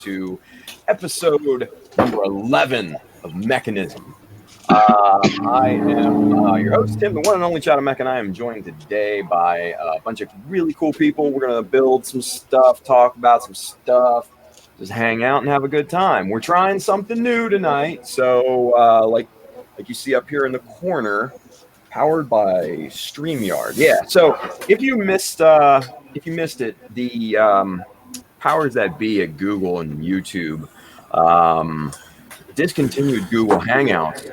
to episode number 11 of Mechanism. I am your host, Tim, the one and only Child of Mech, and I am joined today by a bunch of really cool people. We're going to build some stuff, talk about some stuff, just hang out and have a good time. We're trying something new tonight, so like you see up here in the corner, powered by StreamYard. Yeah, so if you missed it, the powers that be at Google and YouTube discontinued Google Hangout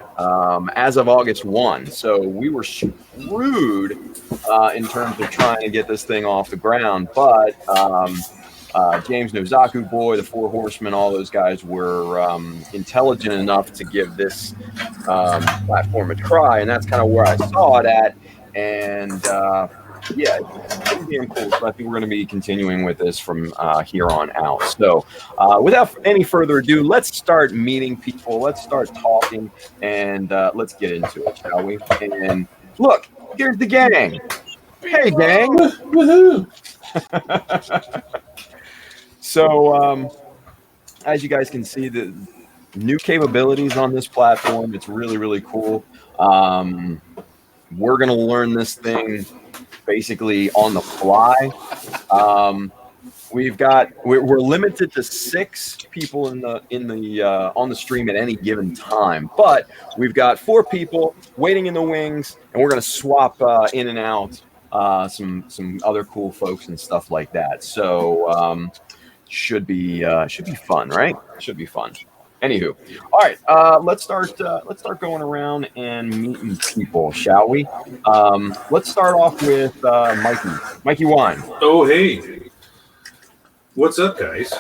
as of August 1. So we were screwed in terms of trying to get this thing off the ground. But James Nozaku Boy, the Four Horsemen, all those guys were intelligent enough to give this platform a try. And that's kind of where I saw it at. And yeah, it's damn cool. So I think we're going to be continuing with this from here on out. So without any further ado, let's start meeting people. Let's start talking, and let's get into it, shall we? And look, here's the gang. Hey, gang. Woohoo! So as you guys can see, the new capabilities on this platform, it's really, really cool. We're going to learn this thing basically on the fly. We're limited to 6 people on the stream at any given time, but we've got 4 people waiting in the wings, and we're going to swap in and out some other cool folks and stuff like that. So should be fun, right? Should be fun. Anywho, all right, let's start going around and meeting people, shall we? Let's start off with Mikey Wine. Oh, hey. What's up, guys?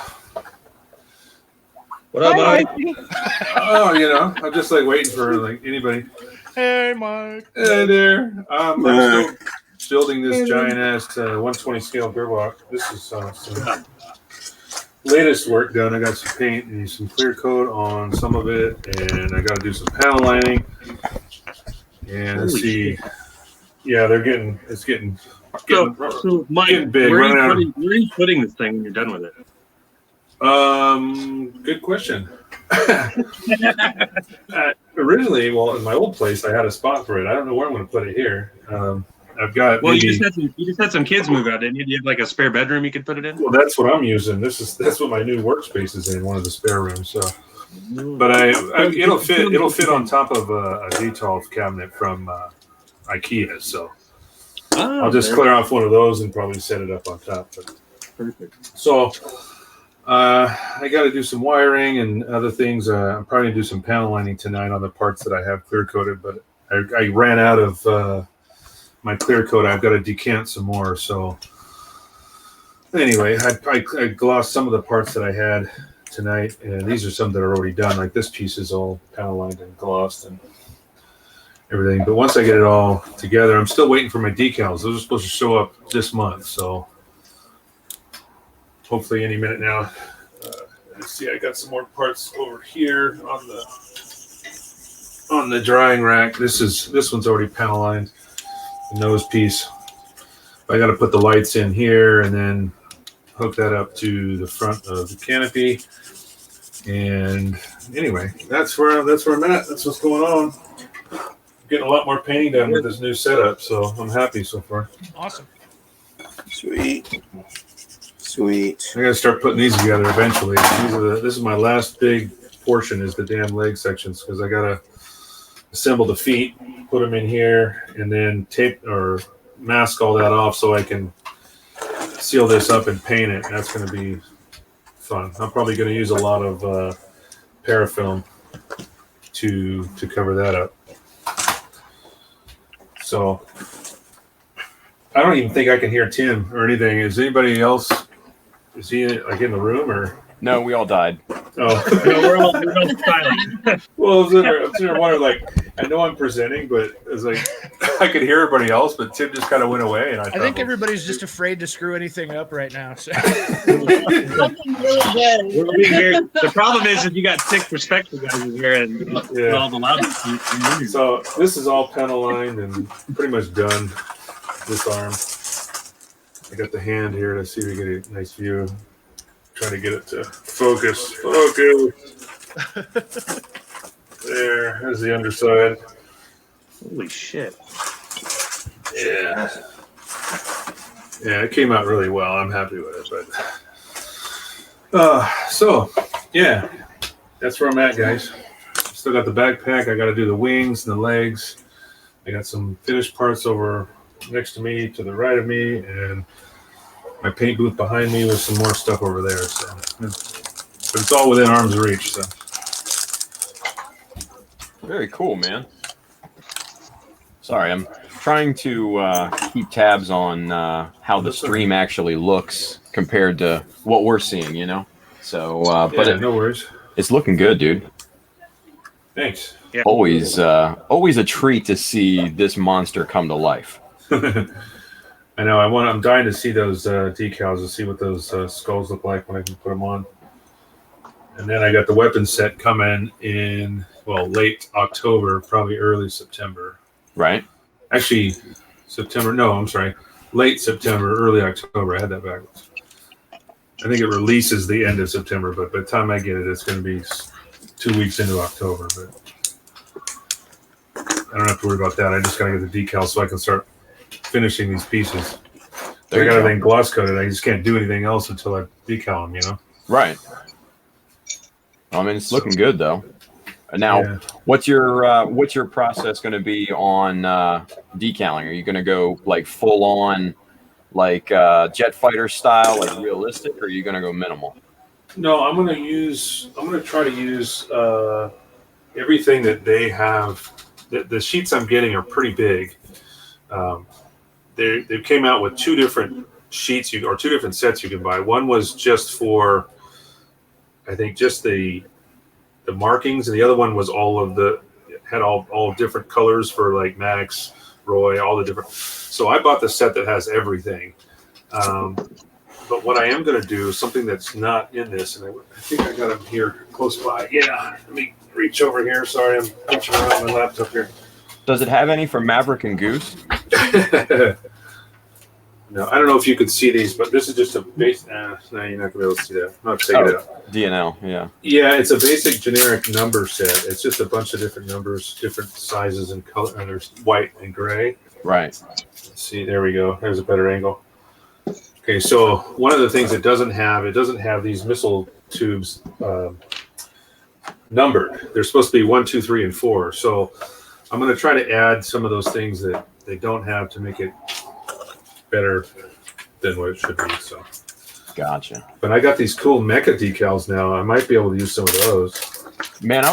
What up, Mikey? Oh, I'm just like waiting for anybody. Hey, Mike. Hey there. I'm still building this giant-ass 120 scale gearbox. This is some latest work done. I got some paint and some clear coat on some of it, and I got to do some panel lining. And let's see. Yeah, it's getting Mike, big. Where are you putting this thing when you're done with it? Good question. Originally, in my old place, I had a spot for it. I don't know where I'm going to put it here. I've got. Well, you just had some kids move out, didn't you? Do you have like a spare bedroom you could put it in? Well, that's what I'm using. That's what my new workspace is in, one of the spare rooms. So, but it'll fit on top of a Detolf cabinet from IKEA. So I'll just clear off one of those and probably set it up on top. Perfect. So I got to do some wiring and other things. I'm probably gonna do some panel lining tonight on the parts that I have clear coated, but I ran out of my clear coat. I've got to decant some more. So anyway, I glossed some of the parts that I had tonight, and these are some that are already done. Like this piece is all panel lined and glossed and everything. But once I get it all together, I'm still waiting for my decals. Those are supposed to show up this month, so hopefully any minute now. Let's see, I got some more parts over here on the drying rack. This one's already panel lined. The nose piece. I got to put the lights in here and then hook that up to the front of the canopy. And anyway, that's where I'm at. That's what's going on. Getting a lot more painting done with this new setup, so I'm happy so far. Awesome. Sweet. I gotta start putting these together eventually. This is my last big portion, is the damn leg sections, because I gotta assemble the feet, put them in here, and then tape or mask all that off so I can seal this up and paint it. That's going to be fun. I'm probably going to use a lot of parafilm to cover that up. So I don't even think I can hear Tim or anything. Is anybody else? Is he like in the room or? No, we all died. Oh, No, we're all silent. well, I'm sitting there wondering, like, I know I'm presenting, but it's like I could hear everybody else, but Tim just kind of went away, and I think everybody's just afraid to screw anything up right now. So. The problem is that you got 6 respectful guys in here, and all the loud. So this is all panel lined and pretty much done. This arm. I got the hand here to see if we get a nice view. try to get it to focus. Focus. There's the underside. Holy shit. Yeah. Yeah, it came out really well. I'm happy with it. But so yeah, that's where I'm at, guys. Still got the backpack. I got to do the wings and the legs. I got some finished parts over next to me, to the right of me, and my paint booth behind me with some more stuff over there. So, but it's all within arm's reach. So Very cool, man. Sorry, I'm trying to keep tabs on how the stream actually looks compared to what we're seeing, you know? So, but no worries. It's looking good, dude. Thanks. Yeah. Always a treat to see this monster come to life. I know. I'm dying to see those decals to see what those skulls look like when I can put them on. And then I got the weapon set coming in, late October, probably early September. Right? Actually, September. No, I'm sorry. Late September, early October. I had that backwards. I think it releases the end of September, but by the time I get it, it's going to be 2 weeks into October. But I don't have to worry about that. I just got to get the decals so I can start finishing these pieces. I got everything gloss coated. I just can't do anything else until I decal them, you know? Right. I mean, it's looking good though. Now, what's your process going to be on decaling? Are you going to go like full on, like jet fighter style, like realistic, or are you going to go minimal? No, I'm going to try to use everything that they have. The sheets I'm getting are pretty big. They came out with two different sheets or two different sets you can buy. One was just for, I think, just the markings, and the other one was had all different colors for like Max, Roy, all the different. So I bought the set that has everything. But what I am going to do, something that's not in this, and I think I got them here close by. Yeah, let me reach over here. Sorry, I'm reaching around my laptop here. Does it have any for Maverick and Goose? No, I don't know if you can see these, but this is just a base. No, you're not going to be able to see that. I'll take it out. DNL, yeah. Yeah, it's a basic generic number set. It's just a bunch of different numbers, different sizes and color. And there's white and gray. Right. Let's see, there we go. There's a better angle. Okay, so one of the things it doesn't have these missile tubes numbered. They're supposed to be 1, 2, 3, and 4. So I'm going to try to add some of those things that they don't have to make it better than what it should be. So Gotcha. But I got these cool mecha decals now. I might be able to use some of those. Man, I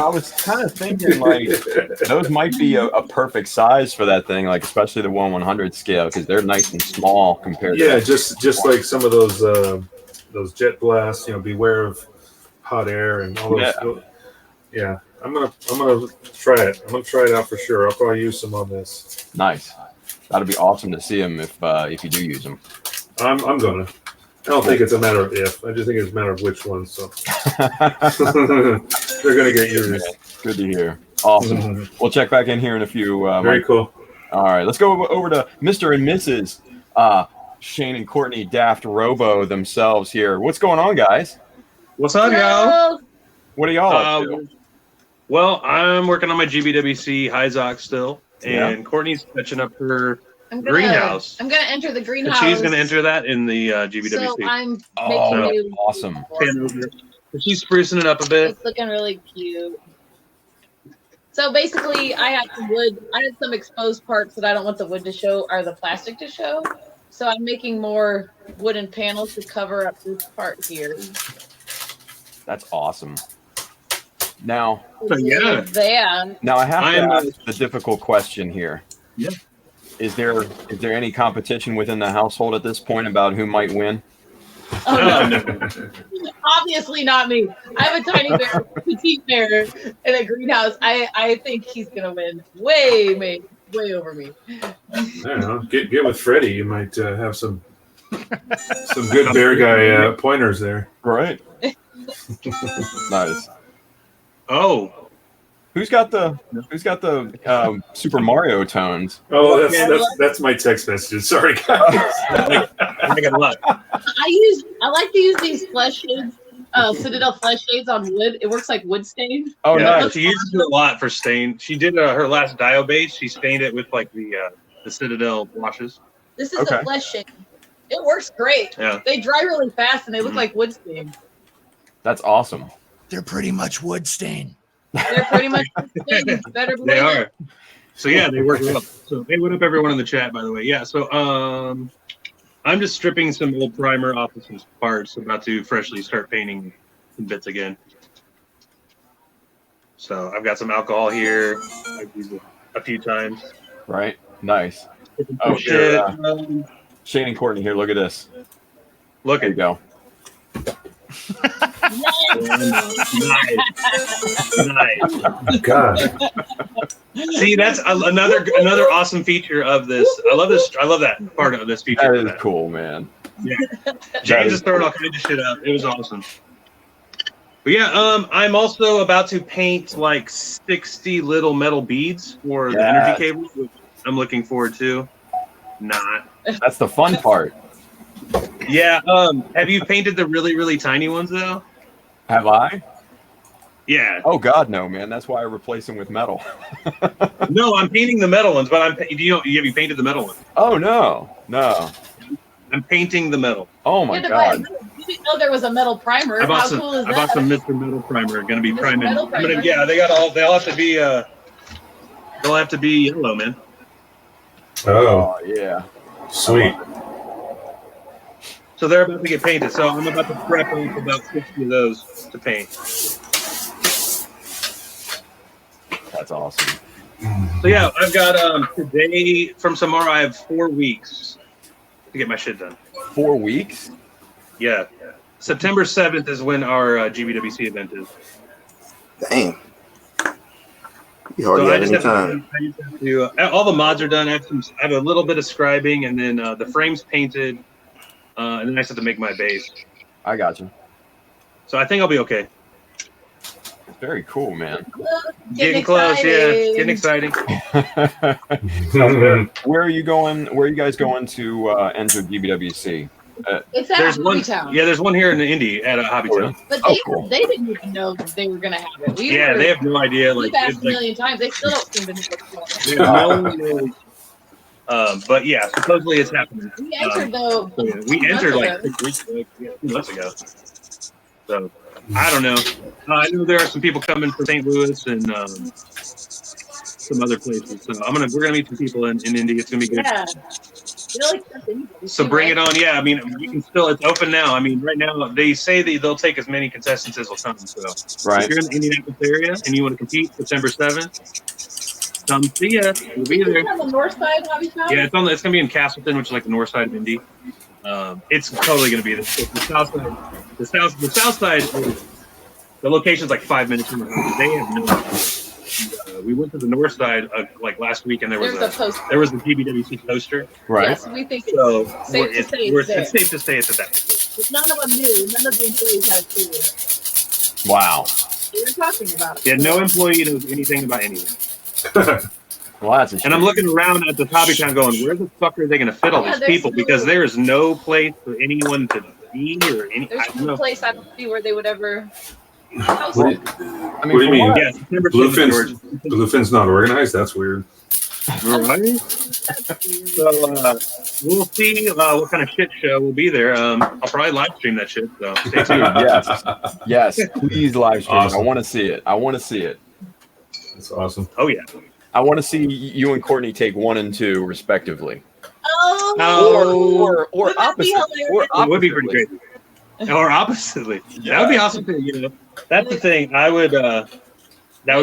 was kind of thinking like those might be a perfect size for that thing, like especially the 1/100 scale, because they're nice and small compared. Yeah, to just like some of those jet blasts. Beware of hot air and all those. Yeah, I'm gonna try it. I'm gonna try it out for sure. I'll probably use some on this. Nice. That'd be awesome to see them if you do use them. I'm gonna. I don't think it's a matter of if. I just think it's a matter of which one. So they're gonna get used. Good to hear. Awesome. We'll check back in here in a few. Very cool. All right, let's go over to Mr. and Mrs. Shane and Courtney Daft Robo themselves here. What's going on, guys? What's up, y'all? What are y'all up to? Well, I'm working on my GBWC Hyzoc still, and Courtney's touching up her greenhouse. I'm gonna enter the greenhouse. She's gonna enter that in the GBWC. So I'm making awesome. She's sprucing it up a bit. It's looking really cute. So basically, I have some wood. I had some exposed parts that I don't want the wood to show, or the plastic to show. So I'm making more wooden panels to cover up this part here. That's awesome. Now, Now I have to ask the difficult question here. Yeah. Is there any competition within the household at this point about who might win? Oh, no. Obviously not me. I have a tiny bear, petite bear in a greenhouse. I think he's gonna win way over me. I don't know. Get with Freddy. You might have some good bear guy pointers there. Right. Nice. Oh, Who's got the Super Mario tones? Oh, that's my text messages. Sorry, guys. I got a lot. I like to use these flesh shades, Citadel flesh shades on wood. It works like wood stain. Oh, Yeah, nice. she uses it a lot for stain. She did her last dio base. She stained it with like the Citadel washes. This is the flesh shade. It works great. Yeah. They dry really fast and they look like wood stain. That's awesome. They're pretty much wood stain. They're pretty much wood stain. Better believe They it. are. So yeah, they work well. So hey, what up everyone in the chat, by the way? Yeah. So I'm just stripping some old primer off of some parts. About to freshly start painting some bits again. So I've got some alcohol here. I've used it a few times. Right. Nice. Oh shit. Shane and Courtney here. Look at this. Look There at you go. nice. God. See, that's another awesome feature of this. I love this. I love that part of this feature. That is cool, man. Yeah. James is throwing all kinds of shit up. It was awesome. But yeah, I'm also about to paint like 60 little metal beads for the energy cables, which I'm looking forward to. Not. That's the fun part. Yeah. Have you painted the really, really tiny ones though? Have I? Yeah. Oh God, no, man. That's why I replace them with metal. No, I'm painting the metal ones, but have you painted the metal ones? Oh no. I'm painting the metal. Oh my God. You didn't know there was a metal primer. How cool is that? I bought some Mr. Metal Primer. Going to be priming. Primer. Yeah, they all have to be. They'll have to be yellow, man. Oh, yeah. Sweet. So they're about to get painted. So I'm about to prep up about 60 of those to paint. That's awesome. So yeah, I've got today from tomorrow. I have 4 weeks to get my shit done. 4 weeks? Yeah. September 7th is when our GBWC event is. Dang. You hardly have any time. All the mods are done. I have a little bit of scribing, and then the frame's painted, and then I just have to make my base. I got you. So I think I'll be okay. Very cool, man. Getting close, yeah. Getting exciting. Where are you going? Where are you guys going to enter GBWC? It's at Hobbytown. Yeah, there's one here in the Indy at Hobbytown. But they didn't even know that they were going to have it. They have no idea. We've asked a million times. They still don't seem to know what's going on. No one knows. But yeah, supposedly it's happening. We entered though. We entered like 6 weeks ago, 2 months ago. So I don't know. I know there are some people coming from St. Louis and some other places. So we're gonna meet some people in Indy. It's gonna be good. Yeah. So bring it on. Yeah, I mean, we can still. It's open now. I mean, right now they say that they'll take as many contestants as will come. So right. If you're in the Indianapolis area and you want to compete, September 7th, come see us. We'll be there. On the north side, Hobbytown? Yeah, it's gonna be in Castleton, which is like the north side of Indy. It's totally gonna be the south side. The south side. The location's like 5 minutes from the house. They have no. We went to the north side like last week, and there was a GBWC poster. Right. Yes, we think it's safe to say it's safe to say it's at that. But none of them knew. None of the employees had clue. Wow. They were talking about it. Yeah, no employee knows anything about anything. Well, that's a shame. And I'm looking around at the Hobbytown going, where the fuck are they going to fit all these people? Because there is no place for anyone to be or any. There's no place I don't see where they would ever. I What do you mean? Yeah, Bluefin's not organized? That's weird. Right? So we'll see what kind of shit show will be there. I'll probably live stream that shit. So stay tuned. Yes. Please live stream. Awesome. I want to see it. That's awesome. Oh yeah. I want to see you and Courtney take 1 and 2 respectively. Oh. Or opposite. It would be pretty great. Or oppositely. Yeah. That would be awesome too, you know. That's the thing. That would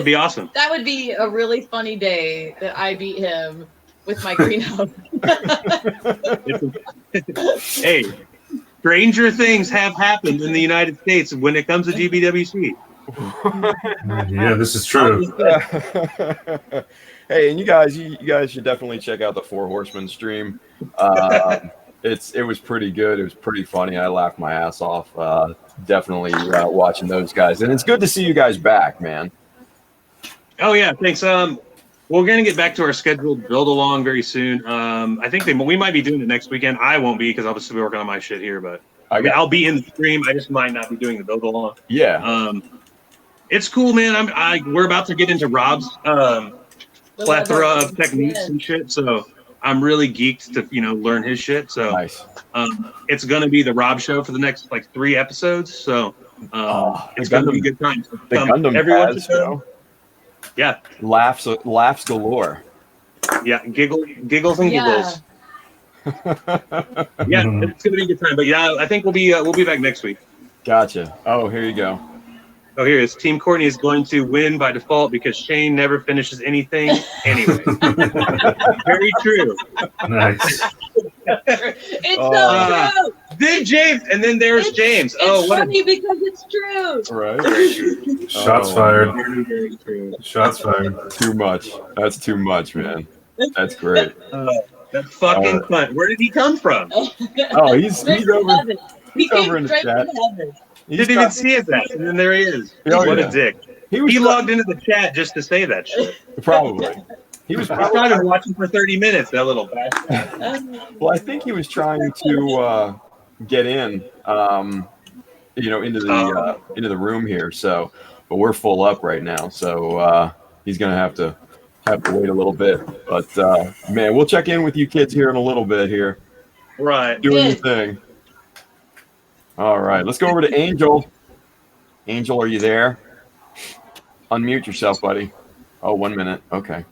be awesome. That would be a really funny day that I beat him with my greenhouse. Hey, stranger things have happened in the United States when it comes to GBWC. Yeah, this is true. Hey, and you guys should definitely check out the Four Horsemen stream. It was pretty good. It was pretty funny. I laughed my ass off. Definitely watching those guys, and it's good to see you guys back, man. Oh yeah, thanks. We're gonna get back to our scheduled build along very soon. I think we might be doing it next weekend. I won't be because I'll still be working on my shit here, but I'll be in the stream. I just might not be doing the build along. Yeah. It's cool, man. We're about to get into Rob's plethora of techniques and shit, so I'm really geeked to learn his shit. So nice. It's gonna be the Rob show for the next like 3 episodes. So it's gonna be a good time. So the Gundam everyone Pads show. Yeah. Laughs galore. Yeah, giggles and giggles. Yeah, it's gonna be a good time. But yeah, I think we'll be back next week. Gotcha. Oh, here you go. Oh, here it is. Team Courtney is going to win by default because Shane never finishes anything anyway. Very true. Nice. It's so true. Then James, and then there's James. It's funny because it's true. Right. Shots fired. Very, very true. Shots fired. Too much. That's too much, man. That's great. That fucking cunt. Where did he come from? Oh, he's over. He's over in the chat. Didn't even see his ass, and then there he is. Oh, what yeah. a dick. He logged into the chat just to say that shit. Probably. He was probably been watching for 30 minutes, that little bastard. Well, I think he was trying to get in, into the room here. So, but we're full up right now, so he's gonna have to wait a little bit. But man, we'll check in with you kids here in a little bit here. Right. Doing your thing. All right, let's go over to Angel. Angel, are you there? Unmute yourself, buddy. Oh, 1 minute. Okay.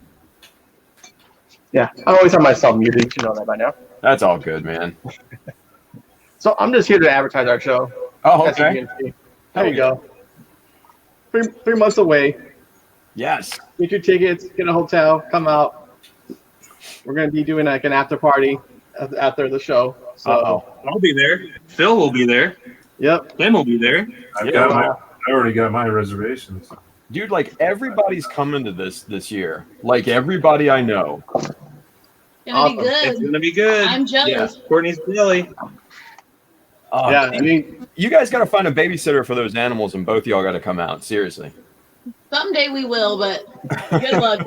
Yeah, I always have myself muted. You know that by now. That's all good, man. So I'm just here to advertise our show. Oh, okay. There you go. 3 months away. Yes. Get your tickets, get a hotel, come out. We're going to be doing like an after party after the show. So I'll be there. Phil will be there. Yep. Ken will be there. I already got my reservations. Dude, like everybody's coming to this year. Like everybody I know. Gonna be good. It's gonna be good. I'm jealous. Yeah. Courtney's Billy. Yeah, I mean, you guys got to find a babysitter for those animals, and both of y'all got to come out. Seriously. Someday we will, but good luck.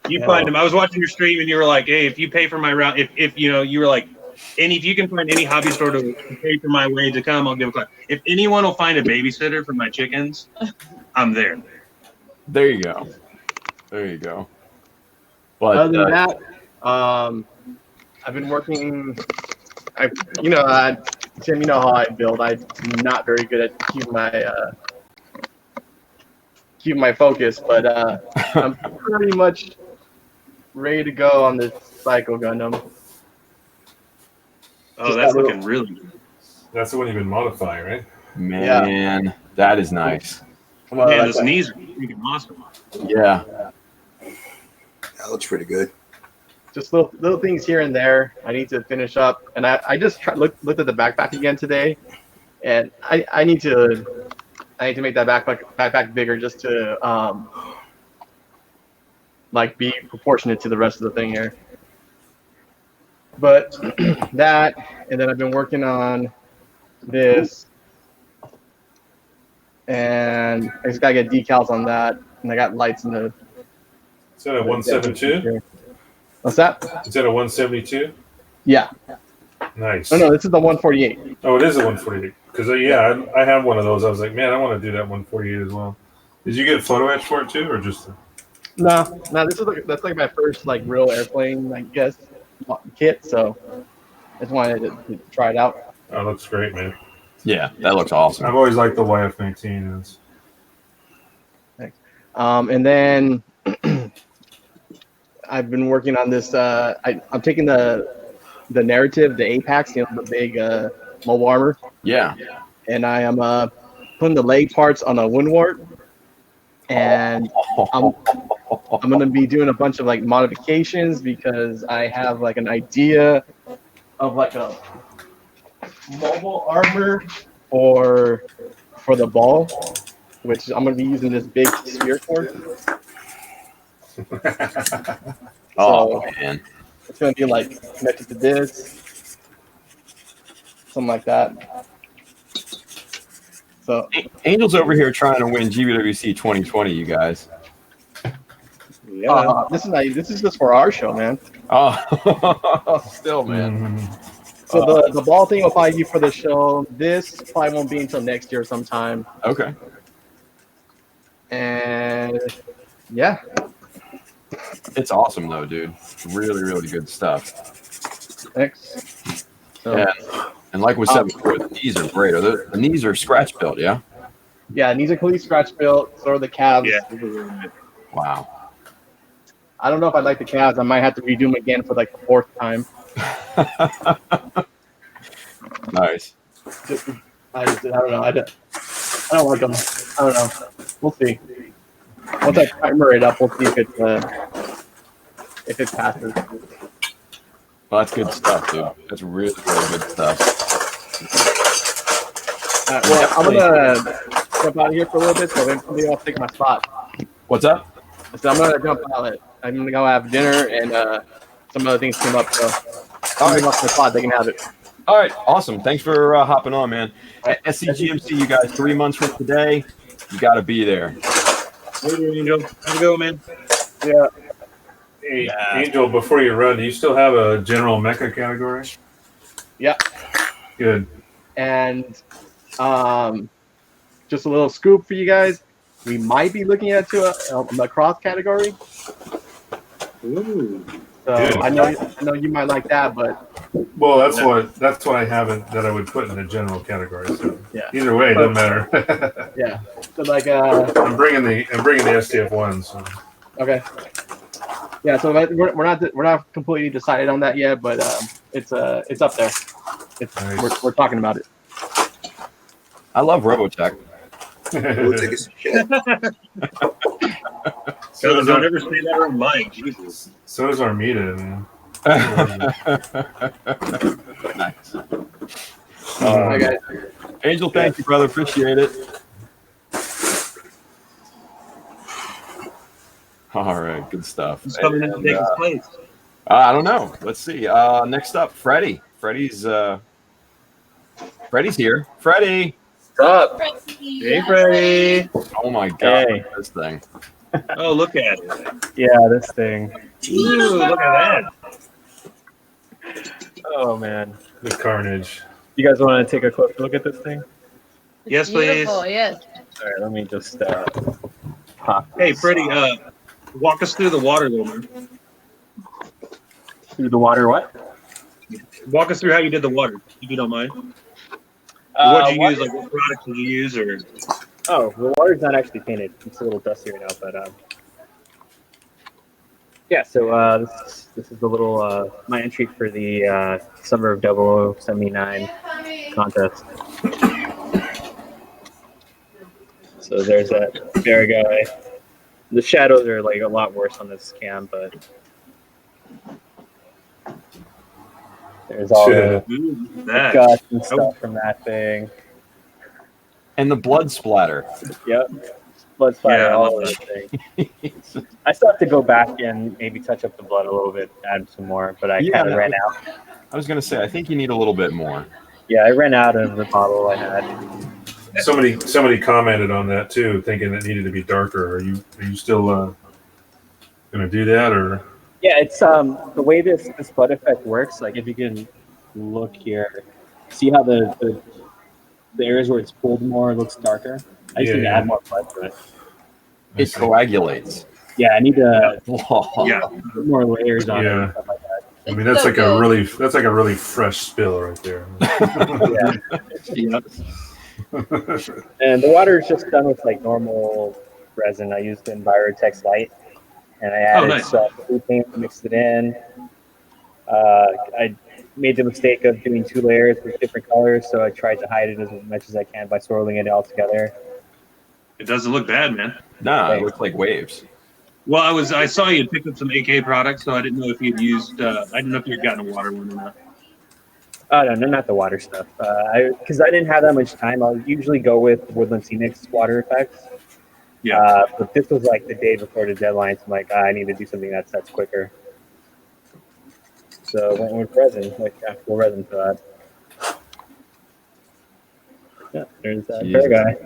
You find him. I was watching your stream, and you were like, "Hey, if you pay for my route, if you were like, and if you can find any hobby store to pay for my way to come, I'll give a class. If anyone will find a babysitter for my chickens, I'm there." There you go. There you go. But other than that, I've been working. Tim, you know how I build. I'm not very good at keeping my focus, but I'm pretty much ready to go on this Psycho Gundam. Oh, that's looking really good. That's the one you've been modifying, right? Man, that is nice. Well, Man, those knees are freaking awesome. Yeah. That looks pretty good. just little things here and there I need to finish up. And I just looked at the backpack again today, and I need to make that backpack bigger just to like be proportionate to the rest of the thing here. But that, and then I've been working on this, and I just gotta get decals on that, and I got lights in the. Is that a 172? What's that? Is that a 172? Yeah. Nice. No, this is the 148. Oh, it is a 148. Because I have one of those. I was like, man, I want to do that 148 as well. Did you get a photo etch for it too, or just? No. That's like my first like real airplane, I guess, kit. So I just wanted to try it out. Oh, looks great, man. Yeah, that looks awesome. I've always liked the YF-19. Thanks. And then I've been working on this. I'm taking the narrative, the Apex, the big mobile armor. Yeah. And I am putting the leg parts on a Windward, and I'm going to be doing a bunch of like modifications because I have like an idea of like a mobile armor for the ball, which I'm going to be using this big sphere for. Oh, man. It's going to be like connected to this, something like that. So Angel's over here trying to win GBWC 2020, you guys. Yeah. this is just for our show, man. Oh, still, man. So the ball thing will probably be for the show. This probably won't be until next year sometime. Okay. And yeah, It's awesome, though, dude. Really, really good stuff. thanks. So, Yeah. And like we said before, the knees are great. The knees are scratch built, yeah? yeah, knees are completely scratch built. So are the calves. Yeah. Wow. I don't know if I like the calves. I might have to redo them again for like the 4th time. Nice. I don't know. I don't like them. I don't know. We'll see. Once I timer it up, we'll see if it passes. Well, that's good stuff, dude. That's really, really good stuff. Well, I'm gonna jump out of here for a little bit, so then somebody else take my spot. What's up? So I'm gonna jump out. I'm gonna go have dinner, and some other things came up. So somebody wants my spot, they can have it. All right, awesome. Thanks for hopping on, man. At SCGMC, you guys, 3 months from today, you got to be there. Later, Angel. How's it going, man? Yeah. Hey, Angel, before you run, do you still have a general mecha category? Yeah. Good. And just a little scoop for you guys. We might be looking at a lacrosse category. Ooh. So Good. I know you might like that, but Well, that's what I haven't that I would put in the general category. So yeah, either way, it doesn't matter. yeah. So like I'm bringing the STF one. So. okay. Yeah, so we're not completely decided on that yet, but it's up there. Nice. We're talking about it. I love Robotech. We'll take us some shit. So does Don't ever say that around Mike. Jesus. So does Armida, man. Nice. Hi guys. Angel, thank you, brother. Appreciate it. All right, good stuff. Who's coming in to take his place? I don't know. Let's see. Next up, Freddy. Freddy's here. Freddy. What's up? Hey, Freddy. Oh my God, Hey. this thing. Oh, look at it. Yeah, this thing. Ooh, look at that. Oh man. The carnage. You guys want to take a quick look at this thing? Yes, please. Beautiful, yes. All right, let me just pop. Hey, Freddy, walk us through the water, little man. Through the water. What? Walk us through how you did the water, if you don't mind. What did you what- use? Like, what products did you use? Or Oh, the water's not actually painted. It's a little dusty right now, but yeah. So this is the little my entry for the Summer of 0079 contest. So there's that bear guy. The shadows are like a lot worse on this cam, but there's all the ooh, that. guts and stuff from that thing. And the blood splatter. Yep. Blood splatter Yeah, I all love over the thing. I still have to go back and maybe touch up the blood a little bit, add some more, but I kind of ran out. I was going to say, I think you need a little bit more. Yeah, I ran out of the bottle I had. Somebody commented on that too, thinking it needed to be darker. Are you still going to do that, or? Yeah, it's the way this blood effect works. Like if you can look here, see how the areas where it's pulled more looks darker. I just need to Yeah. add more blood to it. It coagulates. Yeah, I need to Yeah. put more layers on it Yeah. and stuff like that. I mean, that's So like a good. really fresh spill right there. Yeah. Yep. And the water is just done with like normal resin. I used Teks Light, and I added nice. some blue paint, mixed it in. I made the mistake of doing 2 layers with different colors, so I tried to hide it as much as I can by swirling it all together. It doesn't look bad, man. Nah, it looks like waves. Well, I saw you pick up some AK products, so I didn't know if you'd used. I didn't know if you'd gotten a water one or not. Oh no, not the water stuff. Because I didn't have that much time. I'll usually go with Woodland Scenics water effects. Yeah. But this was like the day before the deadline, so I'm like, I need to do something that's quicker. So I went with resin, like actual resin for that. Yeah, there's that Jesus. bear guy.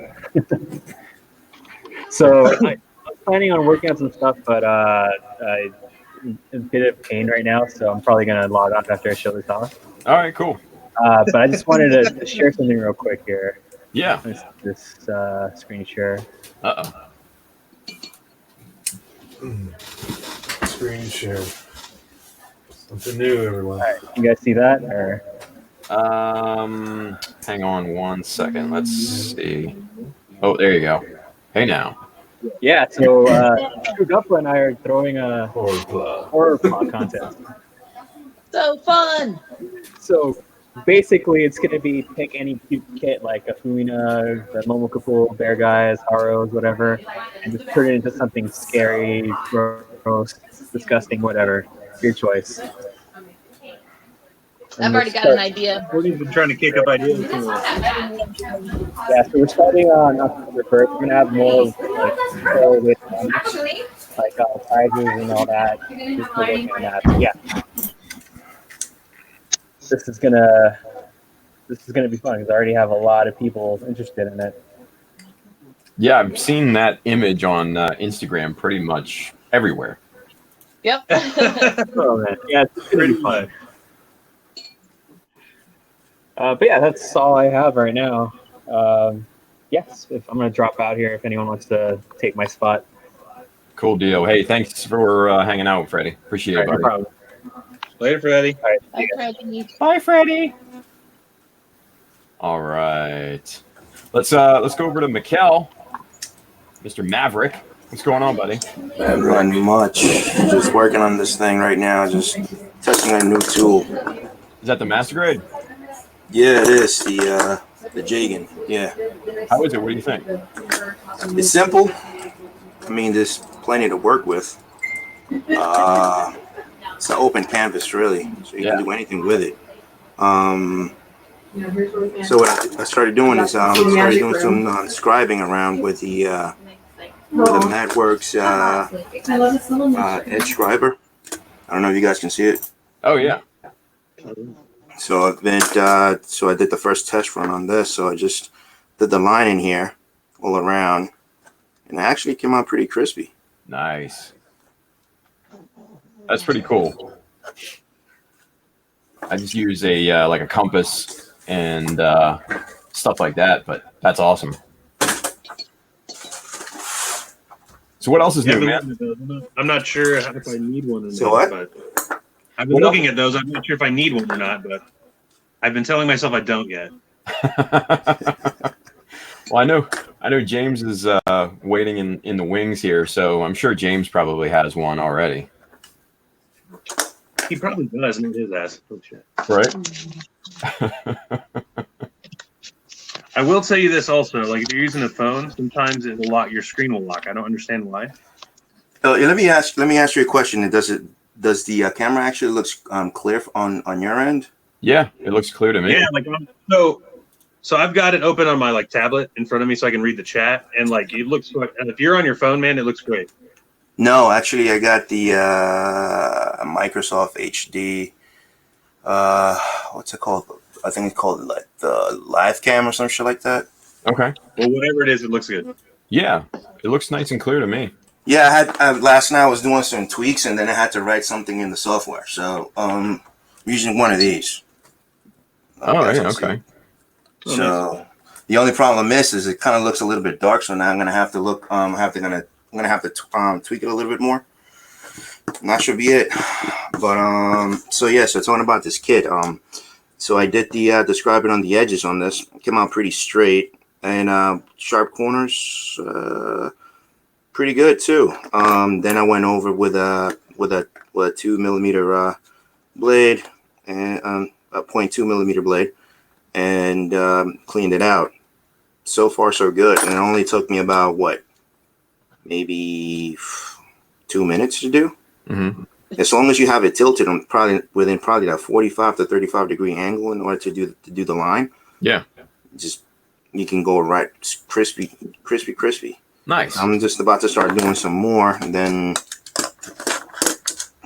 So I was planning on working on some stuff, but I'm in a bit of pain right now, so I'm probably gonna log off after I show this off. All right, cool. But I just wanted to share something real quick here. Yeah. This screen share. Uh-oh. Screen share. Something new, everyone. All right, you guys see that? Or Hang on 1 second. Let's see. Oh, there you go. Hey now. yeah, so Gupla and I are throwing a horror plot contest. So fun. So basically, it's going to be pick any cute kit like a Fumina, the Momokopo, Bear Guys, Haros, whatever, and just turn it into something scary, gross, disgusting, whatever. Your choice. I've already got an idea. Courtney's been trying to kick up ideas. Yeah, so we're starting on October 1st. We're going to have more of like, with prizes and all that. Just working on that. But yeah. This is gonna be fun because I already have a lot of people interested in it. Yeah, I've seen that image on Instagram pretty much everywhere. Yep. Oh man, yeah, it's pretty fun. But yeah, that's all I have right now. Yes, if I'm gonna drop out here, if anyone wants to take my spot. Cool deal. Hey, thanks for hanging out, Freddy. Appreciate it, No buddy. problem. Later, Freddy. All right, Bye, Freddy. Bye, Freddy. All right. Let's go over to Mikkel, Mr. Maverick. What's going on, buddy? Not much. Just working on this thing right now. Just testing a new tool. Is that the master grade? Yeah, it is the Jagan. Yeah, How is it? What do you think? it's simple. I mean, there's plenty to work with. It's an open canvas, really, so you can do anything with it. So what I started doing is started doing some scribing around with the MatWorks Edge Scriber. I don't know if you guys can see it. Oh yeah. So I've been so I did the first test run on this. So I just did the line in here all around, and it actually came out pretty crispy. Nice. That's pretty cool. I just use a like a compass and stuff like that, but that's awesome. So what else is new, man? I'm not sure if I need one or not. So what? But I've been looking at those. I'm not sure if I need one or not, but I've been telling myself I don't yet. Well, I know James is waiting in the wings here, so I'm sure James probably has one already. He probably does, not his ass. Oh, shit. Right? I will tell you this also. Like, if you're using a phone, sometimes it'll lock. Your screen will lock. I don't understand why. Let me ask you a question. Does the camera actually looks clear on your end? Yeah, it looks clear to me. Yeah, like so I've got it open on my like tablet in front of me so I can read the chat, and like it looks. And if you're on your phone, man, it looks great. No, actually, I got the Microsoft HD. What's it called? I think it's called like the live cam or some shit like that. Okay. Well, whatever it is, it looks good. Yeah, it looks nice and clear to me. Yeah, I had last night I was doing some tweaks and then I had to write something in the software. So I'm using one of these. Oh yeah, okay. So the only problem is it kind of looks a little bit dark. So now I'm gonna have to look. I'm gonna have to tweak it a little bit more. And that should be it. But so yeah, so talking about this kit. So I did the describing on the edges on this. It came out pretty straight and sharp corners. Pretty good too. Then I went over with a 2mm blade and a 0.2 millimeter blade and cleaned it out. So far so good. And it only took me about maybe 2 minutes to do. Mm-hmm. As long as you have it tilted on within that 45 to 35 degree angle in order to do the line. Yeah. Just you can go right crispy. Nice. I'm just about to start doing some more and then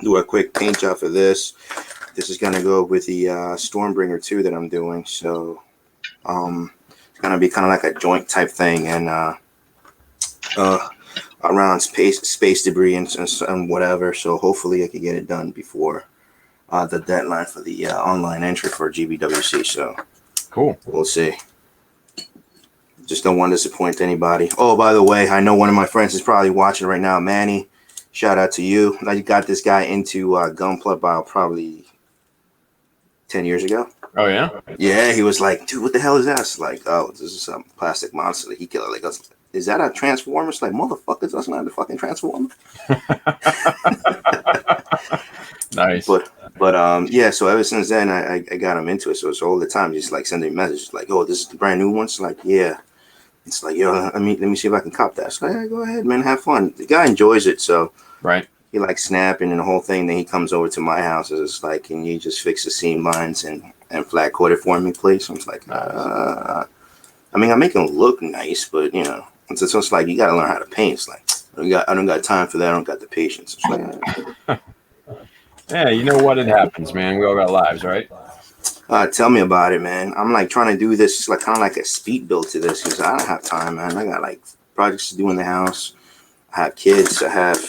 do a quick paint job for this. This is gonna go with the Stormbringer 2 that I'm doing. So gonna be kind of like a joint type thing, and around space debris and whatever. So hopefully I can get it done before the deadline for the online entry for GBWC. So Cool. we'll see. Just don't want to disappoint anybody. Oh, by the way, I know one of my friends is probably watching right now. Manny, shout out to you. I got this guy into Gunpla about probably 10 years ago. Oh yeah. Yeah, he was like, dude, what the hell is that? It's like, oh, this is some plastic monster that he killed. Like, is that a transformer? It's like, motherfuckers, that's not a fucking transformer. Nice. But yeah, so ever since then I got him into it. So it's all the time just like sending messages like, oh, this is the brand new one. It's like, yeah. It's like, yo, let me see if I can cop that. It's like, hey, go ahead, man, have fun. The guy enjoys it, so Right. he likes snapping and the whole thing. Then he comes over to my house and it's like, can you just fix the seam lines and flat coat it for me, please? I'm like, I mean, I make them look nice, but you know, it's like you gotta learn how to paint. It's like I don't got time for that. I don't got the patience. It's like, Yeah, you know what? It happens, man. We all got lives, right? tell me about it, man. I'm like trying to do this like kind of like a speed build to this because I don't have time, man. I got like projects to do in the house. I have kids. I have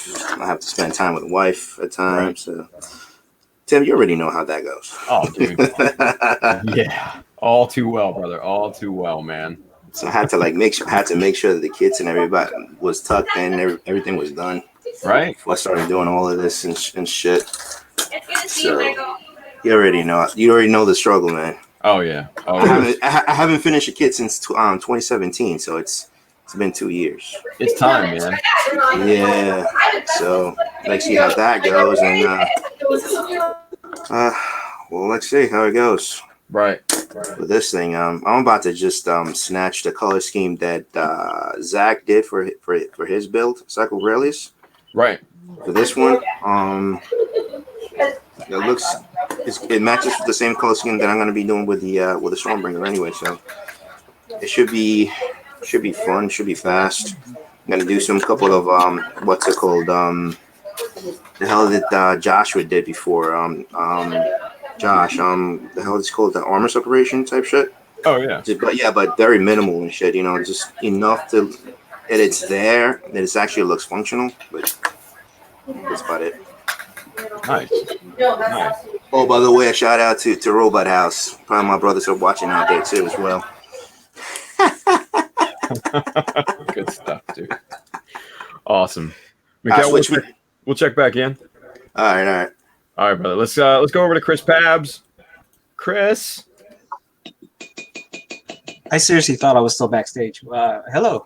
to spend time with the wife at times. So, Tim, you already know how that goes. Oh, dude. Yeah. All too well, brother. All too well, man. So I had to like make sure that the kids and everybody was tucked in. Everything was done. Right. Before I started doing all of this and shit. So you already know the struggle, man. Oh yeah. Oh. I haven't finished a kid since 2017, so it's been 2 years. It's time, man. Yeah. So let's see how that goes, and well, let's see how it goes. Right. With this thing, I'm about to just snatch the color scheme that Zach did for his build, Zach Aurelius. Right. For this one, it matches with the same color scheme that I'm going to be doing with the Stormbringer anyway. So it should be fun, should be fast. I'm going to do some couple of what's it called? The hell that Joshua did before. Josh, the hell it's called, the armor separation type shit. Oh yeah. But very minimal and shit. You know, just enough that it's there, that it actually looks functional. But that's about it. Nice. Nice. Oh, by the way, a shout out to Robot House. Probably my brothers are watching out there too as well. Good stuff, dude. Awesome. Mikkel, we'll check back in. All right. All right, brother. Let's go over to Chris PABs. Chris. I seriously thought I was still backstage. Hello.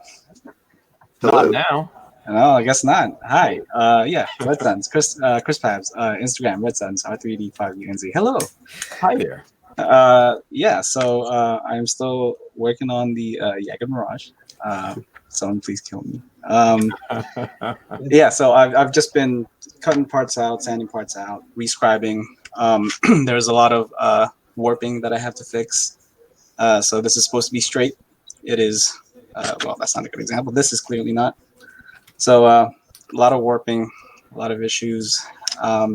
Not now. No, I guess not. Hi. Yeah, Red Suns. Chris PABs. Instagram, Red Suns, R3D5UNZ. Hello. Hi there. Yeah, so I'm still working on the Jaeger Mirage. Someone please kill me. Yeah, so I've just been cutting parts out, sanding parts out, rescribing. There's a lot of warping that I have to fix. So this is supposed to be straight. It is, well, that's not a good example. This is clearly not. So a lot of warping, a lot of issues, a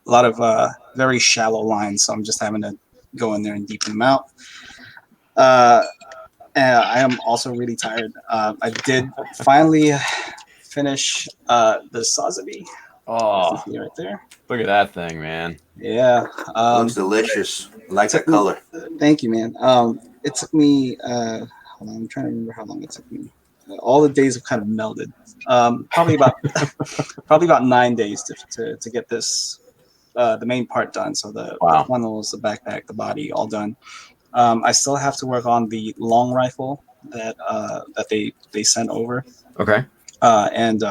lot of very shallow lines. So I'm just having to go in there and deepen them out. And I am also really tired. I did finally finish the Sazabi. Oh, right there. Look at that thing, man. Yeah. Looks delicious. I like that color. Thank you, man. It took me, hold on, I'm trying to remember how long it took me. All the days have kind of melded. Probably about 9 days to get this, the main part done. So the funnels, the backpack, the body, all done. I still have to work on the long rifle that they sent over. Okay. And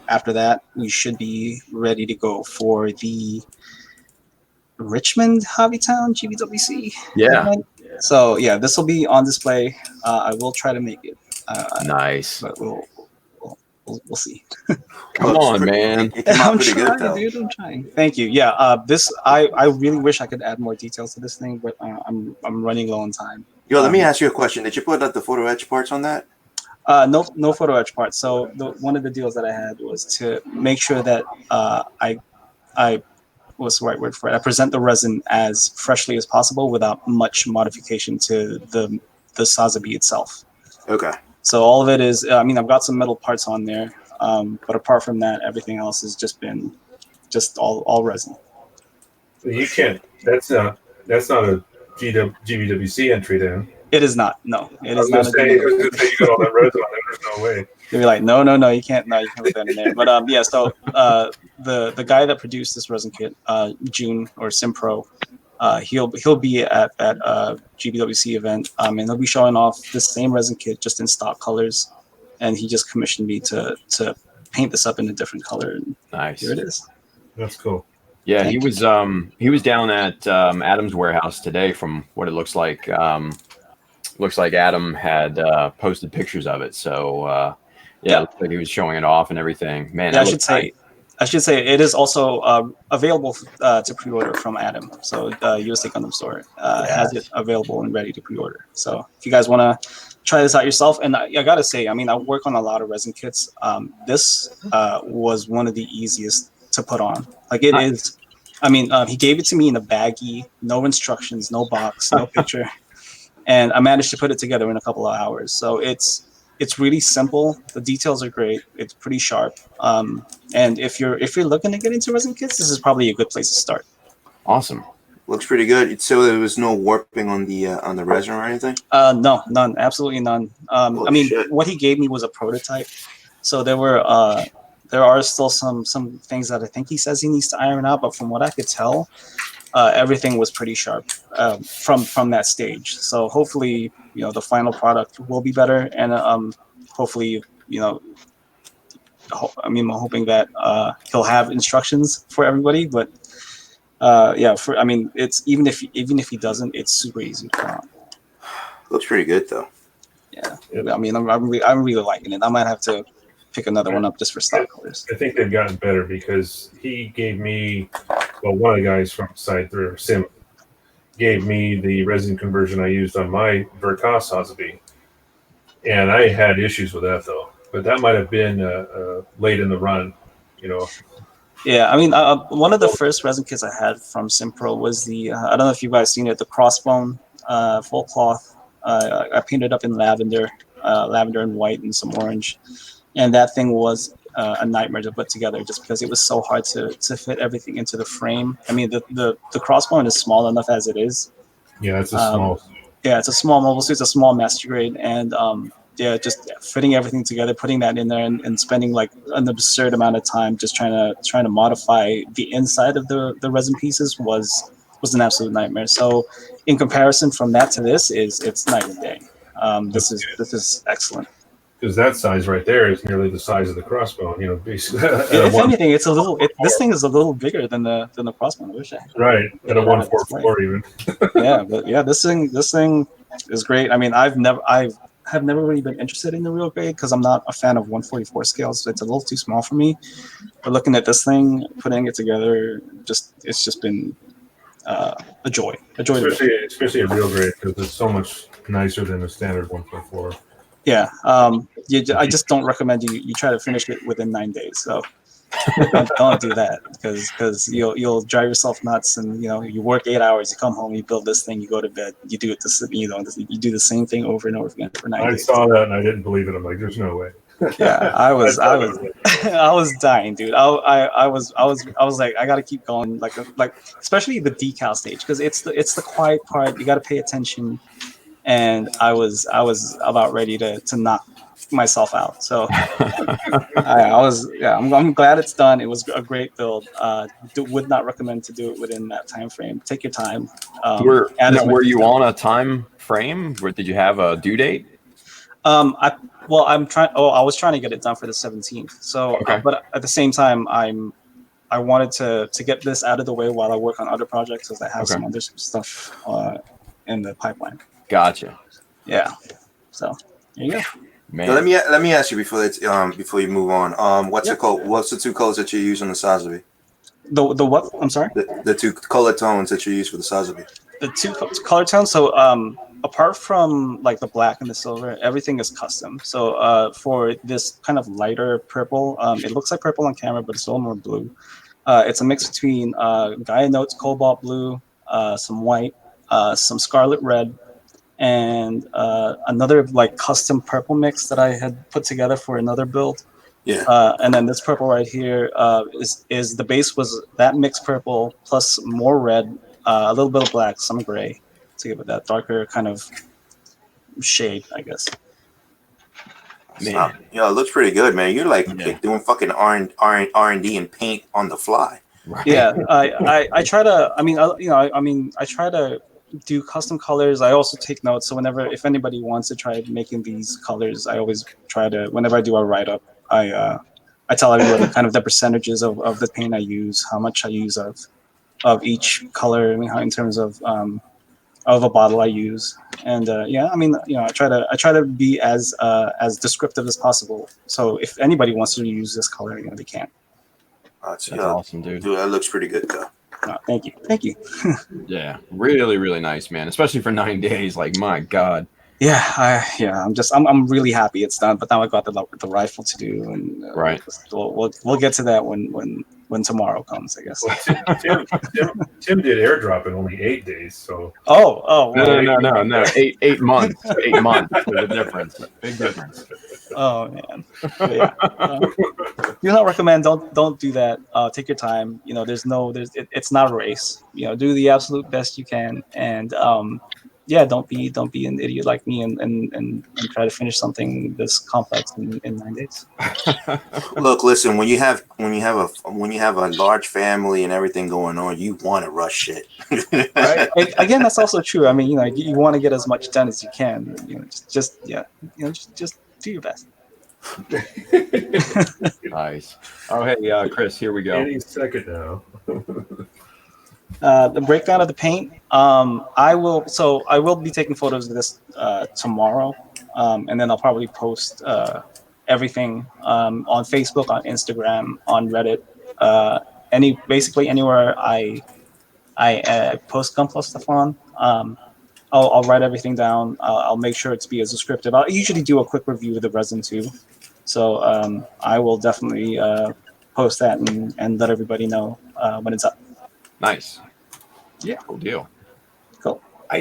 after that, we should be ready to go for the Richmond Hobbytown GBWC. Yeah. Event. So yeah, this will be on display. I will try to make it. Nice. But we'll see. Come on, man. I'm trying, dude. I'm trying. Thank you. Yeah. This I really wish I could add more details to this thing, but I'm running low on time. Yo, let me ask you a question. Did you put out the photo etch parts on that? No photo etch parts. So one of the deals that I had was to make sure that I what's the right word for it? I present the resin as freshly as possible without much modification to the Sazabi itself. Okay. So all of it is, I mean, I've got some metal parts on there, but apart from that, everything else has just been just all resin. You can't. That's not a GBWC entry then. It is not. No, it I was is gonna not. say, you got all that resin on there. There's no way. They'd be like, no, you can't. No, you can't put that in there. But yeah. So the guy that produced this resin kit, June or Simpro, he'll be at that GBWC event, and he'll be showing off the same resin kit just in stock colors, and he just commissioned me to paint this up in a different color. And nice. Here it is. That's cool. Yeah, he was down at Adam's warehouse today. From what it looks like Adam had posted pictures of it. So yeah, it looks like he was showing it off and everything. Man, yeah, I should say it is also available to pre-order from Adam. So USA Gundam Store has it available and ready to pre-order. So if you guys want to try this out yourself, and I gotta say, I mean, I work on a lot of resin kits. This was one of the easiest to put on. Like it is. I mean, he gave it to me in a baggie, no instructions, no box, no picture, and I managed to put it together in a couple of hours. So it's really simple. The details are great. It's pretty sharp. And if you're looking to get into resin kits, this is probably a good place to start. Awesome. Looks pretty good. So there was no warping on the resin or anything? No, none. Absolutely none. I mean, shit. what he gave me was a prototype. So there are still some things that I think he says he needs to iron out, but from what I could tell, everything was pretty sharp from that stage. So hopefully, the final product will be better, and hopefully, I'm hoping that he'll have instructions for everybody. But yeah, it's even if he doesn't, it's super easy to put on. Looks pretty good though. Yeah, I mean, I'm really liking it. I might have to pick another one up just for stock colors. I think they've gotten better because he gave me, one of the guys from site through Sim gave me the resin conversion I used on my Verkas Sazabi, and I had issues with that though. But that might have been late in the run, Yeah, I mean, one of the first resin kits I had from Simpro was the I don't know if you guys seen it, the Crossbone full cloth. I painted up in lavender and white and some orange. And that thing was a nightmare to put together just because it was so hard to fit everything into the frame. I mean, the Crossbone is small enough as it is. Yeah, it's a small. Yeah, it's a small mobile suit. It's a small master grade. And yeah, just fitting everything together, putting that in there and spending like an absurd amount of time just trying to modify the inside of the resin pieces was an absolute nightmare. So in comparison from that to this, it's night and day. This is excellent. Because that size right there is nearly the size of the Crossbone, basically. If anything, it's a little. This thing is a little bigger than the Crossbone. I wish I had. Right, at a 144 even. Yeah, but yeah, this thing is great. I mean, I have never really been interested in the real grade because I'm not a fan of 144 scales. So it's a little too small for me. But looking at this thing, putting it together, it's just been a joy. Especially a real grade because it's so much nicer than a standard 144. Yeah, I just don't recommend you try to finish it within 9 days. So don't do that because you'll drive yourself nuts. And you work 8 hours, you come home, you build this thing, you go to bed, you do it. You do the same thing over and over again for 9 days. I saw that and I didn't believe it. I'm like, there's no way. Yeah, I was I was dying, dude. I was like, I gotta keep going, like especially the decal stage because it's the quiet part. You gotta pay attention. And I was about ready to knock myself out. So I'm glad it's done. It was a great build. Would not recommend to do it within that time frame. Take your time. Were you on a time frame? Or did you have a due date? I was trying to get it done for the 17th. So, okay. But at the same time, I wanted to get this out of the way while I work on other projects because I have some other stuff in the pipeline. Gotcha. Yeah. So there you go. Man. Now, let me ask you before you move on. What's the two colors that you use on the Sazabi? The what? I'm sorry. The two color tones that you use for the Sazabi. The two color tones. So apart from like the black and the silver, everything is custom. So for this kind of lighter purple, it looks like purple on camera, but it's a little more blue. It's a mix between Gaia Notes Cobalt Blue, some white, some Scarlet Red, and another like custom purple mix that I had put together for another build. Yeah. And then this purple right here is the base was that mixed purple plus more red, a little bit of black, some gray to give it that darker kind of shade, I guess. Man. Yo, it looks pretty good, man. You're like doing fucking R&D and paint on the fly. Right. Yeah, I try to. I try to do custom colors. I also take notes. So if anybody wants to try making these colors, I always try to. Whenever I do a write up, I tell everybody kind of the percentages of the paint I use, how much I use of each color. I mean, how in terms of a bottle I use, and I try to be as descriptive as possible. So if anybody wants to use this color, they can. That's awesome, dude. Dude, that looks pretty good, though. Thank you. Yeah, really, really nice, man. Especially for 9 days. Like, my God. I'm really happy it's done. But now I got the rifle to do, and right. We'll get to that when tomorrow comes, I guess. Tim did airdrop in only 8 days, so. No. 8 months. 8 months. There's a difference. Big difference. Oh man. Do not recommend. Don't do that. Take your time. It's not a race. Do the absolute best you can, and don't be an idiot like me and try to finish something this complex in 9 days. Look, listen. When you have a large family and everything going on, you want to rush shit. Right? Again, that's also true. I mean, you want to get as much done as you can. Just do your best. Nice. Oh, hey, Chris, here we go. Any second now. The breakdown of the paint. I will be taking photos of this tomorrow, and then I'll probably post everything on Facebook, on Instagram, on Reddit, basically anywhere I post Gunpla stuff on. I'll write everything down. I'll make sure it's be as descriptive. I'll usually do a quick review of the resin too, so I will definitely post that and let everybody know when it's up. Nice. Yeah, cool deal. Cool. I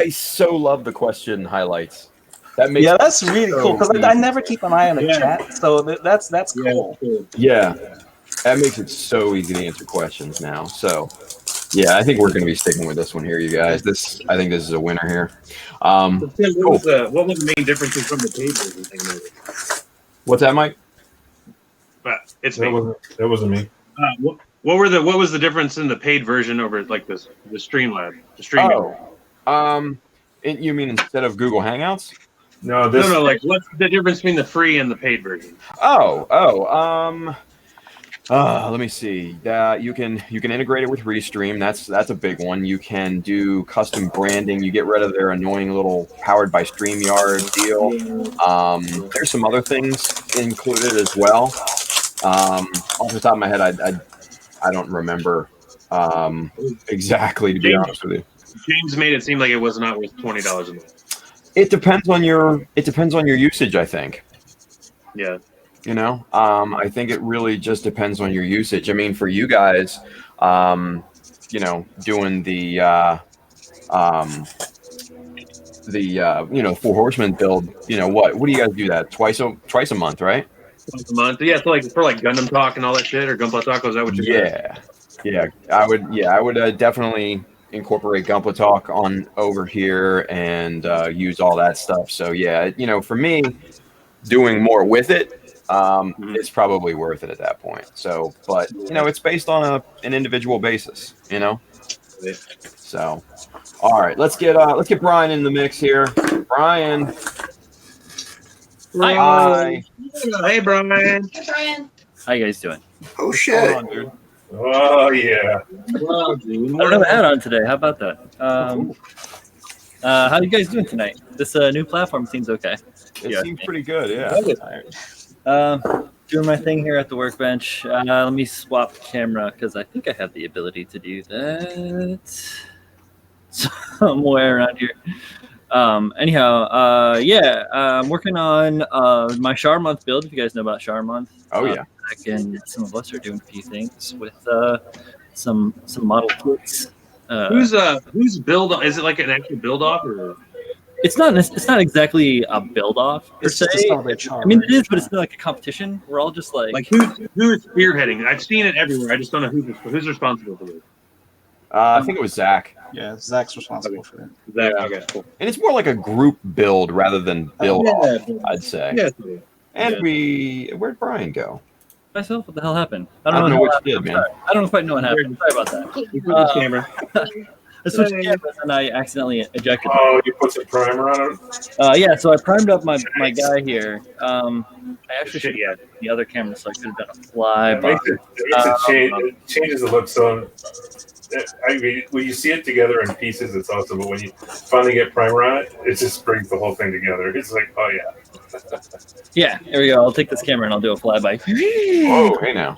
so love the question highlights. That's really cool because I never keep an eye on the chat, so that's cool. Yeah, that makes it so easy to answer questions now. So, yeah, I think we're going to be sticking with this one here, you guys. I think this is a winner here. What was the main differences from the pages and things? What's that, Mike? It's me. That wasn't me. What was the difference in the paid version over like the Streamlab, the streaming? You mean instead of Google Hangouts? No, like what's the difference between the free and the paid version? Let me see. You can integrate it with Restream. That's a big one. You can do custom branding. You get rid of their annoying little powered by StreamYard deal. There's some other things included as well. Off the top of my head, I don't remember exactly, to be honest with you. James made it seem like it was not worth $20 a month. It depends on your usage, I think. Yeah. I think it really just depends on your usage. I mean, for you guys, doing the Four Horsemen build, what do you guys do that twice a month, right? Once a month. Yeah, so like for like Gundam Talk and all that shit, or Gunpla Talk, is that what you're doing? I would definitely incorporate Gunpla Talk on over here and use all that stuff. So yeah, for me, doing more with it, it's probably worth it at that point. So, but it's based on an individual basis, So, all right, let's get Brian in the mix here. Brian. Hi. Hey, Brian. Hey, Brian. How you guys doing? Oh shit. Come on, dude. Oh yeah. Well, dude. I don't have a hat on today. How about that? How you guys doing tonight? This new platform seems okay. It seems pretty good, yeah. Doing my thing here at the workbench. Let me swap the camera because I think I have the ability to do that somewhere around here. I'm working on my Char Month build. If you guys know about Char Month. Oh yeah. And some of us are doing a few things with some model kits. Whose build? Is it like an actual build off or? It's not exactly a build off per It's se. just to celebrate charm. I mean, it is, but it's not like a competition. We're all just like who's spearheading? I've seen it everywhere. I just don't know who's responsible for it. I think it was Zach. Yeah, Zach's responsible for that. Zach, Yeah. okay, cool. And it's more like a group build rather than build off, I'd say. Yeah. And where'd Brian go? myself. What the hell happened? I don't know what you did, man. I don't quite know what happened. Sorry about that. Camera. I switched cameras and I accidentally ejected. Oh, you put some primer on it? Yeah, so I primed up my guy here. I actually should Yeah. have the other camera, so I could have done a flyby. It changes the look. So, I mean, when you see it together in pieces, it's awesome. But when you finally get primer on it, it just brings the whole thing together. It's like, oh yeah. Yeah, here we go. I'll take this camera and I'll do a flyby. Oh, hey now.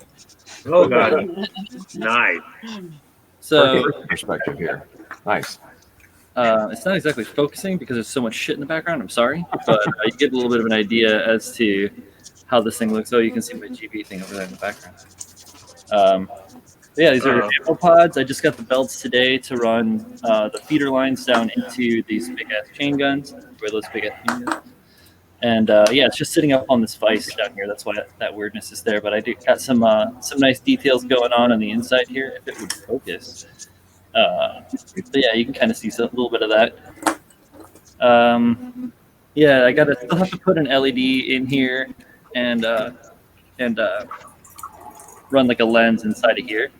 Oh god. Nice. So Perfect perspective here. Nice. it's not exactly focusing because there's so much shit in the background. I'm sorry, but you get a little bit of an idea as to how this thing looks. Oh, you can see my GB thing over there in the background. Yeah, these are ammo pods. I just got the belts today to run the feeder lines down into these big ass chain guns. Where those big ass chain guns. And yeah, it's just sitting up on this vise down here. That's why that weirdness is there. But I do got some nice details going on the inside here. If it would focus. But yeah, you can kind of see a little bit of that. Yeah, I still have to put an LED in here and run like a lens inside of here.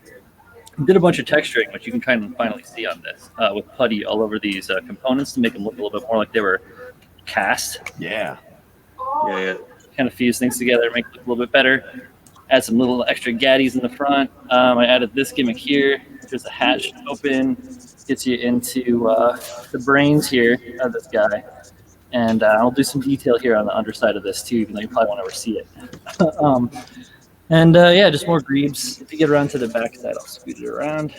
Did a bunch of texturing, which you can kind of finally see on this with putty all over these components to make them look a little bit more like they were cast. Yeah. Yeah. Kind of fuse things together, make it look a little bit better. Add some little extra gaddies in the front. I added this gimmick here. There's a hatch open, gets you into the brains here of this guy. And I'll do some detail here on the underside of this too, even though you probably won't ever see it. Yeah, just more greaves. If you get around to the back side, I'll scoot it around.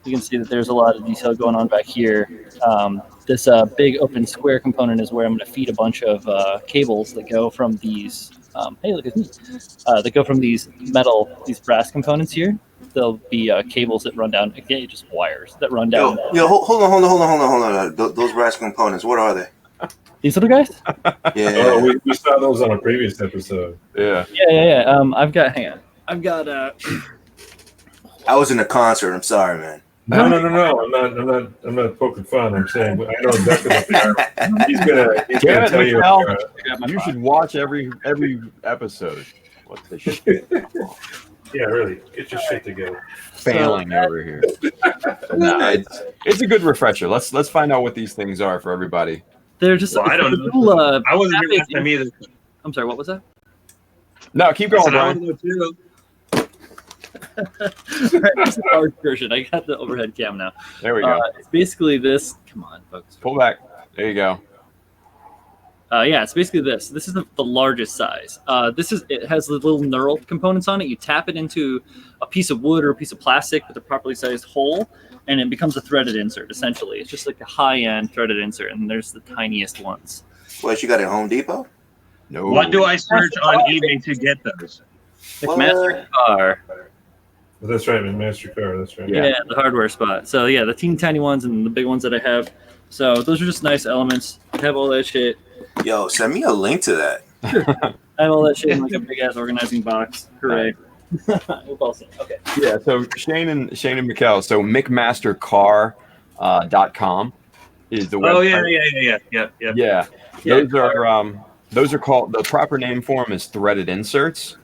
You can see that there's a lot of detail going on back here. This big open square component is where I'm going to feed a bunch of cables that go from these. Hey, look at me! That go from these brass components here. There'll be cables that run down. Okay, just wires that run down. Yo, hold on. Those brass components, what are they? These little guys? Yeah. Oh, we saw those on a previous episode. Yeah. Yeah. I've got. Hang on. I've got. I was in a concert. I'm sorry, man. No. I'm not poking fun. I'm saying I know exactly what they are. He's gonna tell you. You should watch every episode. What the shit? Yeah, really. Get your shit together. Failing over here. Nah, it's a good refresher. Let's find out what these things are for everybody. They're just. Well, I don't know. Little, I wasn't here last time either. I'm sorry. What was that? No, keep going, I Brian. wasn't there too. Right, here's the large version. I got the overhead cam now. There we go. It's basically this. Come on, folks. Pull back. There you go. Yeah, it's basically this. This is the largest size. It has the little knurled components on it. You tap it into a piece of wood or a piece of plastic with a properly sized hole, and it becomes a threaded insert. Essentially, it's just like a high-end threaded insert, and there's the tiniest ones. What, you got it at Home Depot? No. What do I search on eBay to get those? McMaster car. That's right, man. MasterCard. That's right. Yeah, the hardware spot. So yeah, the teeny tiny ones and the big ones that I have. So those are just nice elements. I have all that shit. Yo, send me a link to that. I have all that shit in like a big ass organizing box. Hooray! Okay. Yeah. So Shane and Mikkel. So McMastercar.com is the website. Oh yeah. Those are called, the proper name for them is threaded inserts.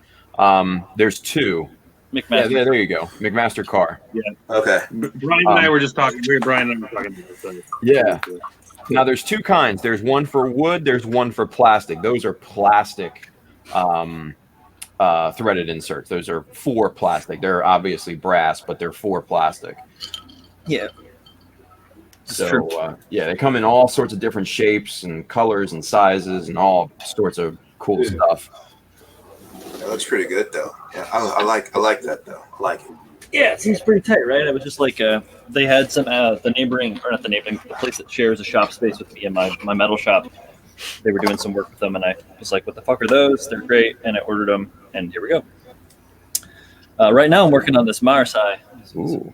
There's two. McMaster. Yeah, there you go. McMaster Car. Yeah. Okay. Brian and I were just talking. Brian and I were talking about this. Yeah. Now there's two kinds. There's one for wood. There's one for plastic. Those are plastic threaded inserts. Those are for plastic. They're obviously brass, but they're for plastic. Yeah. So yeah, they come in all sorts of different shapes and colors and sizes and all sorts of cool stuff. That looks pretty good, though. Yeah, I like that, though. I like it. Yeah, it seems pretty tight, right? It was just like they had some the place that shares a shop space with me and my metal shop. They were doing some work with them, and I was like, "What the fuck are those? They're great!" And I ordered them, and here we go. Right now, I'm working on this Marsai. Ooh.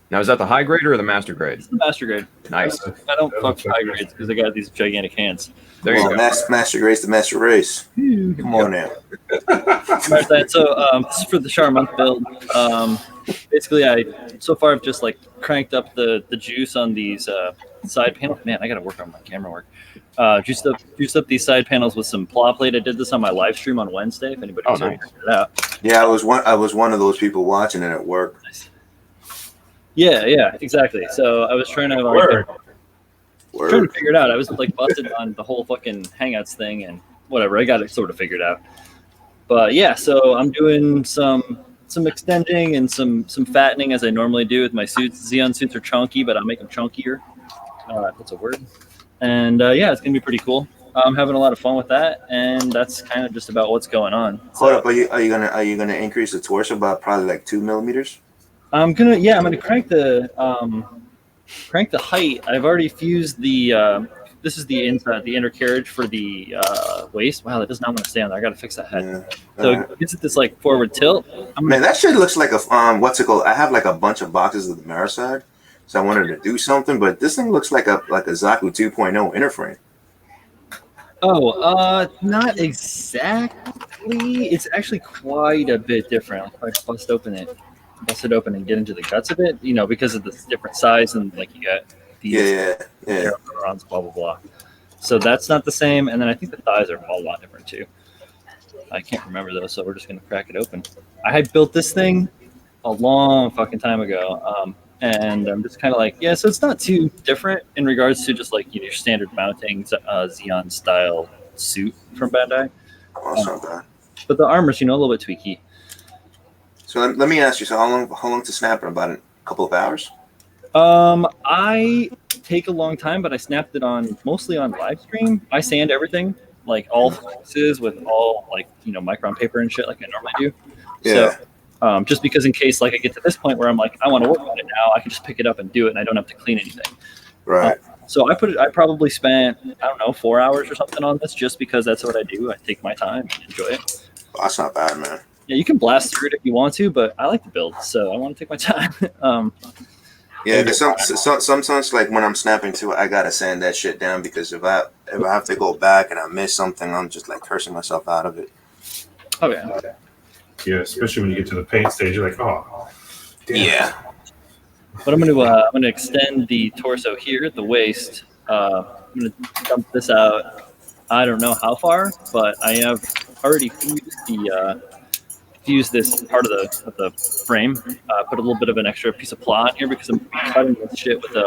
Now, is that the high grader or the master grade? It's the master grade. Nice. I don't fuck with high grades because they got these gigantic hands. There you go. Master race, the master race. Come on now. So this is for the Char month build. Basically, so far I've just like cranked up the juice on these side panels. Man, I got to work on my camera work. Juiced up these side panels with some plow plate. I did this on my live stream on Wednesday. If anybody wants to check it out. Yeah, I was one of those people watching it at work. Yeah, exactly. So I was trying to trying to figure it out. I was like busted on the whole fucking Hangouts thing and whatever. I got it sort of figured out. But yeah, so I'm doing some extending and some fattening as I normally do with my suits. Xeon suits are chunky, but I'll make them chunkier. That's a word. And yeah, it's gonna be pretty cool. I'm having a lot of fun with that, and that's kind of just about what's going on. Hold up, are you gonna increase the torso by probably like 2 millimeters? I'm gonna crank the height. I've already fused the this is the inside, the undercarriage for the waist. Wow, that does not want to stay on there. I gotta fix that head. Yeah. So it gives it this like forward tilt. Man, that shit looks like a what's it called? I have like a bunch of boxes of the Mariside, so I wanted to do something, but this thing looks like a Zaku 2.0 interframe. Oh, not exactly. It's actually quite a bit different. If I bust it open and get into the guts of it, because of the different size and like you got these runs, blah blah blah. So that's not the same. And then I think the thighs are a lot different too. I can't remember though, so we're just gonna crack it open. I had built this thing a long fucking time ago, and I'm just kind of like, so it's not too different in regards to just like your standard mounting Xeon style suit from Bandai. But the armor's a little bit tweaky. So let me ask you. So how long to snap it? About a couple of hours? I take a long time, but I snapped it mostly on live stream. I sand everything, like all faces with all like micron paper and shit, like I normally do. Yeah. So just because in case like I get to this point where I'm like I want to work on it now, I can just pick it up and do it, and I don't have to clean anything. Right. So I probably spent 4 hours or something on this, just because that's what I do. I take my time and enjoy it. Well, that's not bad, man. Yeah, you can blast through it if you want to, but I like to build, so I want to take my time. Yeah, because sometimes, like when I'm snapping too, I gotta sand that shit down, because if I have to go back and I miss something, I'm just like cursing myself out of it. Oh yeah. Yeah, especially when you get to the paint stage, you're like, oh, damn. Yeah. But I'm gonna extend the torso here at the waist. I'm gonna dump this out. I don't know how far, but I have already fused this part of the frame. Put a little bit of an extra piece of ply on here because I'm cutting this shit with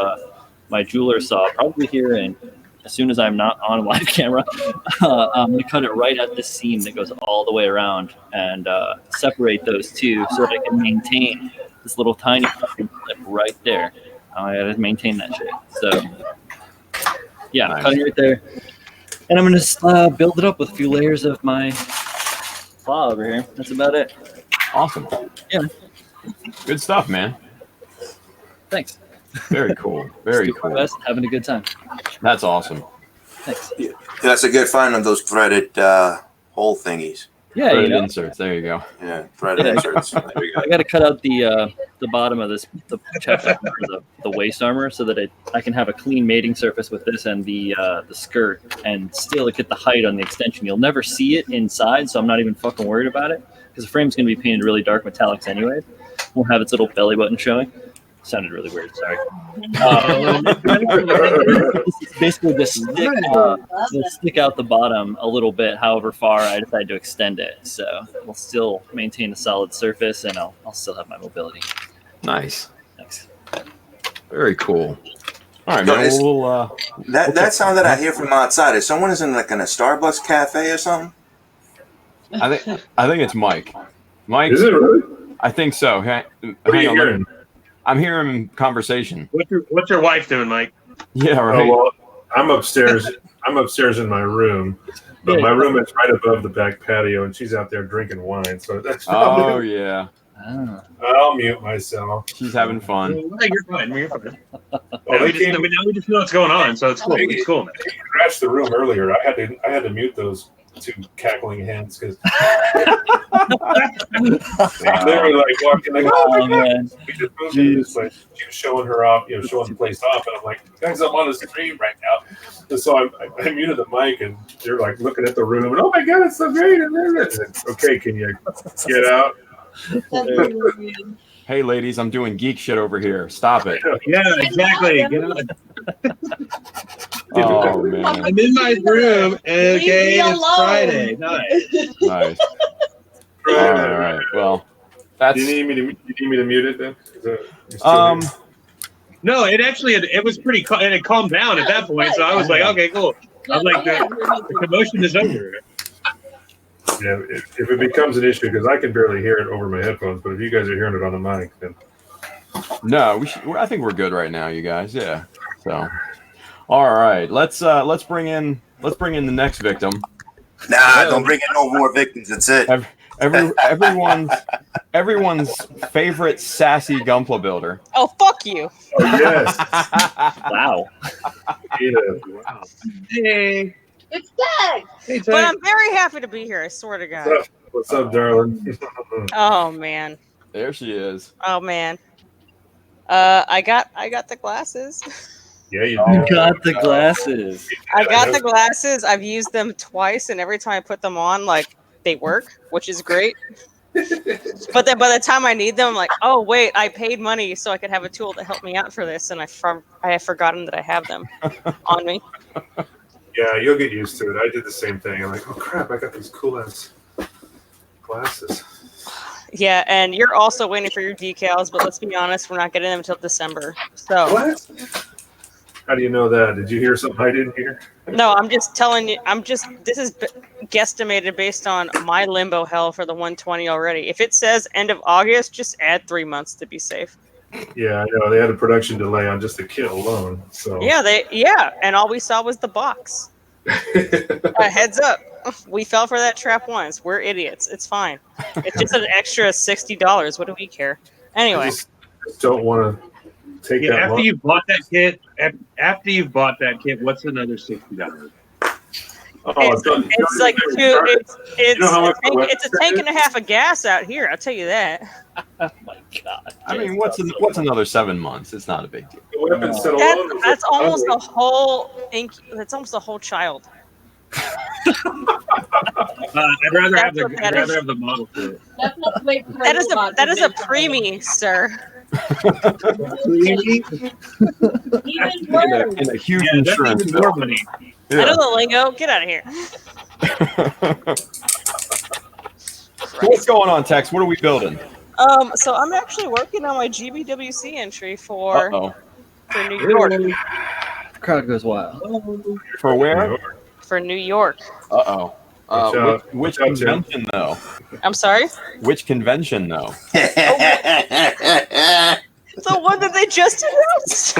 my jeweler saw probably here, and as soon as I'm not on a live camera, I'm gonna cut it right at this seam that goes all the way around and separate those two so that I can maintain this little tiny fucking clip right there. I gotta maintain that shit. So yeah, nice. Cutting right there, and I'm gonna build it up with a few layers of my plow over here. That's about it. Awesome. Yeah. Good stuff, man. Thanks. Very cool. Very cool. Best, having a good time. That's awesome. Thanks. Yeah, that's a good find on those threaded hole thingies. Yeah, threaded inserts. There you go. Yeah, threaded inserts. There you go. I got to cut out the bottom of the chest armor, the waist armor, so that I can have a clean mating surface with this and the skirt, and still get the height on the extension. You'll never see it inside, so I'm not even fucking worried about it, because the frame's going to be painted really dark metallics anyway. We'll have its little belly button showing. Sounded really weird. Sorry. Basically, just stick out the bottom a little bit. However far I decide to extend it, so we'll still maintain a solid surface, and I'll still have my mobility. Nice. Thanks. Very cool. All right, man. That sound that I hear from outside is someone is in like in a Starbucks cafe or something. I think it's Mike. Mike. Is it really? I think so. Hang What are you on. hearing? I'm hearing conversation. What's your wife doing, Mike? Yeah, right. Oh, well, I'm upstairs. I'm upstairs in my room, but my room is right above the back patio, and she's out there drinking wine. So that's. Oh yeah. I'll mute myself. She's having fun. Yeah, you're fine. You're fine. Now we just know what's going on, so it's cool. It's cool, man. They crashed the room earlier. I had to mute those two cackling hens because they were like walking like, oh my god, we just moved into this place. She was showing her off, showing the place off, and I'm like, guys, I'm on a stream right now. And so I muted the mic, and they're like looking at the room, and oh my god, it's so great. And okay, can you get out? Hey, ladies, I'm doing geek shit over here. Stop it. Yeah, exactly. Get on. Oh, man. I'm in my room. Okay, it's Friday. Nice. All right. Well, that's. Do you need me to mute it then? No, it was pretty. And it calmed down at that point. So I was like, okay, cool. I was like, the commotion is over. Yeah, if it becomes an issue, because I can barely hear it over my headphones, but if you guys are hearing it on the mic, then no, I think we're good right now, you guys. Yeah. So, all right, let's bring in the next victim. Nah, don't bring in no more victims. That's it. Everyone's favorite sassy Gunpla builder. Oh, fuck you. Oh, yes. Wow. Yeah. Wow. Hey. It's Teks. Hey, But I'm very happy to be here. I swear to God. What's up, darling? Oh man. There she is. Oh man. I got the glasses. Yeah, you got the glasses. I got the glasses. I've used them twice, and every time I put them on, like they work, which is great. But then by the time I need them, I'm like, oh wait, I paid money so I could have a tool to help me out for this, and I have forgotten that I have them on me. Yeah, you'll get used to it. I did the same thing. I'm like, oh crap, I got these cool ass glasses. Yeah, and you're also waiting for your decals, but let's be honest, we're not getting them until December. So What? How do you know that? Did you hear something I didn't hear? no, I'm just telling you. This is guesstimated based on my limbo hell for the 120 already. If it says end of August, just add 3 months to be safe. Yeah, I know. They had a production delay on just the kit alone. So Yeah, and all we saw was the box. Heads up, we fell for that trap once. We're idiots. It's fine. It's just an extra $60. What do we care? Anyway, I just don't want to take that. After you've bought that kit, what's another $60? Oh, it's like it's a tank and a half of gas out here. I'll tell you that. Oh my god! I mean, what's another 7 months? It's not a big deal. The weapon set alone. That's almost a whole That's almost a whole child. I'd rather have the model kit. That is a preemie, sir. Even worse. In a huge That's insurance even bill. more money. I know the lingo. Get out of here. So what's going on, Tex? What are we building? So I'm actually working on my GBWC entry for New York. The crowd goes wild. For where? For New York. Which convention, though? I'm sorry? Which convention, though? The one that they just announced.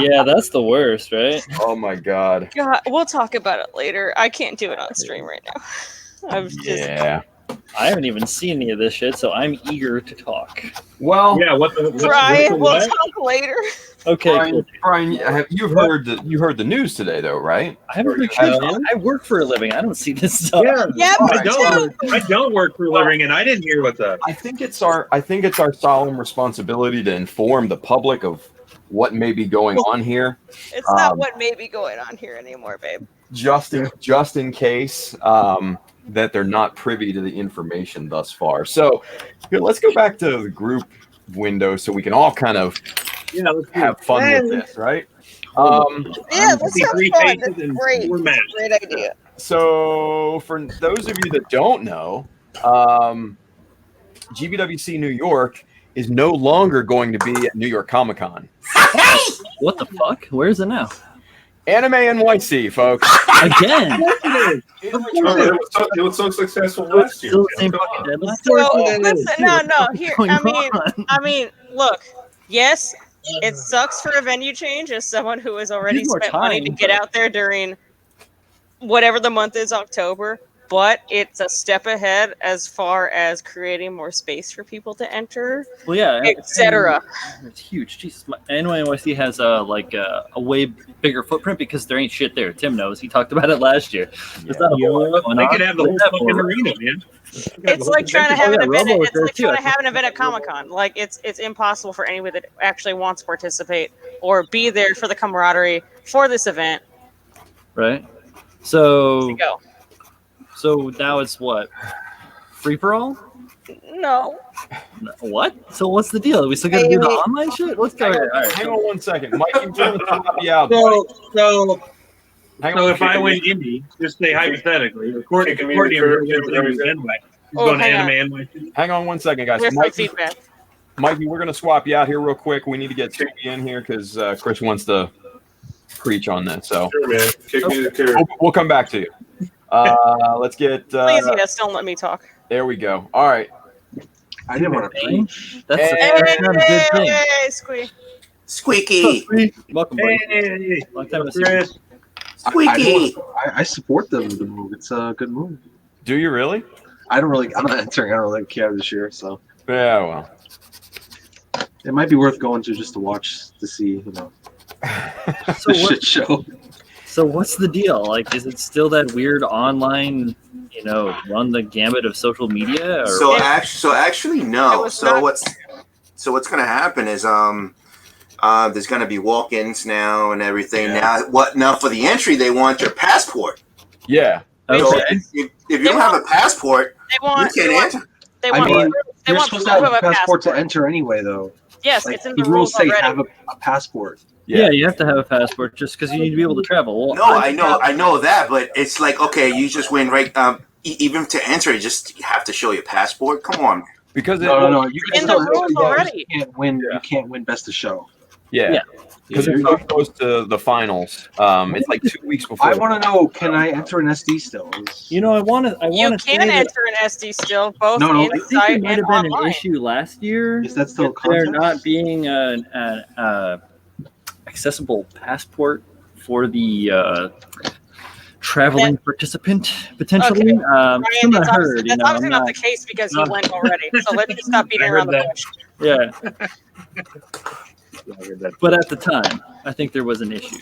Yeah, that's the worst, right? Oh my god. God, we'll talk about it later. I can't do it on stream right now. Yeah. I haven't even seen any of this shit, so I'm eager to talk. Well, yeah. Brian, we'll talk later. Okay, Brian, you've heard the news today, though, right? I haven't heard shit. I work for a living. I don't see this stuff. Yeah, I don't work for a living, and I didn't hear what's up. I think it's our solemn responsibility to inform the public of what may be going on here. It's not what may be going on here anymore, babe. Just in case that they're not privy to the information thus far. So here, let's go back to the group window so we can all kind of have fun with this, right? Yeah, let's have fun. That's great. Great idea. So for those of you that don't know, GBWC New York is no longer going to be at New York Comic Con. What the fuck? Where is it now? Anime NYC, folks. Again. It was so successful last year. So listen, no. Here, I mean, look. Yes, it sucks for a venue change as someone who has already spent money to get out there during whatever the month is, October. but it's a step ahead as far as creating more space for people to enter, Well, yeah, etc. It's huge. Jesus, NYC has a way bigger footprint because there ain't shit there. Tim knows. He talked about it last year. There's not a whole lot going They on. could have the whole fucking arena, man. It's like trying to have an event. Robo was It's there like too, trying I to have an event at Comic-Con. Like it's impossible for anyone that actually wants to participate or be there for the camaraderie for this event. Right. So Go. So now it's what? Free for all? No. What? So what's the deal? Are we still gonna do the online shit? Let's go. All right. Hang on 1 second, Mikey. We're gonna swap you out. So Hang if I win indie, just say hypothetically, Courtney and going to anime NYC. Hang on 1 second, guys. There's some Mikey, feedback. Mikey, we're gonna swap you out here real quick. We need to get Suki in here because Chris wants to preach on this. So Sure, man. Kick me to the curb. we'll come back to you. Let's get. Laziness, don't let me talk. There we go. All right. I didn't want to preach. That's not a good thing. Hey, Squee. Squeaky. Welcome, buddy. Hey, Long time no see. Chris. Squeaky. I support the move. It's a good move. Do you really? I'm not entering. I don't really care this year, so Yeah. Well. it might be worth going to just to watch to see, So the shit show. So what's the deal? Like, is it still that weird online, run the gambit of social media? Or? So actually, no. So what's going to happen is there's going to be walk-ins now and everything. Yeah. Now for the entry they want your passport. Yeah. So Okay. if you don't have a passport, They want. you can't enter. They I want. mean, They you're want supposed proof to have of a passport to enter anyway, though. Yes, Like, it's in the the rules rules say already. have a passport. Yeah, you have to have a passport just because you need to be able to travel. Well, No, I know that, but it's like, okay, you just win, right? Even to enter, you just have to show your passport. Come on. Because No. You can in the still rules enter, but already. You can't win. You can't win best of show. Yeah. Because it goes to the finals. It's like 2 weeks before. I want to know: can I enter an SD still? I want to. You can enter an SD still, both No, I think inside it might and have been online. an issue last year. Is that still a with there contest? not being an accessible passport for the traveling participant potentially. Okay. Ryan, From what that's I heard, obviously, that's I'm obviously not not- the case because you not- went already. So let's just stop beating around the bush. Yeah. But at the time, I think there was an issue.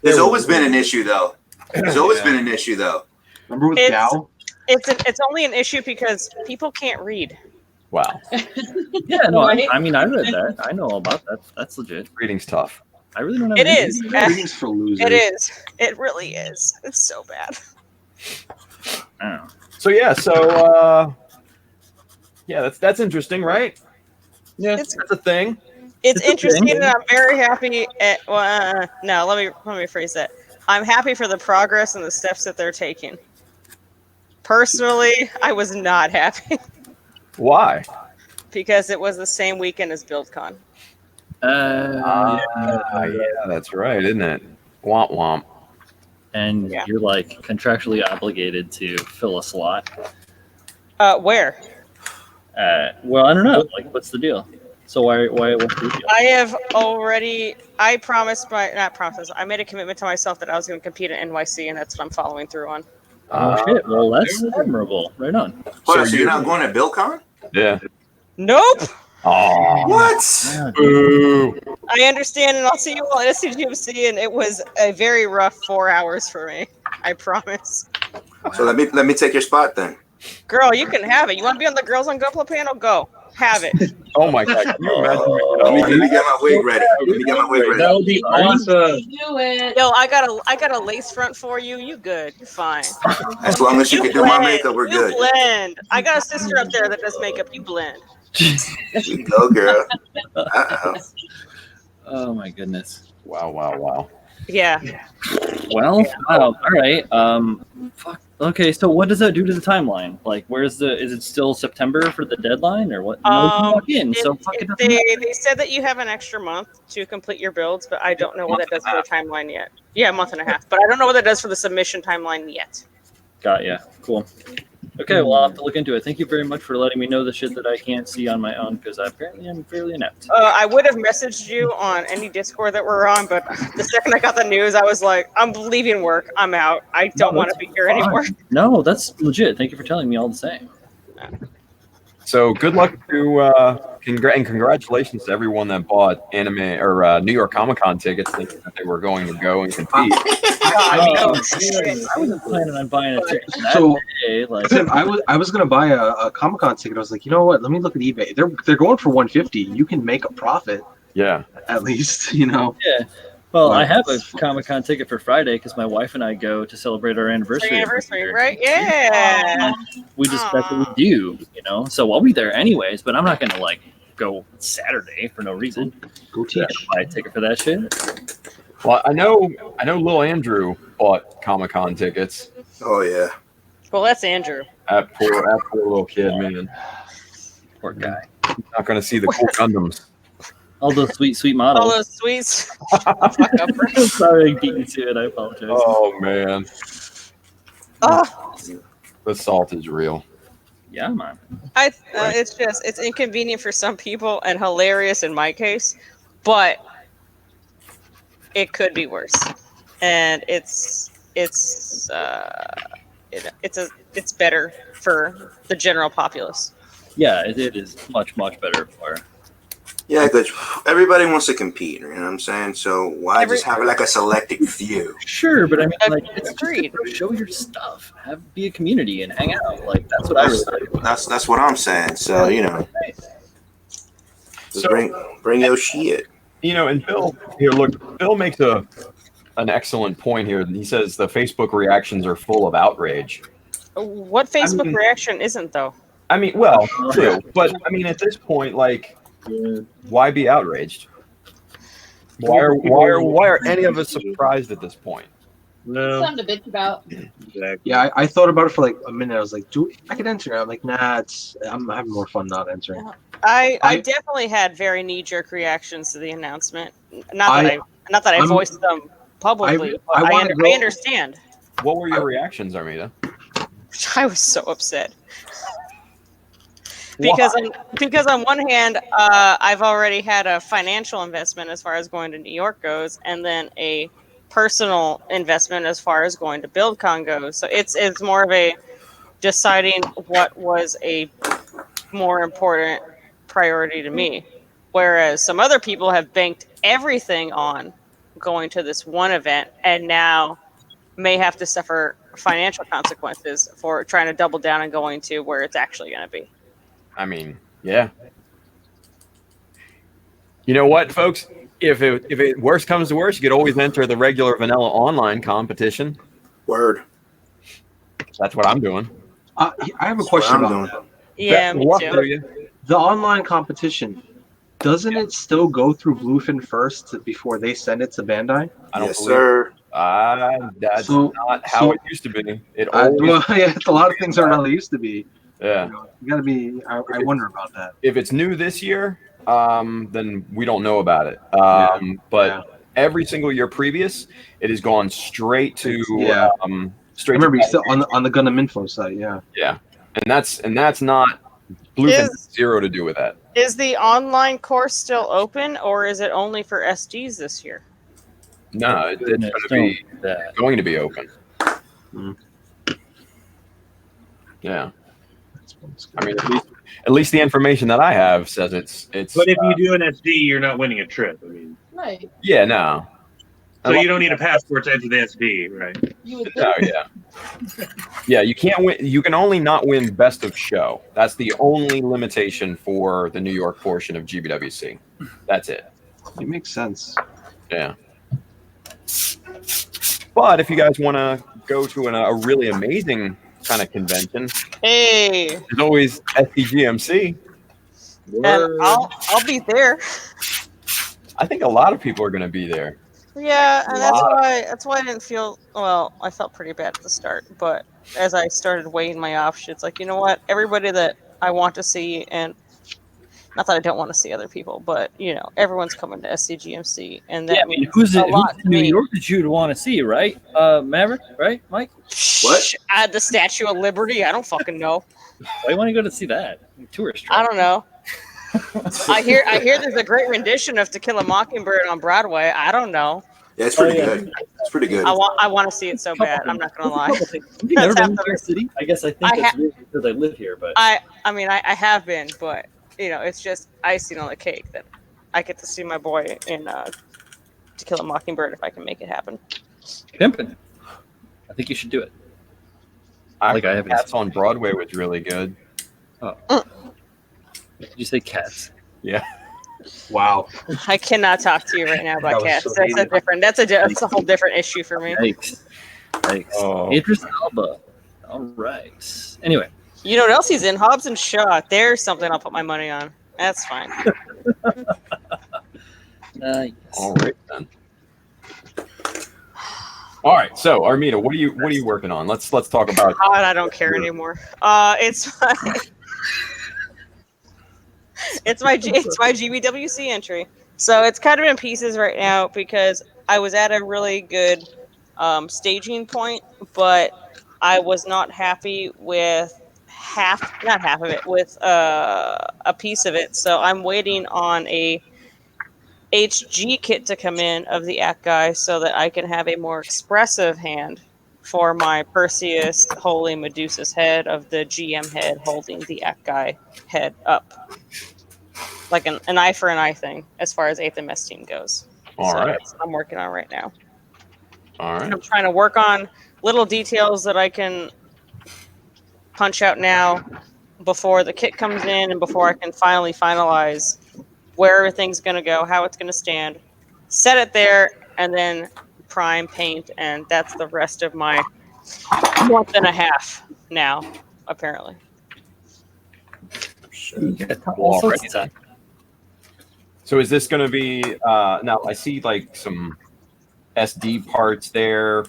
There's always been an issue, though. There's always been an issue, though. Remember with It's- Gal? It's only an issue because people can't read. Wow. Yeah, no, Right. I mean, I read that. I know all about that. That's legit. Reading's tough. I really don't have It an is. issue. Reading's for losers. It is. It really is. It's so bad. I don't know. So yeah, that's interesting, right? Yeah, It's- that's a thing. It's It's a interesting, thing. and I'm very happy. No, let me rephrase that. I'm happy for the progress and the steps that they're taking. Personally, I was not happy Why? because it was the same weekend as BuildCon. Yeah, that's right, isn't it? Womp womp. And Yeah. you're like contractually obligated to fill a slot. Where? Well, I don't know. Like, what's the deal? So what's the deal? I have already. I made a commitment to myself that I was going to compete at NYC, and that's what I'm following through on. Oh shit! Well, that's admirable. Right on. So you're not going to BillCon? Yeah. Nope. Oh. What? Boo. I understand, and I'll see you all at SCGBWC, and it was a very rough 4 hours for me. I promise. So let me take your spot then. Girl, you can have it. You want to be on the Girls on Gopla panel? Go. Have it. Oh my god. Can you imagine? Let me get my wig ready. Let me get my wig That ready. would be awesome. Do it. Yo, I got a lace front for you. You good. You're fine. As long as you can do my makeup, we're You good. blend. I got a sister up there that does makeup. You blend. You go, girl. Uh-oh. Oh my goodness. Wow. Yeah. Well, wow. All right. Fuck. Okay. So what does that do to the timeline? Like, is it still September for the deadline or what? Walk in. So fuck it doesn't matter. They said that you have an extra month to complete your builds, but I don't know what that does for the timeline yet. Yeah, a month and a half. But I don't know what that does for the submission timeline yet. Got ya. Cool. Okay, well, I'll have to look into it. Thank you very much for letting me know the shit that I can't see on my own, because apparently I'm fairly inept. I would have messaged you on any Discord that we're on, but the second I got the news, I was like, I'm leaving work. I'm out. I don't want to be here anymore. No, that's legit. Thank you for telling me all the same. So good luck to and congratulations to everyone that bought anime or New York Comic Con tickets, thinking that they were going to go and compete. I wasn't planning on buying a ticket that day. Like, Tim, I was gonna buy a Comic Con ticket. I was like, you know what? Let me look at eBay. They're going for 150. You can make a profit. Yeah. At least, you know. Yeah. Well, I have a Comic Con ticket for Friday because my wife and I go to celebrate our anniversary. Right? Yeah. We just that's what we do, you know. So I'll be there anyways, but I'm not gonna like go Saturday for no reason. Go teach. Buy a ticket for that shit. Well, I know Lil Andrew bought Comic Con tickets. Oh yeah. Well, that's Andrew. That poor little kid, man. Poor guy. Not gonna see the cool Gundams. All those sweet models. All those sweets. I'm sorry I beat you to it. I apologize. Oh man. The salt is real. Yeah, man. It's inconvenient for some people and hilarious in my case, but it could be worse. And it's better for the general populace. Yeah, it is much better for. Yeah, because everybody wants to compete, you know what I'm saying? So why just have like a selected few? Sure, but I mean, like, it's just to show your stuff, be a community, and hang out. Like, that's what I really like. That's what I'm saying. So you know, just bring your shit. You know, and Bill makes an excellent point here. He says the Facebook reactions are full of outrage. What Facebook reaction isn't though? I mean, well, true, but I mean, at this point, like, why be outraged? Why are any of us surprised at this point? No. Something to bitch about. Yeah, I thought about it for like a minute. I was like, I could answer it. I'm like, nah, I'm having more fun not answering. I definitely had very knee-jerk reactions to the announcement. Not that I voiced them publicly, but I understand. What were your reactions, Armida? I was so upset. Because on one hand, I've already had a financial investment as far as going to New York goes, and then a personal investment as far as going to BuildCon goes. So it's more of a deciding what was a more important priority to me. Whereas some other people have banked everything on going to this one event and now may have to suffer financial consequences for trying to double down and going to where it's actually going to be. I mean, yeah. You know what, folks? If it worst comes to worst, you could always enter the regular vanilla online competition. Word. That's what I'm doing. I have a question about that. Yeah, me too. The online competition, doesn't it still go through Bluefin first before they send it to Bandai? Yes, sir. That's not how it used to be. A lot of things aren't how they used to be. Yeah. You gotta be. I wonder about that. If it's new this year, then we don't know about it. But every single year previous, it has gone straight to straight. I remember to you still on the Gundam Info site. Yeah. Yeah, and that's not Bluefin zero to do with that. Is the online course still open, or is it only for SDs this year? No, it's going to be open. Yeah. I mean, at least the information that I have says it's. But if you do an SD, you're not winning a trip. I mean, right? Yeah, no. So you don't need a passport to enter the SD, right? No, yeah, you can't win. You can only not win best of show. That's the only limitation for the New York portion of GBWC. That's it. It makes sense. Yeah. But if you guys want to go to a really amazing kind of convention, there's always SDGMC. And I'll be there. I think a lot of people are going to be there. Yeah, and that's why I didn't feel well. I felt pretty bad at the start, but as I started weighing my options, like, you know what, everybody that I want to see and Not that I don't want to see other people, but you know, everyone's coming to SCGMC, and that Yeah, I mean, means who's a in lot to New me. York that you'd want to see, right? Maverick, right, Mike? What? At the Statue of Liberty? I don't fucking know. Why do you want to go to see that? Tourist I trap. don't know. I hear there's a great rendition of To Kill a Mockingbird on Broadway. I don't know. Yeah, it's pretty good. It's pretty good. I want to see it so bad. I'm not gonna lie. Have you never That's been half to the city? I guess I think I that's ha- weird because I live here, but I mean I have been, but you know, it's just icing on the cake that I get to see my boy in To Kill a Mockingbird if I can make it happen. pimping. I think you should do it. I Like, I haven't Cats on Broadway was really good. Did you say cats? Yeah. Wow. I cannot talk to you right now about That was cats. so That's a needed. different. That's a whole different issue for me. Yikes. Yikes. Oh. Idris Elba. All right. Anyway. You know what else he's in? Hobbs and Shaw. There's something I'll put my money on. That's fine. Yes. All right then. All right. So Armida, what are you working on? Let's talk about. God, I don't care anymore. It's my it's my GBWC entry. So it's kind of in pieces right now because I was at a really good staging point, but I was not happy with not half of it, with a piece of it. So I'm waiting on a HG kit to come in of the Act Guy so that I can have a more expressive hand for my Perseus Holy Medusa's head of the GM head holding the Act Guy head up. Like an eye for an eye thing as far as 8th MS team goes. All right. That's what I'm working on right now. All right. I'm trying to work on little details that I can punch out now before the kit comes in and before I can finally finalize where everything's going to go, how it's going to stand, set it there, and then prime, paint, and that's the rest of my month and a half now, apparently. All sorts of time. So is this going to be now? I see like some SD parts there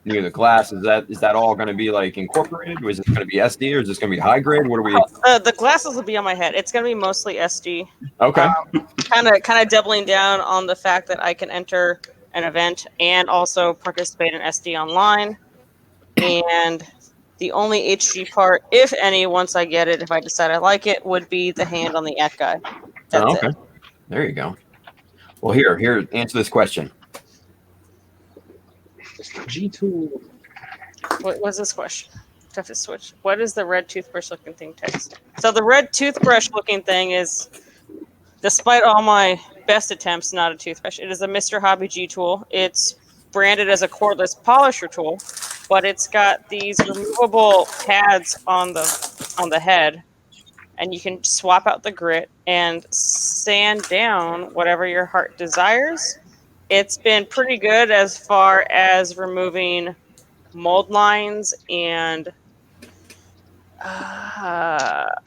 near the glass. Is that all going to be like incorporated? Or is it going to be SD, or is this going to be high grade? What are we? The glasses will be on my head. It's going to be mostly SD. Okay. Kind of doubling down on the fact that I can enter an event and also participate in SD online. And the only HG part, if any, once I get it, if I decide I like it, would be the hand on the Act Guy. That's okay. it. There you go. Well, here, answer this question. G-Tool. What was this question? Have to switch. What is the red toothbrush looking thing text? So the red toothbrush looking thing is, despite all my best attempts, not a toothbrush. It is a Mr. Hobby G tool. It's branded as a cordless polisher tool, but it's got these removable pads on the head, and you can swap out the grit and sand down whatever your heart desires. It's been pretty good as far as removing mold lines and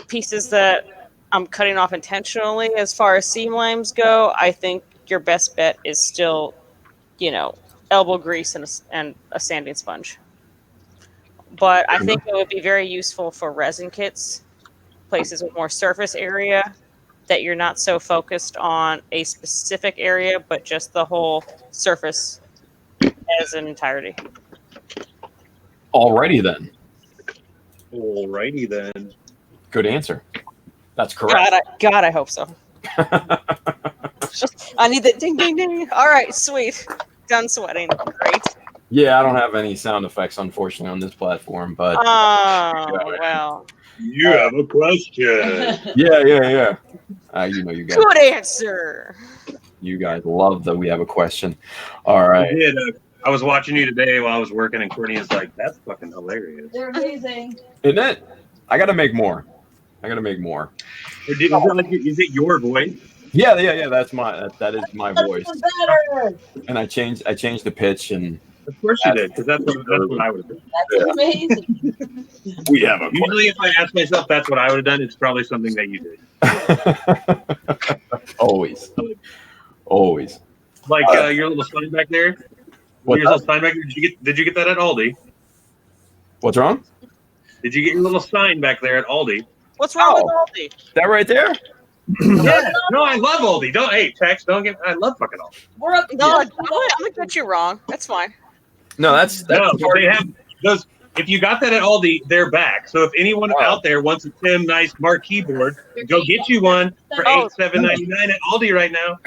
pieces that I'm cutting off intentionally. As far as seam lines go, I think your best bet is still, elbow grease and a sanding sponge. But I think it would be very useful for resin kits, places with more surface area, that you're not so focused on a specific area, but just the whole surface as an entirety. Alrighty then. Alrighty then. Good answer. That's correct. God, I hope so. I need that ding, ding, ding. All right, sweet. Done sweating. Great. Yeah, I don't have any sound effects, unfortunately, on this platform, but Oh, well. You have a question. yeah. You guys. Good answer. You guys love that we have a question. All right. I did. I was watching you today while I was working, and Courtney is like, "That's fucking hilarious." They're amazing. Isn't it? I got to make more. Is it your voice? Yeah. That is my voice. Better. And I changed the pitch, and Of course you did, because that's what I would have done. That's amazing. we have a Usually, if I ask myself that's what I would have done, it's probably something that you did. Always. Like your little sign back there. What's Your little up? sign back there. Did you get that at Aldi? What's wrong? Did you get your little sign back there at Aldi? What's wrong with Aldi? That right there? Yeah, no, I love oldie. Tex, don't get. I love fucking oldie. We're up. No, I'm gonna get you wrong. That's fine. No, that's No, but they have those. If you got that at Aldi, they're back. So if anyone out there wants a Tim Nice Mark keyboard, go get you one for $7.99 at Aldi right now.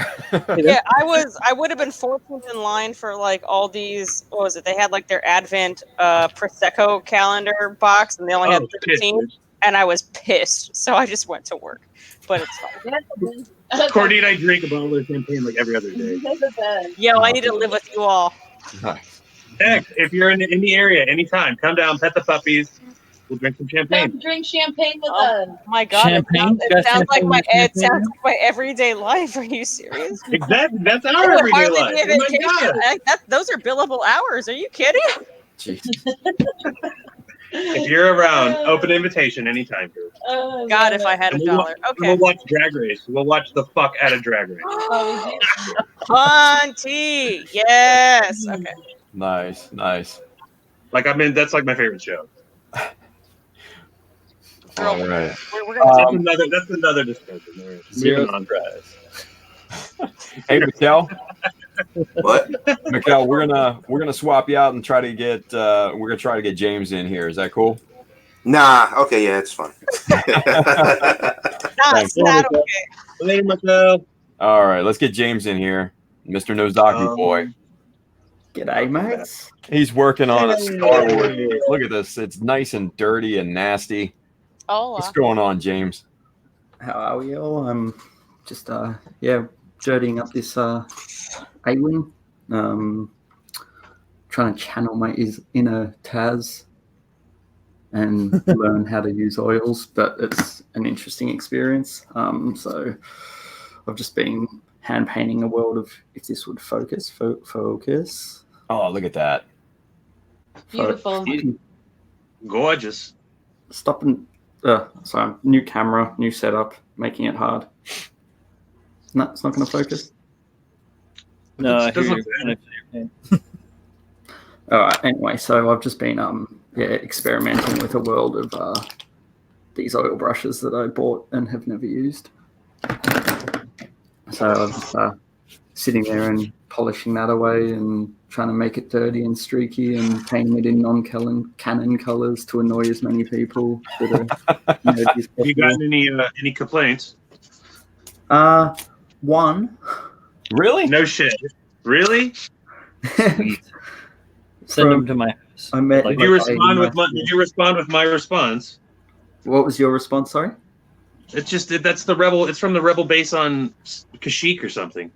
Yeah, I would have been 14th in line for like all these. What was it? They had like their Advent Prosecco calendar box, and they only had 13. And I was pissed, so I just went to work. But it's fine. Courtney and I drink a bottle of champagne like every other day. Yo, I need to live with you all. Nice. Heck, if you're in the area anytime, come down, pet the puppies. We'll drink some champagne. Come drink champagne with us. My God, it sounds like my everyday life. Are you serious? Exactly, that's our everyday life. Oh my God. Those are billable hours. Are you kidding? If you're around, open invitation anytime, dude. God, if I had $1. Okay. We'll watch Drag Race. We'll watch the fuck out of Drag Race. Hunty, yes. Okay. Nice. Like that's like my favorite show. All right. That's another discussion. Zero surprise. Hey, Mikkel. What? Mikkel, we're gonna swap you out and try to get James in here. Is that cool? Nah. Okay. Yeah, it's fine. That's not okay. Later, Mikkel. All right, let's get James in here, Mr. Nozaki boy. G'day, mates. He's working on a Star Wars. Look at this. It's nice and dirty and nasty. Oh, what's going on, James? How are we all? I'm just dirtying up this A-wing. Trying to channel my inner Taz and learn how to use oils, but it's an interesting experience. So I've just been hand painting a world of if this would focus. Oh, look at that. Beautiful. Gorgeous. Sorry, new camera, new setup, making it hard. No, it's not going to focus. No, It doesn't All right. Anyway, so I've just been experimenting with a world of these oil brushes that I bought and have never used. So I'm just sitting there and polishing that away and trying to make it dirty and streaky and painting it in non-canon colors to annoy as many people. You got any complaints? One. Really? No shit. Really? Send them to my house. Did you respond with my response? What was your response? Sorry. It's just that's the rebel. It's from the rebel base on Kashyyyk or something.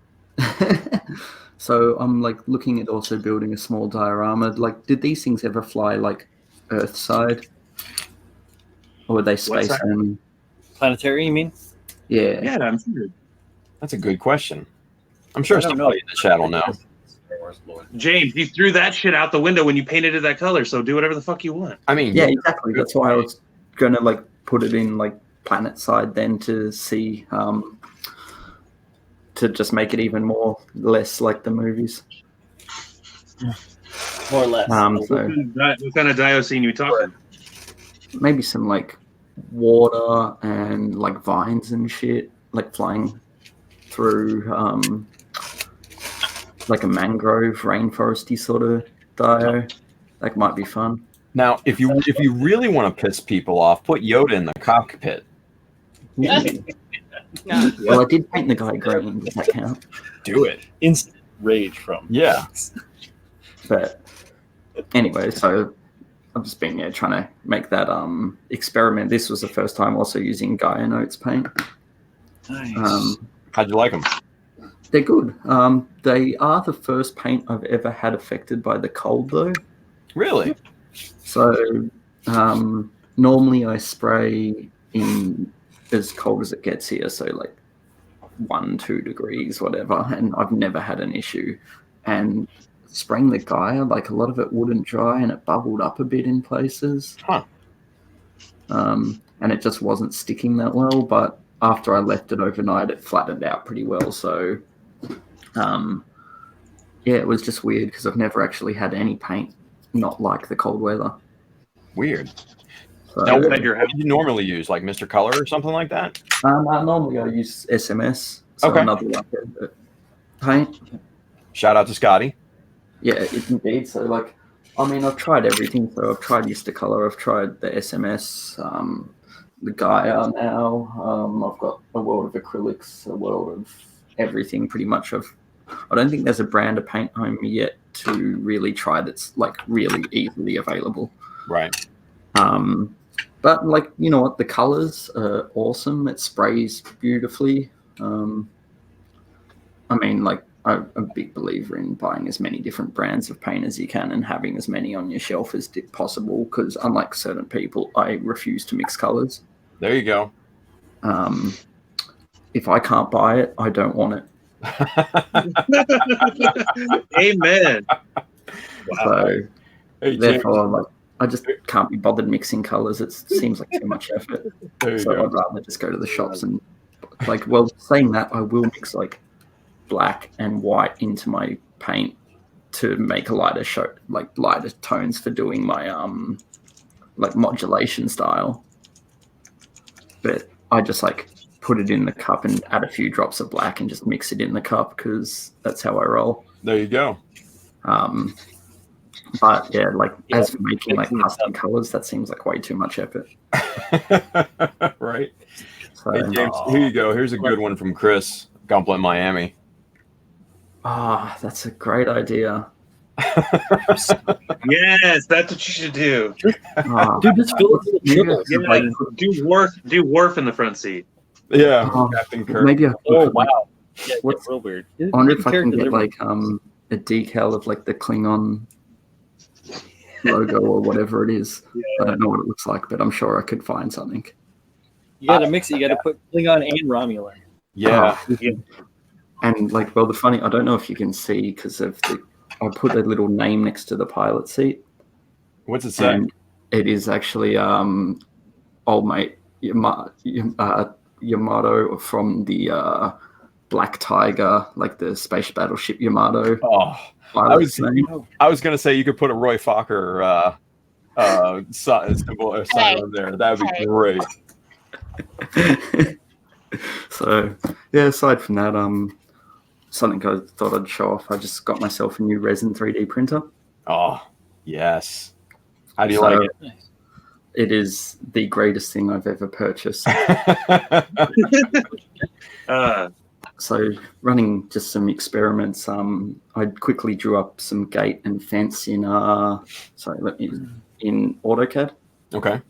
So I'm looking at also building a small diorama. Did these things ever fly Earth side, or were they space only? Planetary, you mean? Yeah. Yeah, I'm sure. That's a good question. I'm sure somebody in the chat will know. James, you threw that shit out the window when you painted it that color. So do whatever the fuck you want. I mean, yeah, exactly. That's why I was gonna put it in planet side then to see to just make it even less like the movies. More or less. What kind of Diocene you talking? Maybe some water and vines and shit, flying through a mangrove rainforesty sort of dio. That might be fun. Now, if you really want to piss people off, put Yoda in the cockpit. Well, I did paint the guy green. Does that count? Do it. Instant rage from. Yeah. But anyway, so I've just been trying to make that experiment. This was the first time also using Gaia Notes paint. Nice. How'd you like them? They're good. They are the first paint I've ever had affected by the cold, though. Really? So normally I spray in as cold as it gets here, so 1-2 degrees, whatever, and I've never had an issue. And spraying the Gaia, a lot of it wouldn't dry and it bubbled up a bit in places. Huh. And it just wasn't sticking that well, but after I left it overnight, it flattened out pretty well. So, it was just weird because I've never actually had any paint not like the cold weather. Weird. So, Now, what do you normally use, like Mr. Color or something like that? Normally I use SMS. So Okay. Another paint. Shout out to Scotty. Yeah, indeed. So like, I mean, I've tried everything. So I've tried Mr. Color. I've tried the SMS. The Gaia now. I've got a world of acrylics, a world of everything pretty much. I don't think there's a brand of paint home yet to really try that's like really easily available. Right. But like, you know what, the colors are awesome. It sprays beautifully. I mean, like, I'm a big believer in buying as many different brands of paint as you can and having as many on your shelf as possible, because unlike certain people, I refuse to mix colors. There you go. If I can't buy it, I don't want it. Amen. Wow. So, Hey, therefore, like, I just can't be bothered mixing colors. It seems like too much effort. So I'd rather just go to the shops and, like, well, saying that, I will mix like black and white into my paint to make a lighter lighter tones for doing my like modulation style. But I just like put it in the cup and add a few drops of black and just mix it in the cup because that's how I roll. There you go. But yeah, like as for making like custom colors, that seems like way too much effort. Right. So, hey, James, here you go. Here's a good one from Chris, Gauntlet Miami. That's a great idea. Yes, that's what you should do. Dude, just fill it with sugar. Yeah, like, do Worf in the front seat. Yeah, Captain Kirk. Maybe I Oh wow. Yeah, What's- real weird. I wonder if I can get like a decal of like the Klingon logo or whatever it is. I don't know what it looks like, but I'm sure I could find something. You gotta mix it. You gotta put Klingon and Romulan. Yeah. And like, well, I don't know if you can see because of I put a little name next to the pilot seat. What's it say? And it is actually old mate Yamato from the Black Tiger, like the space battleship Yamato. Oh, I was going to say you could put a Roy Fokker symbol or sign on there. That would be great. So yeah, aside from that, something I thought I'd show off. I just got myself a new resin 3D printer. Oh, yes. How do you like it? It is the greatest thing I've ever purchased. So running just some experiments, I quickly drew up some gate and fence in in AutoCAD. Okay.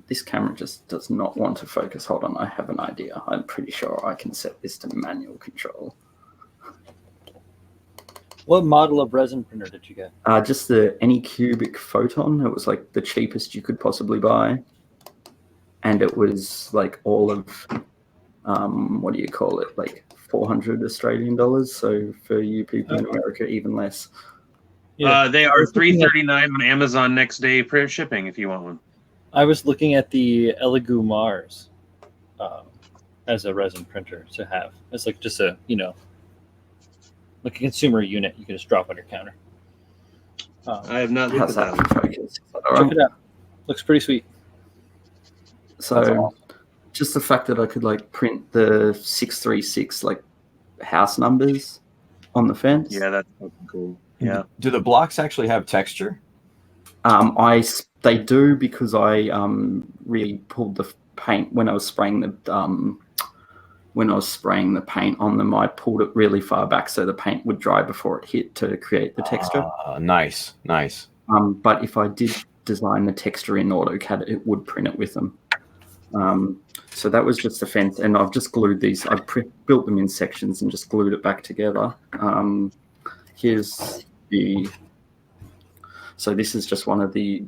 This camera just does not want to focus. Hold on, I have an idea. I'm pretty sure I can set this to manual control. What model of resin printer did you get? Just the Anycubic Photon. It was like the cheapest you could possibly buy. And it was like all of, what do you call it? Like 400 Australian dollars. So for you people in America, even less. Yeah. They are $3.39 on Amazon next day shipping if you want one. I was looking at the Elegoo Mars as a resin printer to have. It's like just a, like a consumer unit you can just drop on your counter. I have not looked at that. Check it out. Looks pretty sweet. So just the fact that I could like print the 636 like house numbers on the fence. Yeah, that's fucking cool. Yeah. Do the blocks actually have texture? They do, because I really pulled the paint when I was spraying the paint on them. I pulled it really far back so the paint would dry before it hit to create the texture. Nice. But if I did design the texture in AutoCAD, it would print it with them. So that was just the fence, and I've just glued these. I built them in sections and just glued it back together. So this is just one of the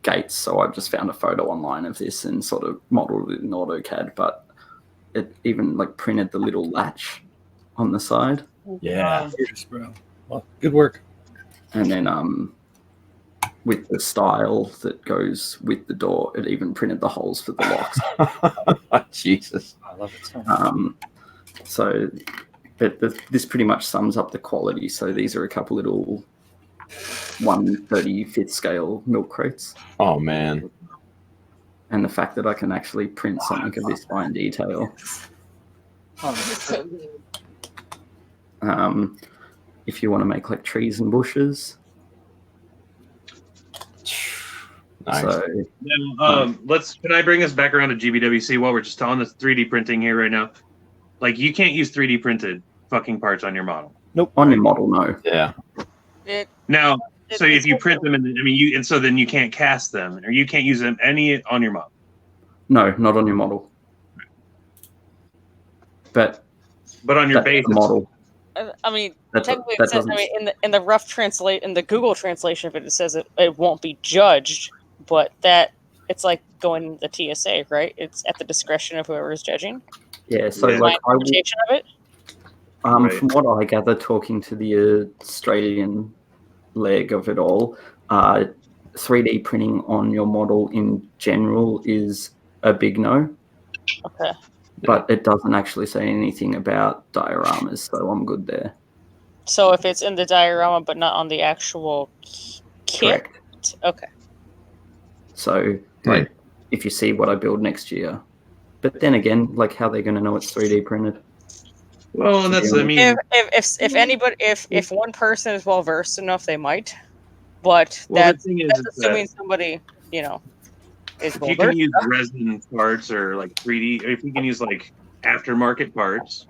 gates. So I've just found a photo online of this and sort of modeled it in AutoCAD, but it even like printed the little latch on the side. Yeah. Cheers, bro. Well, good work. And then with the style that goes with the door, it even printed the holes for the locks. Jesus. I love it so much. So but this pretty much sums up the quality. So these are a couple little 1/35th scale milk crates. Oh man. And the fact that I can actually print something of this fine detail. If you want to make like trees and bushes. Nice. So, Now, can I bring us back around to GBWC while we're just on this 3D printing here right now? Like, you can't use 3D printed fucking parts on your model. Nope. On your model, no. Yeah. Now, so if you print them, so then you can't cast them, or you can't use them any on your model. No, not on your model. But on your base model. I mean, That technically, that it says, in the rough translate, in the Google translation of it, it says it won't be judged, but that it's like going to the TSA, right? It's at the discretion of whoever is judging. Yeah, so My like interpretation of it. From what I gather, talking to the Australian leg of it all, 3D printing on your model in general is a big no. Okay. But it doesn't actually say anything about dioramas, so I'm good there. So if it's in the diorama but not on the actual kit, Correct. Okay. So, like, if you see what I build next year, but then again, like, how are they going to know it's 3D printed? Well, and that's, I mean, if anybody, if one person is well versed enough, they might. But Well, the that's thing is assuming that somebody, is if well you can versed. use resin parts or like 3D, if you can use like aftermarket parts,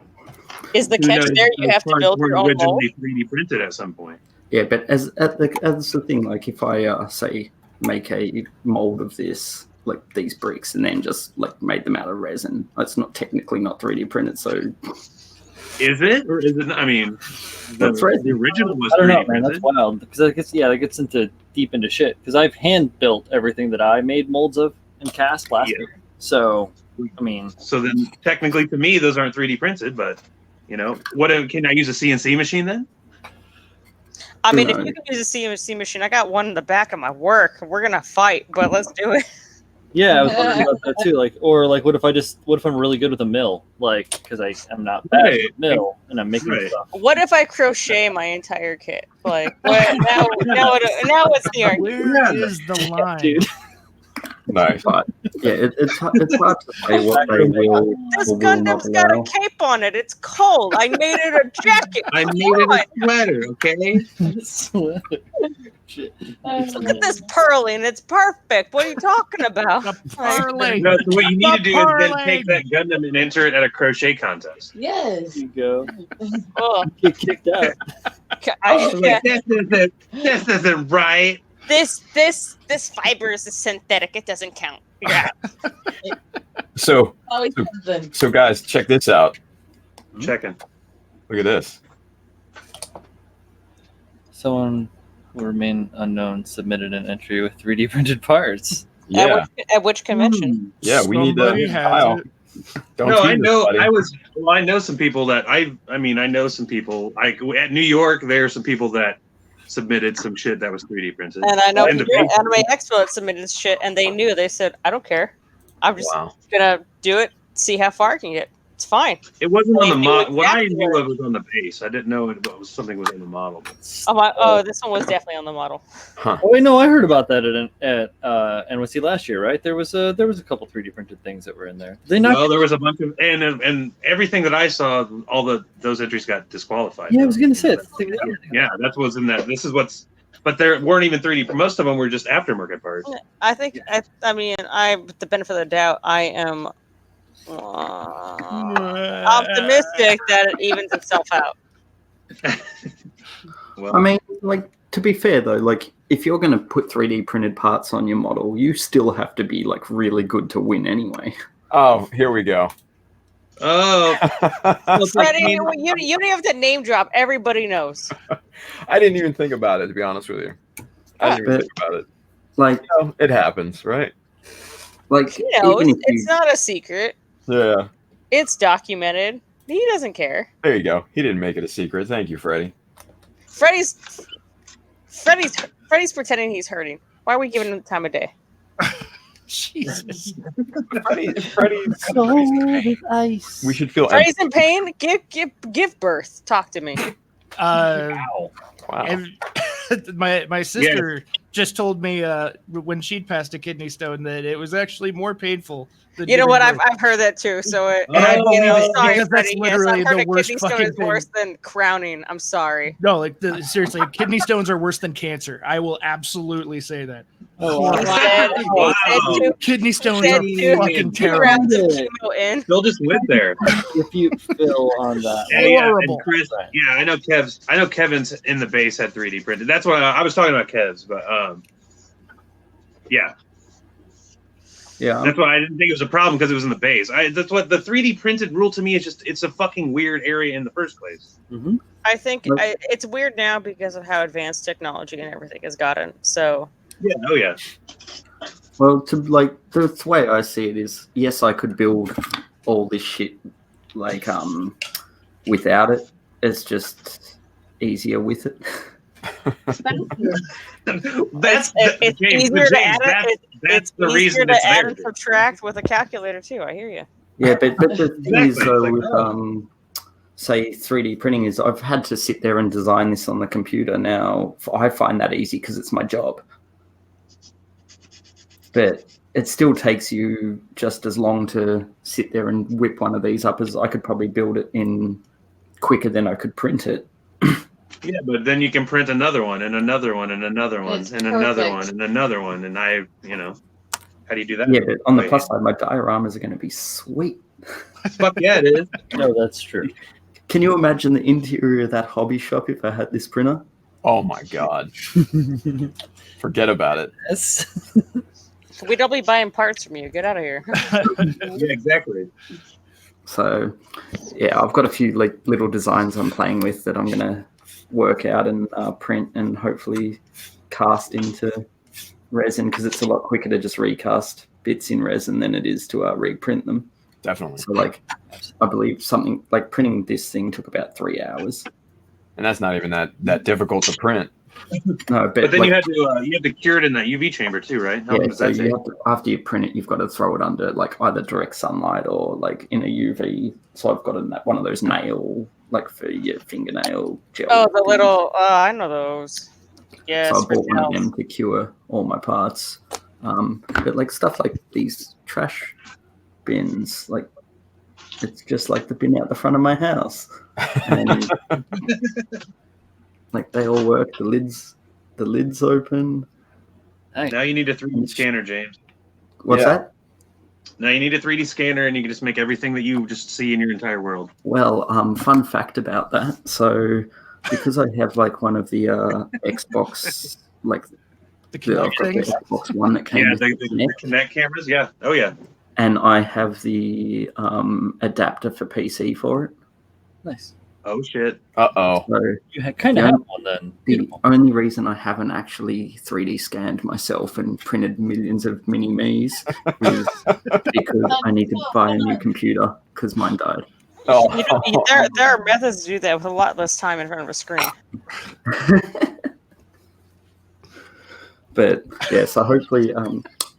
Is the who catch knows there? if You those have to parts build weren't your own mold. originally 3D printed at some point. Yeah, but as the thing, like, if I say make a mold of this, like these bricks, and then just like made them out of resin, it's not technically not 3D printed. So Is it or is it not? I mean, the original was I don't know, 3D man. That's printed. wild because I guess that gets deep into shit. Because I've hand built everything that I made molds of and cast plastic. Yeah. So I mean, So then technically, to me, those aren't 3D printed. But what can I use a CNC machine then? I mean, if you can use a CNC machine, I got one in the back of my work. We're gonna fight, but let's do it. yeah, I was wondering about that too. Like, or like, what if I'm really good with a mill? Like, because I'm not bad with a mill and I'm making stuff. What if I crochet my entire kit? Like, what, now it's the argument. Where is the line? Dude. Nice. But yeah, it's hard to say what they will. This or will Gundam's not got a allow. cape on it. It's cold. I made it a jacket. I made it a sweater. Okay. Look at this purling. It's perfect. What are you talking about? No, so what you need to do is then take that Gundam and enter it at a crochet contest. Yes. You go. Oh. Get kicked out. This isn't right. This fiber is synthetic. It doesn't count. Yeah. So Always something. so guys, check this out. Checking. Look at this. Someone who remain unknown submitted an entry with 3D printed parts. Yeah. At which convention? Yeah, we need Somebody to has file. it. Don't No, tease I us, know. buddy. I know some people that I know some people. Like at New York, there are some people that submitted some shit that was 3D printed. And I know And the people at base- Anime Expo that submitted shit, and they knew. They said, "I don't care. I'm just Wow. gonna do it. See how far I can get. It's fine." It wasn't on They the knew model. What I exactly knew of was on the base. I didn't know it was something was on the model. This one was definitely on the model. Oh wait, no, I heard about that at NYC last year, right? There was a couple 3D printed things that were in there. They not. Well, there was a bunch of and everything that I saw, those entries got disqualified. Yeah, I was gonna say. Yeah, that's what's in that. This is what's. But there weren't even 3D. Most of them were just aftermarket parts. I think. I mean, with the benefit of the doubt, I am optimistic that it evens itself out. I mean, like, to be fair though, like, if you're going to put 3D printed parts on your model, you still have to be like really good to win anyway. Oh, here we go. Oh, Freddy, you don't have to name drop. Everybody knows. I didn't even think about it, to be honest with you. I didn't even think about it. Like, it happens, right? Like, You know, even if it's not a secret. Yeah. It's documented. He doesn't care. There you go. He didn't make it a secret. Thank you, Freddy. Freddy's pretending he's hurting. Why are we giving him the time of day? Jesus. Freddy's ice. We should feel Freddy's in pain. Give birth. Talk to me. Wow. And my sister just told me when she'd passed a kidney stone that it was actually more painful. Than You know what? giving birth. I've heard that too. So it, And I believe it, sorry, because that's Freddy. Yes, literally I've heard the a worst kidney stone fucking is worse than crowning. I'm sorry. No, like seriously, kidney stones are worse than cancer. I will absolutely say that. Kidney stones are fucking terrible. Phil just went there. If you Phil on that. Horrible. And Chris, yeah, I know Kevin's in the base had 3D printed. That's why I was talking about Kev's, but yeah. Yeah. That's why I didn't think it was a problem because it was in the base. That's what the 3D printed rule to me is just it's a fucking weird area in the first place. Mm-hmm. I think it's weird now because of how advanced technology and everything has gotten. So yeah, oh yeah. Well, the way I see it is, yes, I could build all this shit without it. It's just easier with it. it's easier to add it. It's the easier reason to it's add there. and subtract with a calculator too. I hear you. Yeah, but the thing is, Exactly. with say 3D printing is I've had to sit there and design this on the computer now. I find that easy because it's my job. But it still takes you just as long to sit there and whip one of these up as I could probably build it in quicker than I could print it. Yeah, but then you can print another one and another one and another one It's and another perfect. one and another one. And how do you do that? Yeah, but on the plus side, my dioramas are going to be sweet. Fuck yeah, it is. No, that's true. Can you imagine the interior of that hobby shop if I had this printer? Oh my god. Forget about it. Yes. We don't be buying parts from you. Get out of here. Yeah, exactly. So, yeah, I've got a few little designs I'm playing with that I'm going to work out and print and hopefully cast into resin because it's a lot quicker to just recast bits in resin than it is to reprint them. Definitely. So, I believe something like printing this thing took about 3 hours. And that's not even that difficult to print. No, But then you had to cure it in that UV chamber too, right? How long Yeah, does so that take? you have to, after you print it, you've got to throw it under either direct sunlight or in a UV. So I've got one of those nail, for your fingernail gel. Oh, the little. I know those. Yes. So I for bought one of nails. them to cure all my parts. But stuff like these trash bins, it's just like the bin out the front of my house. And they all work. The lid's open. Now you need a 3D scanner, James. What's that? Now you need a 3D scanner, and you can just make everything that you just see in your entire world. Well, fun fact about that. So, because I have one of the Xbox, The Kinect things? Xbox One that came with the Kinect, Kinect cameras, yeah. Oh yeah. and I have the adapter for PC for it. Nice. Oh shit. Uh-oh. So You kind of have one then. the only reason I haven't actually 3D scanned myself and printed millions of mini-me's is because I need to buy a new computer because mine died. Oh. There are methods to do that with a lot less time in front of a screen. But yeah, so hopefully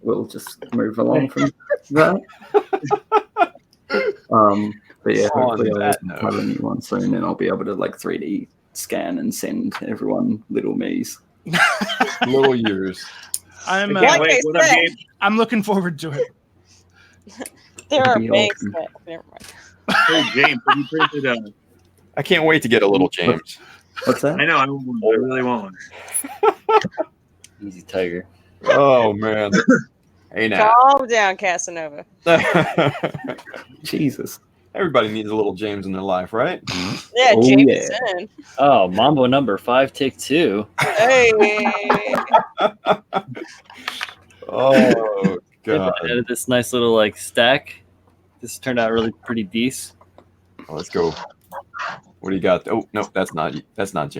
we'll just move along from that. But yeah, hopefully I'll have a new one soon and I'll be able to 3D scan and send everyone little me's. Little years. I'm looking forward to it. There are Be banks awesome. that. Never mind. Hey James, have you printed I can't wait to get a little James. What's that? I know, I really want one. Easy tiger. Oh man. Hey now. Calm down, Casanova. Jesus. Everybody needs a little James in their life, right? Yeah, Oh, James yeah. is in. Oh, Mambo number 5, take 2. Hey. Oh god. I added this nice little stack. This turned out really pretty decent. Oh, let's go. What do you got? Oh no, that's not James. That's not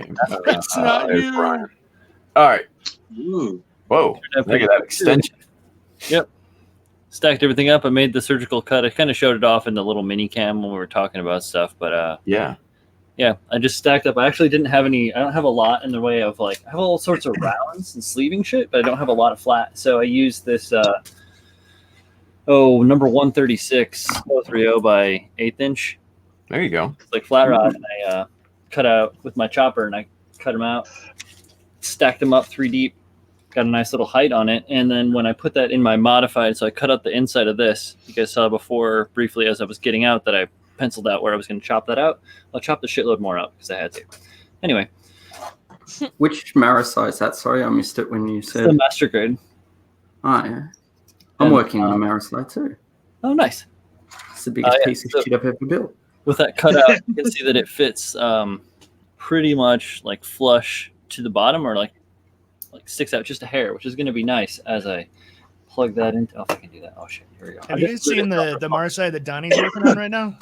there's you. Brian. All right. Ooh. Whoa. Look at that extension. Yep. Stacked everything up. I made the surgical cut. I kind of showed it off in the little mini cam when we were talking about stuff, but Yeah. yeah, I just stacked up. I actually didn't have any. I don't have a lot in the way of I have all sorts of rounds and sleeving shit, but I don't have a lot of flat. So I used this number 136 030 by 1/8 inch. There you go. It's flat rod, and I cut out with my chopper, and I cut them out. stacked them up 3 deep, got a nice little height on it. And then when I put that in my modified, so I cut out the inside of this. You guys saw before briefly as I was getting out that I penciled out where I was going to chop that out. I'll chop the shitload more out because I had to. Anyway. Which Marasai is that? Sorry, I missed it when you said. The master grade. Oh, yeah. I'm working on a Marasai too. Oh, nice. It's the biggest piece of shit I've ever built. With that cutout, you can see that it fits pretty much like flush to the bottom, or like sticks out just a hair, which is going to be nice as I plug that into. Oh, if I can do that. Oh shit! Here we go. Have you guys seen the Marasai that Donnie's working on right now?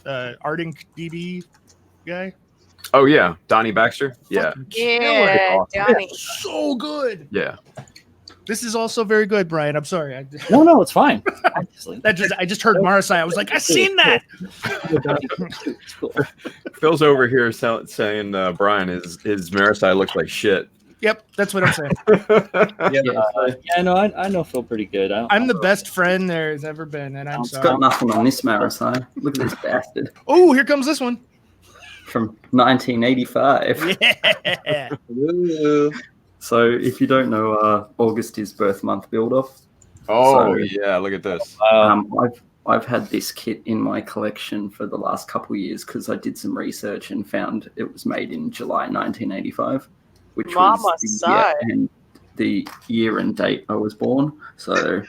Ardink DB guy. Oh yeah, Donnie Baxter. Yeah. Yeah, Donnie. So good. Yeah. This is also very good, Brian. I'm sorry. No, it's fine. I just heard Marasai. I was like, I seen that. Phil's over here saying Brian his Marasai looks like shit. Yep, that's what I'm saying. Yeah, no, I know Phil pretty good. I'm the best friend there's ever been, and I'm It's sorry. got nothing on this Marasai. Look at this bastard. Oh, here comes this one. From 1985. Yeah. So if you don't know, August is birth month build-off. Oh, yeah, look at this. I've had this kit in my collection for the last couple of years because I did some research and found it was made in July 1985, which was the year and date I was born. So,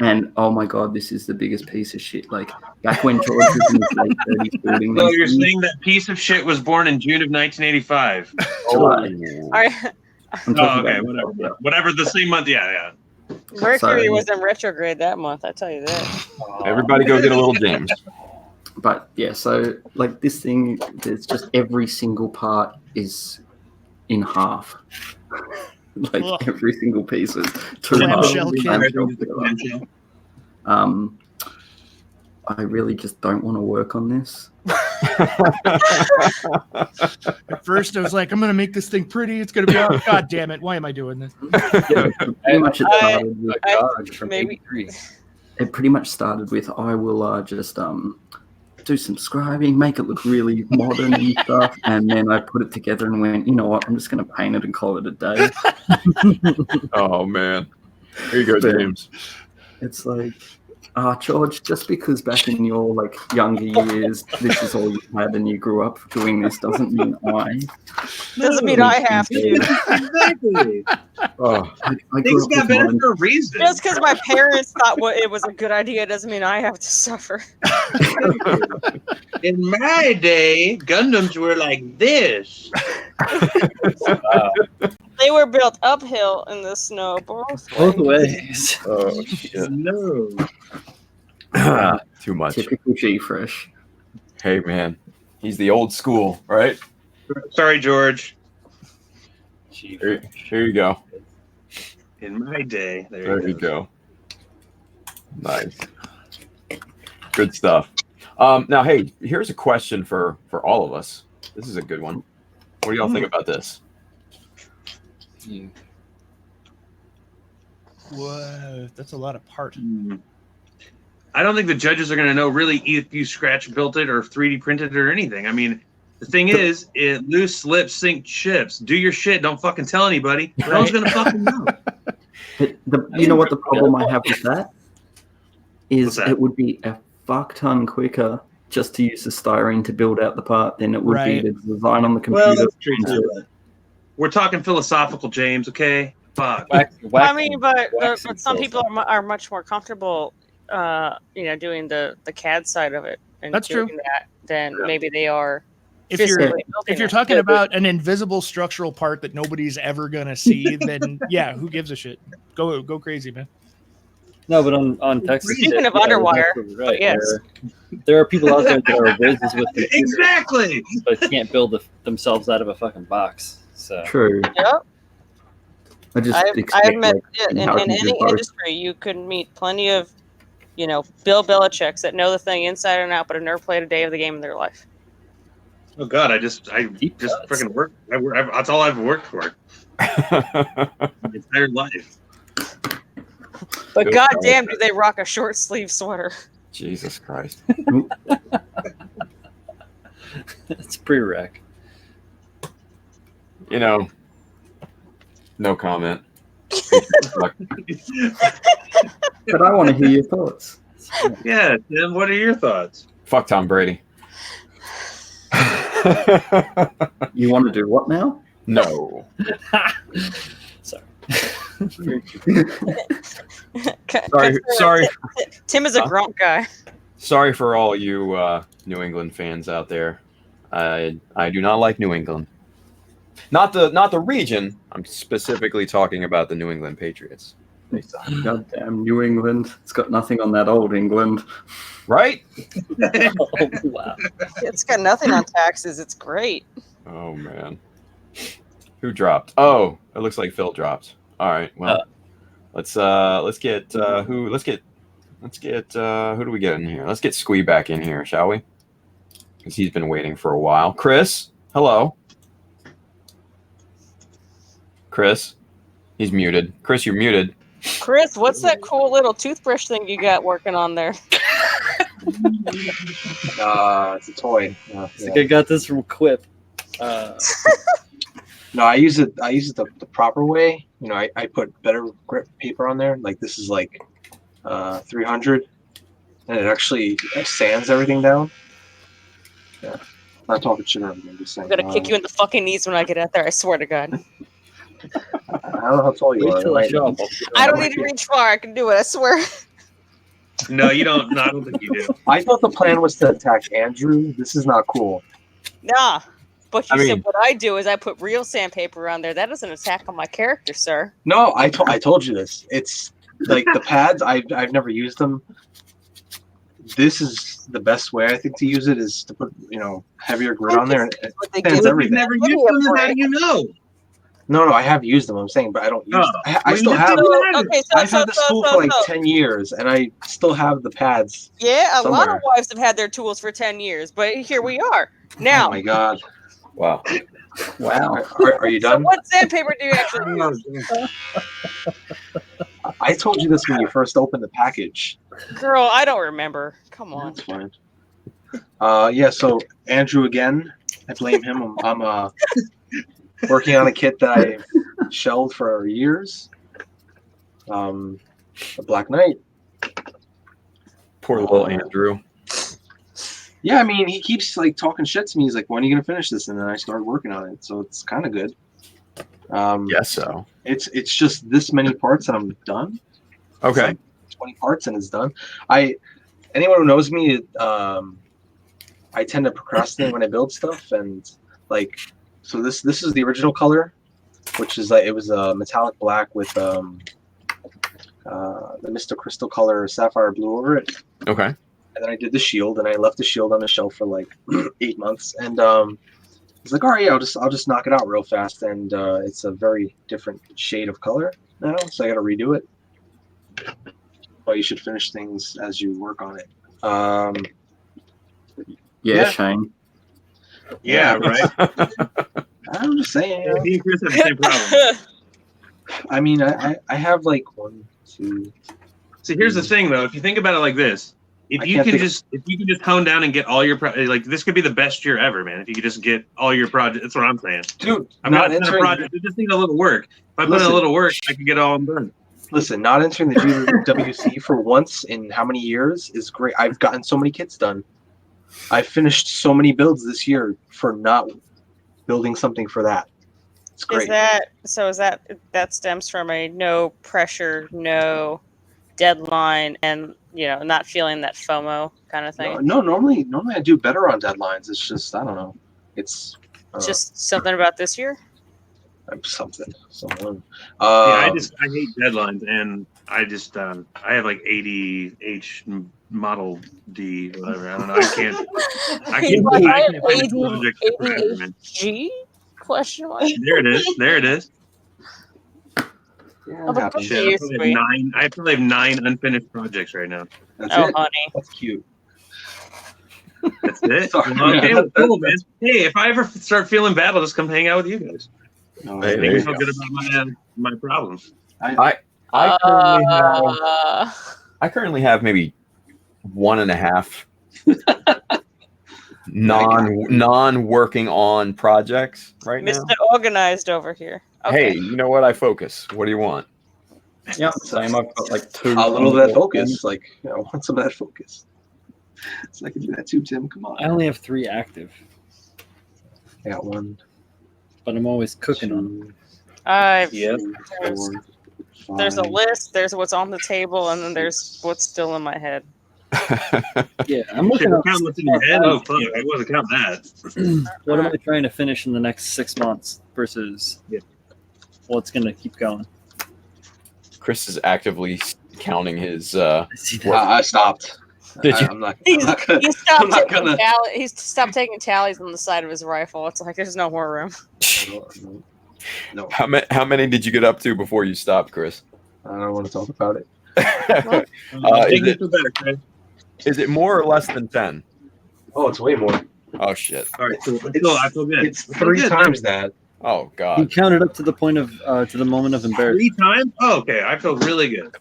and oh my God, this is the biggest piece of shit. Like back when George was in his late 30s building. So you're saying that piece of shit was born in June of 1985? Okay, whatever. Whatever, the same month. Yeah. Mercury was in retrograde that month. I tell you that. Everybody go get a little James. But yeah, so like this thing, there's just every single part is in half. Like every single piece is two halves. I really just don't want to work on this. At first, I was like, I'm going to make this thing pretty. It's going to be out. God damn it. Why am I doing this? Pretty much it started with from 83. It pretty much started with I will just do some scribing, make it look really modern and stuff, and then I put it together and went, you know what, I'm just going to paint it and call it a day. Oh man, here you go, James. It's like, George, just because back in your like younger years this is all you had and you grew up doing this doesn't mean Doesn't mean I have to. Exactly. Things got better for a reason. Just because my parents thought it was a good idea doesn't mean I have to suffer. In my day, Gundams were like this. They were built uphill in the snow both ways. Oh shit. No. Too much. Typical G-Fresh. Hey man, he's the old school, right? Sorry, George. Here you go. In my day, there you go. Nice. Good stuff. Now, hey, here's a question for all of us. This is a good one. What do y'all think about this? Whoa, that's a lot of part. I don't think the judges are going to know really if you scratch built it or 3D printed it or anything. I mean, the thing is, it loose, slip, sink, ships. Do your shit. Don't fucking tell anybody. No one's going to fucking know. You know what the problem I have with that is? It would be a fuck ton quicker just to use the styrene to build out the part than it would be to design on the computer. Well, that's true too. We're talking philosophical, James. Okay, fuck. I mean, but some people are much more comfortable, doing the CAD side of it and that's doing true. That than maybe they are. If you're talking about an invisible structural part that nobody's ever gonna see, then yeah, who gives a shit? Go crazy, man. No, but on Texas. Speaking of underwire, right, yes. There are people out there that are whizzes with computers, exactly, but can't build themselves out of a fucking box. So true. Yep. I met in any industry you could meet plenty of, Bill Belichick's that know the thing inside and out, but have never played a day of the game in their life. Oh God, I just freaking work. That's all I've worked for. My entire life. But goddamn, do they rock a short sleeve sweater? Jesus Christ. It's pre-rec. No comment. But I want to hear your thoughts. Yeah, Tim, what are your thoughts? Fuck Tom Brady. You want to do what now? No. Sorry. Sorry. Tim is a grunt guy. Sorry for all you New England fans out there. I do not like New England. Not the region. I'm specifically talking about the New England Patriots. Goddamn New England. It's got nothing on that old England. Right? Oh, wow. It's got nothing on taxes. It's great. Oh man. Who dropped? Oh, it looks like Phil dropped. All right. Well, let's get who do we get in here? Let's get Squee back in here, shall we? Because he's been waiting for a while. Chris, hello. Chris, he's muted. Chris, you're muted. Chris, what's that cool little toothbrush thing you got working on there? It's a toy. I think I got this from Quip. No, I use it the proper way. You know, I put better grip paper on there. Like this is like 300, and it actually sands everything down. Yeah, I'm not talking shit. I'm just saying. I'm gonna kick you in the fucking knees when I get out there. I swear to God. I don't know how tall you are. I don't need to reach far. I can do it. I swear. No, you don't. No, I don't think you do. I thought the plan was to attack Andrew. This is not cool. Nah. But you I mean- said what I do is I put real sandpaper on there. That doesn't attack on my character, sir. No, I told you this. It's like the pads. I've never used them. This is the best way I think to use it is to put heavier grit on there and it sands everything. Never used them. How do you know? No, I have used them. I'm saying, but I don't use them. I Well, still you have. don't Okay, I've had this tool for like 10 years, and I still have the pads. Yeah, a lot somewhere. of wives have had their tools for 10 years, but here we are. Now, Oh my god! Wow. Wow. Are you so done? what sandpaper do you actually use? I told you this when you first opened the package. Girl, I don't remember. Come on. That's fine. Yeah. So Andrew again. I blame him. I'm working on a kit that I shelved for years. A Black Knight. Poor little Andrew. Yeah, I mean, he keeps like talking shit to me. He's like, "When are you gonna finish this?" And then I started working on it, so it's kind of good. Yes, so. It's just this many parts and I'm done. Okay. It's like 20 parts and it's done. Anyone who knows me, I tend to procrastinate when I build stuff, and like, so this is the original color, which is like it was a metallic black with the Mr. Crystal color sapphire blue over it. Okay. And then I did the shield, and I left the shield on the shelf for like 8 months. And he's like, "All right, yeah, I'll just knock it out real fast." And it's a very different shade of color now, so I got to redo it. But you should finish things as you work on it. Yeah, Shane. Yeah, right. I'm just saying. Me and Chris have the same problem. I mean, I have like 1, 2. See, here's the thing, though. If you think about it like this, if I you can't can think- just hone down and get all your like this could be the best year ever, man. If you could just get all your projects, that's what I'm saying. Dude, I'm not entering a project. It just need a little work. If I put in a little work, I can get all done. Listen, not entering the GBWC for once in how many years is great. I've gotten so many kits done. I finished so many builds this year for not building something for that. It's great. Is that stems from a no pressure, no deadline, and not feeling that FOMO kind of thing? No, normally I do better on deadlines. It's just I don't know. It's Just something about this year. something. Yeah, I hate deadlines, and I just I have like 80H Model D, whatever. I don't know. I can't finish projects forever, man. G? Question mark. There it is. Yeah, Oh, but Shit, I probably have 9 unfinished projects right now. That's Oh, it. honey. That's cute. That's it. Sorry. Okay, well, cool, man. Hey, if I ever start feeling bad, I'll just come hang out with you guys. Hey, Make me feel good about my problems. I currently have maybe 1.5 non working on projects right now. Mr. Organized over here. Hey, you know what? I focus. What do you want? Yeah, same. I've got like 2. A little of that focus. Like, you know, I want some of that focus. So I can do that too, Tim. Come on. I only have 3 active. I got 1. But I'm always cooking on them. There's a list. There's what's on the table, and then there's what's still in my head. Yeah, I'm looking at count what's in your head. Oh, fuck! I wasn't counting that. what am I trying to finish in the next 6 months versus what's going to keep going. Chris is actively counting his. I stopped. Did you? I'm not He gonna. stopped taking tallies on the side of his rifle. It's like there's no more room. No. How many did you get up to before you stopped, Chris? I don't want to talk about it. Is it more or less than 10? Oh, it's way more. Oh shit! All right, so I feel good. It's 3 times that. Oh He god! counted up to the point of to the moment of embarrassment. 3 times? Oh, okay, I feel really good.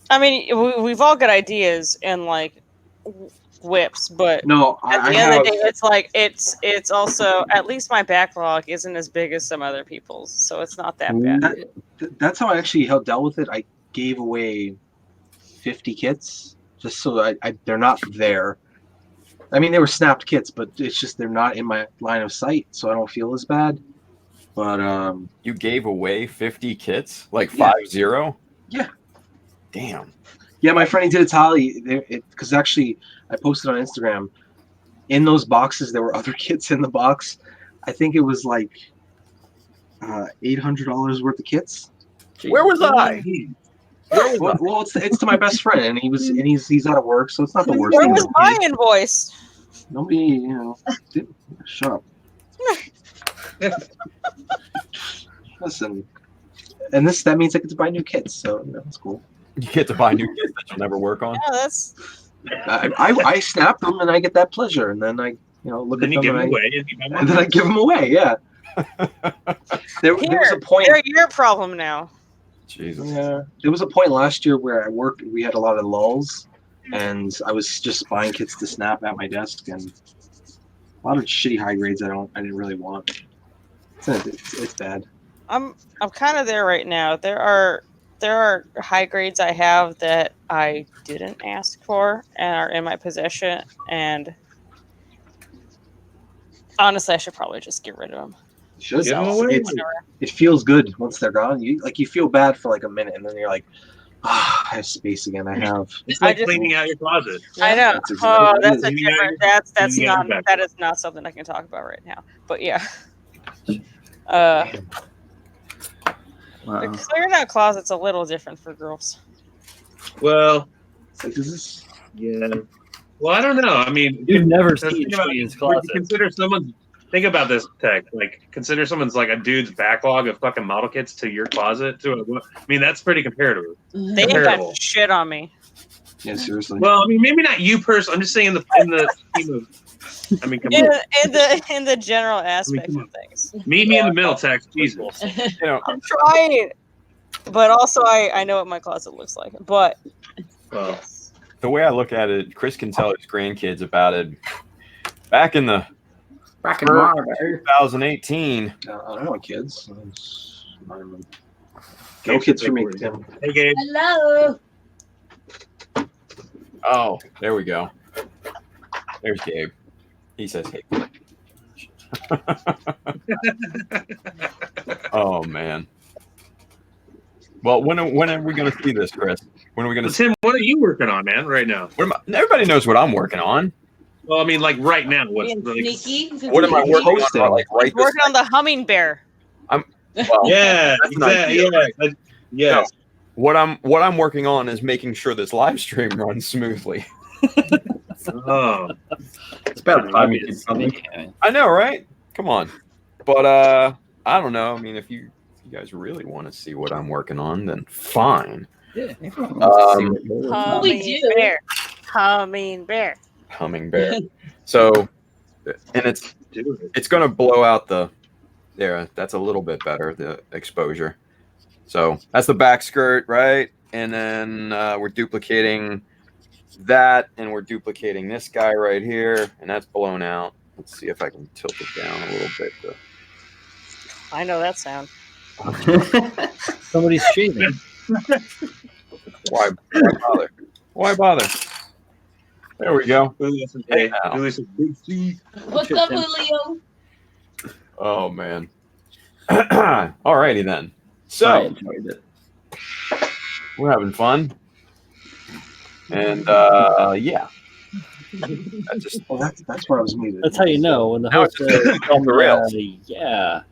I mean, we've all got ideas and like whips, but No, at the end of the day, it's like it's also at least my backlog isn't as big as some other people's, so it's not that bad. That's how I actually dealt with it. I gave away 50 kits just so they're not there. I mean, they were snapped kits, but it's just they're not in my line of sight, so I don't feel as bad. But you gave away 50 kits, like 50? Yeah. Damn. Yeah, my friend, he did a tally because actually I posted on Instagram. In those boxes, there were other kits in the box. I think it was like $800 worth of kits. Where was I? Well, it's to my best friend, and he's out of work, so it's not the worst Where thing. was my invoice? Nobody, shut up. Listen, and that means I get to buy new kits, so that's cool. You get to buy new kits that you'll never work on. Yeah, that's. I snap them, and I get that pleasure, and then I look Then at you them give them and away, and then I give them away. Yeah. there was a point. They're your problem now. Jesus. Yeah, there was a point last year where I worked. We had a lot of lulls, and I was just buying kits to snap at my desk, and a lot of shitty high grades I didn't really want. It's bad. I'm kind of there right now. There are high grades I have that I didn't ask for and are in my possession, and honestly, I should probably just get rid of them. You should. It feels good once they're gone. You feel bad for like a minute, and then you're like, I have space again. I have. It's like cleaning out your closet. I know. That's exactly That's a it. different. That's You not. got it. That is not something I can talk about right now. But yeah. Clearing out closets a little different for girls. Well, this. Yeah. Well, I don't know. I mean, You've never think seen about Julian's would closet. you consider someone. Think about this, Tech. Like, consider someone's like a dude's backlog of fucking model kits to your closet. I mean, that's pretty comparative. They ain't got shit on me. Yeah, seriously. Well, I mean, maybe not you personally. I'm just saying in the scheme of. I mean, come on. In the general aspect of things. Meet me in the middle, Tech. Jesus. I'm trying, but also I know what my closet looks like. But Well, the way I look at it, Chris can tell his grandkids about it. Back in 2018. I don't want kids. No kids for me, Tim. Hey, Gabe. Hello. Oh, there we go. There's Gabe. He says, "Hey." Oh man. Well, when are we going to see this, Chris? When are we going to? Tim, what are you working on, man? Right now? Everybody knows what I'm working on. Well, I mean, like right now. What's Sneaky. What am I working on? Like right this working on the humming bear. well, yeah, that's an exactly. idea. Yeah. No, what I'm working on is making sure this live stream runs smoothly. Oh, it's about time you did something. I know, right? Come on, but I don't know. I mean, if you guys really want to see what I'm working on, then fine. Yeah. Humming bear. Humming bear. Humming bear. So, and it's going to blow out that's a little bit better, the exposure. So that's the back skirt, right? And then we're duplicating that, and we're duplicating this guy right here, and that's blown out. Let's see if I can tilt it down a little bit. I know that sound. Somebody's shaving. Why bother? Why bother? There we go. Hey, now. What's up, Julio? Oh man. Alrighty then. So enjoyed it. We're having fun. And yeah. That's where I was muted. That's how you know when the Now host it's just off the rails. yeah.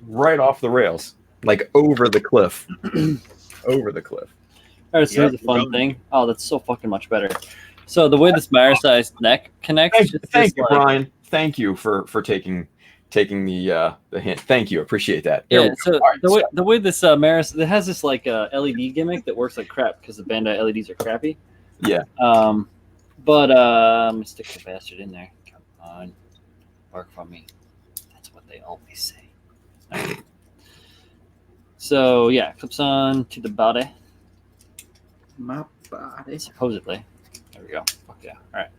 Right off the rails. Like over the cliff. Over the cliff. All right, so here's a fun thing. Oh, that's so fucking much better. So the way this Marasai's neck connects. Thank you, Brian. Thank you for taking the hint. Thank you. Appreciate that. Yeah. So the way this Maris, it has this like LED gimmick that works like crap because the Bandai LEDs are crappy. Yeah. But I'm gonna stick the bastard in there. Come on, work for me. That's what they always say. Right. So yeah, clips on to the body. My body. Supposedly. There we go. Fuck yeah. All right.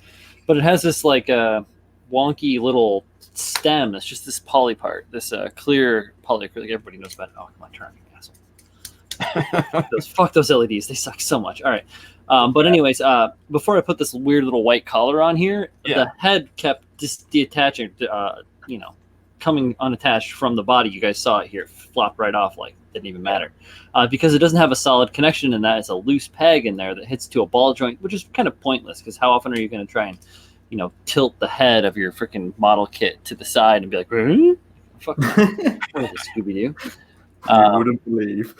But it has this like wonky little stem. It's just this poly part. This clear polyacrylic. Everybody knows about it. Oh, come on, turn on, you asshole. Fuck those LEDs. They suck so much. All right. But anyways, before I put this weird little white collar on here, the head kept just detaching, coming unattached from the body. You guys saw it here. Flopped right off like didn't even matter. Because it doesn't have a solid connection in that. It's a loose peg in there that hits to a ball joint, which is kind of pointless because how often are you going to try and, tilt the head of your freaking model kit to the side and be like, fuck Scooby-Doo. You wouldn't believe.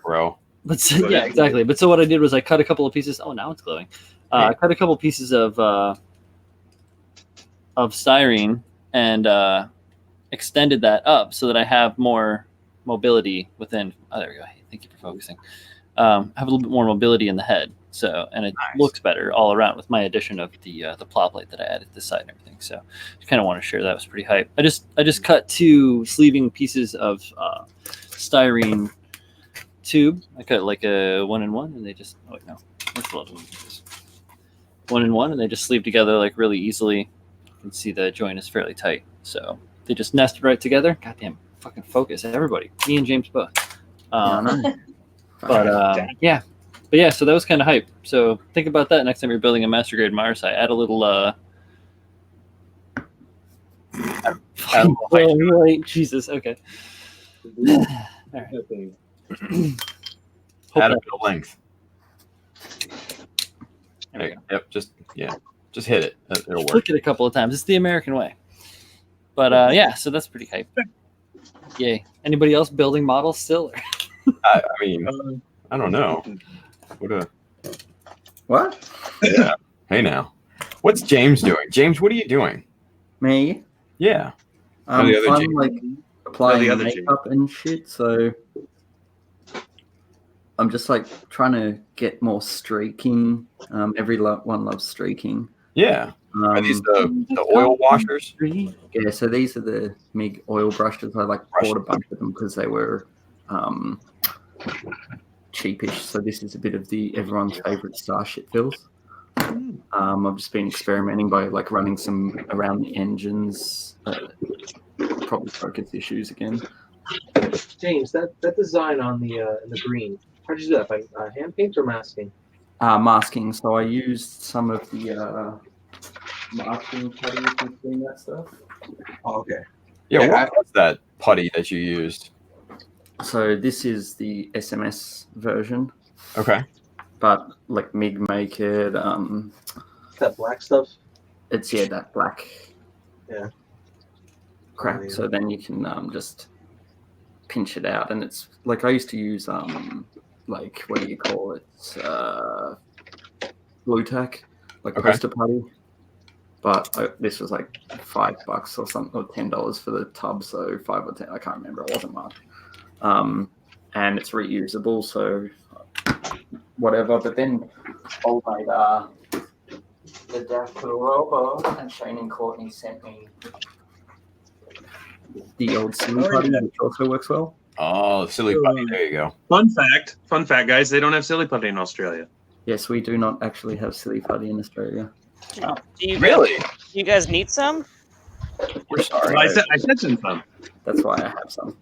Bro. But yeah, exactly. But so what I did was I cut a couple of pieces. Oh, now it's glowing. I cut a couple of pieces of styrene and extended that up so that I have more mobility within. Oh, there we go. Hey, thank you for focusing. Have a little bit more mobility in the head. So, and it looks better all around with my addition of the plow plate that I added this side and everything. So, I kind of want to share that. Was pretty hype. I just cut 2 sleeving pieces of styrene tube. I cut like a 1-in-1, and they just where's the other one? 1-in-1, and they just sleeve together like really easily. You can see the joint is fairly tight, so they just nested right together. Goddamn, fucking focus, everybody. Me and James both. But yeah, so that was kind of hype. So think about that next time you're building a master grade Marasai. Add a little. Wait, Jesus. Okay. All right. Add a bit of length. There you go. Yep. Just hit it. It'll work. Click it a couple of times. It's the American way. But yeah, so that's pretty hype. Yay. Anybody else building models still? I mean, I don't know. What? Yeah. Hey now. What's James doing? James, what are you doing? Me? Yeah. I'm like applying makeup and shit, so I'm just like trying to get more streaking. Everyone loves streaking. Yeah. Are these the oil washers? Yeah, so these are the MIG oil brushes. I bought a bunch of them because they were cheapish. So this is a bit of the everyone's favorite Starship fills. I've just been experimenting by running some around the engines. Probably focus issues again. James, that design on the green, how did you do that? By hand paint or masking? Masking. So I used some of the masking putty between that stuff. Oh, okay. Yeah, what was that putty that you used? So this is the SMS version. Okay. But like MIG make it. That black stuff? It's that black. Yeah. Crap. So then you can just pinch it out, and it's like I used to use what do you call it? Blue tack, like poster putty. But this was like $5 or something, or $10 for the tub. So 5 or 10, I can't remember. It wasn't much. And it's reusable, so whatever. But then old mate, the Daft Robo and Shane and Courtney sent me the old silly putty, which also works well. Oh, silly putty. There you go. Fun fact, guys. They don't have silly putty in Australia. Yes, we do not actually have silly putty in Australia. Do you guys need some? We're sorry. I said some. That's why I have some.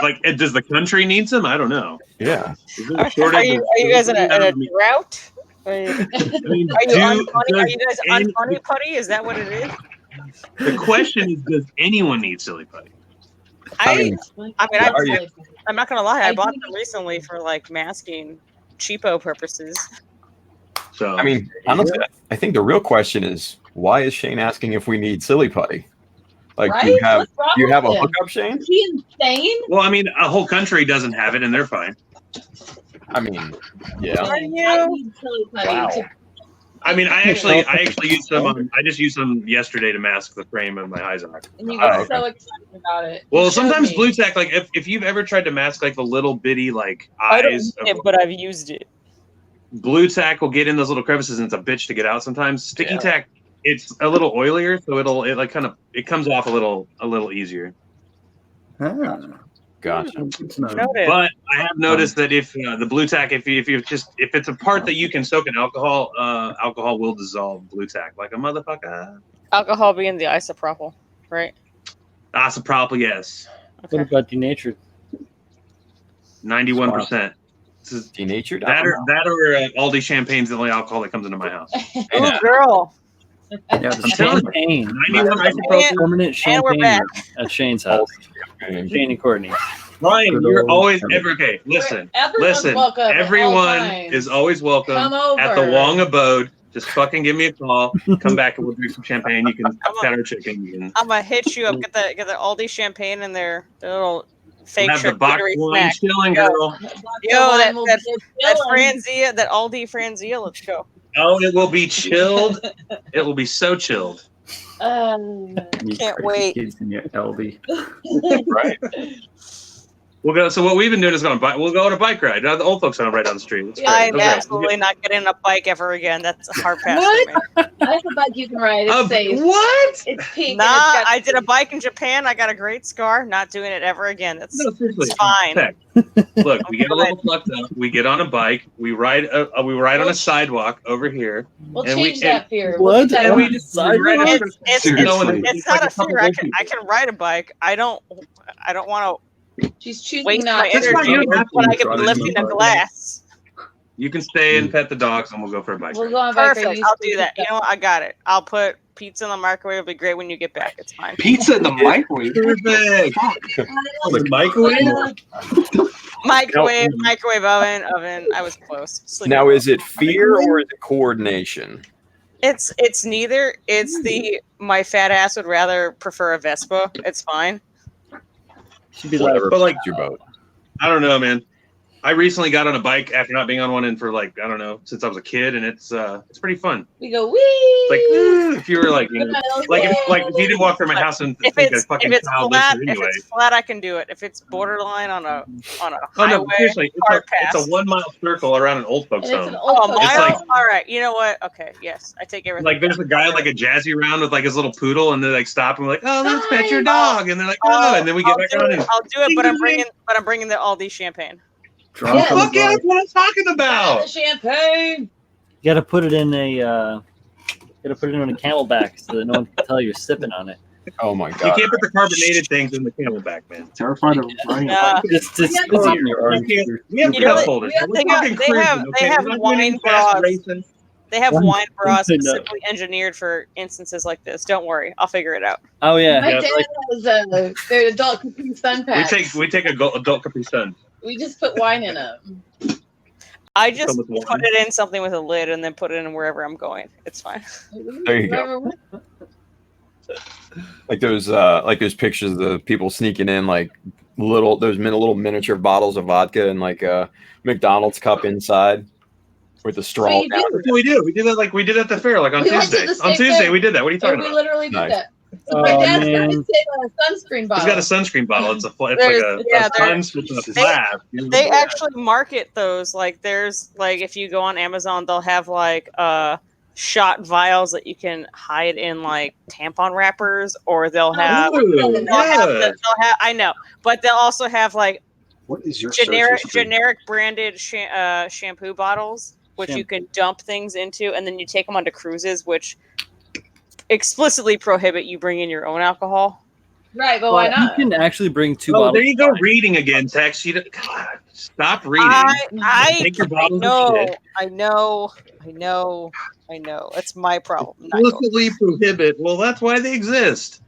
like, does the country need some? I don't know. Yeah. Are you guys in a drought? Are you guys unfunny putty? Is that what it is? The question is, does anyone need silly putty? I'm not gonna lie. I bought them recently for like masking cheapo purposes. So I mean, honestly, I think the real question is, why is Shane asking if we need silly putty? Like, Right? do you have What's wrong do you have a with him? hookup, Shane? Is he insane? Well, I mean, a whole country doesn't have it, and they're fine. I mean, yeah. I need silly putty to- I mean, I actually used some. I just used some yesterday to mask the frame of my Izok. And you got so excited about it. Well, You showed sometimes me. blue tack, like if you've ever tried to mask like the little bitty like I don't eyes, use it, but I've used it. blue tack will get in those little crevices, and it's a bitch to get out sometimes. Sticky tack, it's a little oilier, so it comes off a little easier. Gotcha. But I have noticed that if the blue tack, if it's a part that you can soak in alcohol, alcohol will dissolve blue tack like a motherfucker. Alcohol being the isopropyl, right? Isopropyl, yes. What about denatured? 91%. Denatured? That or Aldi champagne's the only alcohol that comes into my house. Oh, girl. I'm telling you, 91 isopropyl. permanent And we're champagne back. at Shane's house. Shane and Courtney. Ryan, Good you're old always Courtney. okay. Listen, Everyone's welcome at all Everyone times. is always welcome Come at the over. Wong abode. Just fucking give me a call. Come back and we'll drink some champagne. You can pet our chicken. You can I'm gonna hit you up. Get the Aldi champagne and their little fake have the box charcuterie wine snack. chilling, Yo. girl. Yo, that will that, be that chilling. Franzia, that Aldi Franzia. Let's go. Oh, it will be chilled. It will be so chilled. Can't wait. Kids in your LD. Right. We'll go. So what we've been doing is we'll go on a bike ride. The old folks home right down the street. It's great. I'm Okay. absolutely not getting a bike ever again. That's a hard pass for me. I have a bike you can ride. It's safe. What? It's pink. Nah, and it's got- I did a bike in Japan. I got a great scar. Not doing it ever again. That's No, seriously. it's fine. Heck. Look, we get a little fucked up. We get on a bike. We ride. We ride on a sidewalk over here. We'll and change that fear. What? We'll get that And we out. just ride over. It's not a fear. I can ride a bike. I don't want to She's choosing waste not my to. energy when I could be lifting a glass. You can stay and pet the dogs, and we'll go for a bike We'll ride. go on a bike ride. Perfect. You I'll speak do that. it You know what? I got it. I'll put pizza in the microwave. It'll be great when you get back. It's fine. Pizza in the microwave. Perfect. The microwave. Microwave oven. I was close. Sleeping Now, well. is it fear or is it coordination? It's neither. It's my fat ass would rather prefer a Vespa. It's fine. Should be Whatever But, like, floats your boat. I don't know, man. I recently got on a bike after not being on one in for I don't know, since I was a kid, and it's pretty fun. We go wee. Like if you were like if you did walk through my house and If think it's a fucking if it's child flat, lives anyway. if it's flat, I can do it. If it's borderline on a Oh highway, no, seriously, hard it's pass. a 1 mile circle around an old folks And it's home. an old Oh, folks' mile? like- All right. You know what? Okay. Yes, I take everything. Like there's a guy like a jazzy round with like his little poodle, and they like stop and we're like, oh, let's pet your dog, and they're like, oh, and then we get back on and I'll do it, but I'm bringing the Aldi champagne. Drunk on fuck the yeah, bike. that's what I'm talking about. Champagne. You gotta put it in a Camelback so that no one can tell you're sipping on it. Oh my You god. can't put the carbonated things in the Camelback, man. Terrified of riding a Nah. bike. It's Yeah, easier. We have You know, cup holders. they We're talking they cruising, have- okay? they have We're not doing any wine fast bras. racing. They have One wine bras thing, specifically engineered for instances like this. Don't worry, I'll figure it out. Oh yeah. My Yeah, dad like- has their adult Capri Sun packs. We take adult Capri Sun. We just put wine in them. I just Come with put wine. it in something with a lid and then put it in wherever I'm going. It's fine. There you go. Like those pictures of the people sneaking in like little miniature bottles of vodka and like a McDonald's cup inside with the straw. So you down. do- That's what we do. We did that we did at the fair like on We went to Tuesday. the On same Tuesday thing. we did that. What are you And talking we about? literally Nice. did that. So my Oh, dad's got man. his thing on a sunscreen He's bottle. got a sunscreen bottle. It's like There's- yeah, a sun with a slab. They actually market those. Like there's like if you go on Amazon, they'll have like shot vials that you can hide in like tampon wrappers, or they'll have. Ooh, They'll have I know, but they'll also have like What is your search generic history? branded shampoo bottles, which you Shampoo. can dump things into, and then you take them onto cruises, which explicitly prohibit you bringing your own alcohol. Right, but why You not? can actually bring 2 Oh, bottles. there you go, reading again, Tex. God, stop reading. Take your bottles of shit. I know. It's my problem. not yours. Explicitly prohibit. Well, that's why they exist.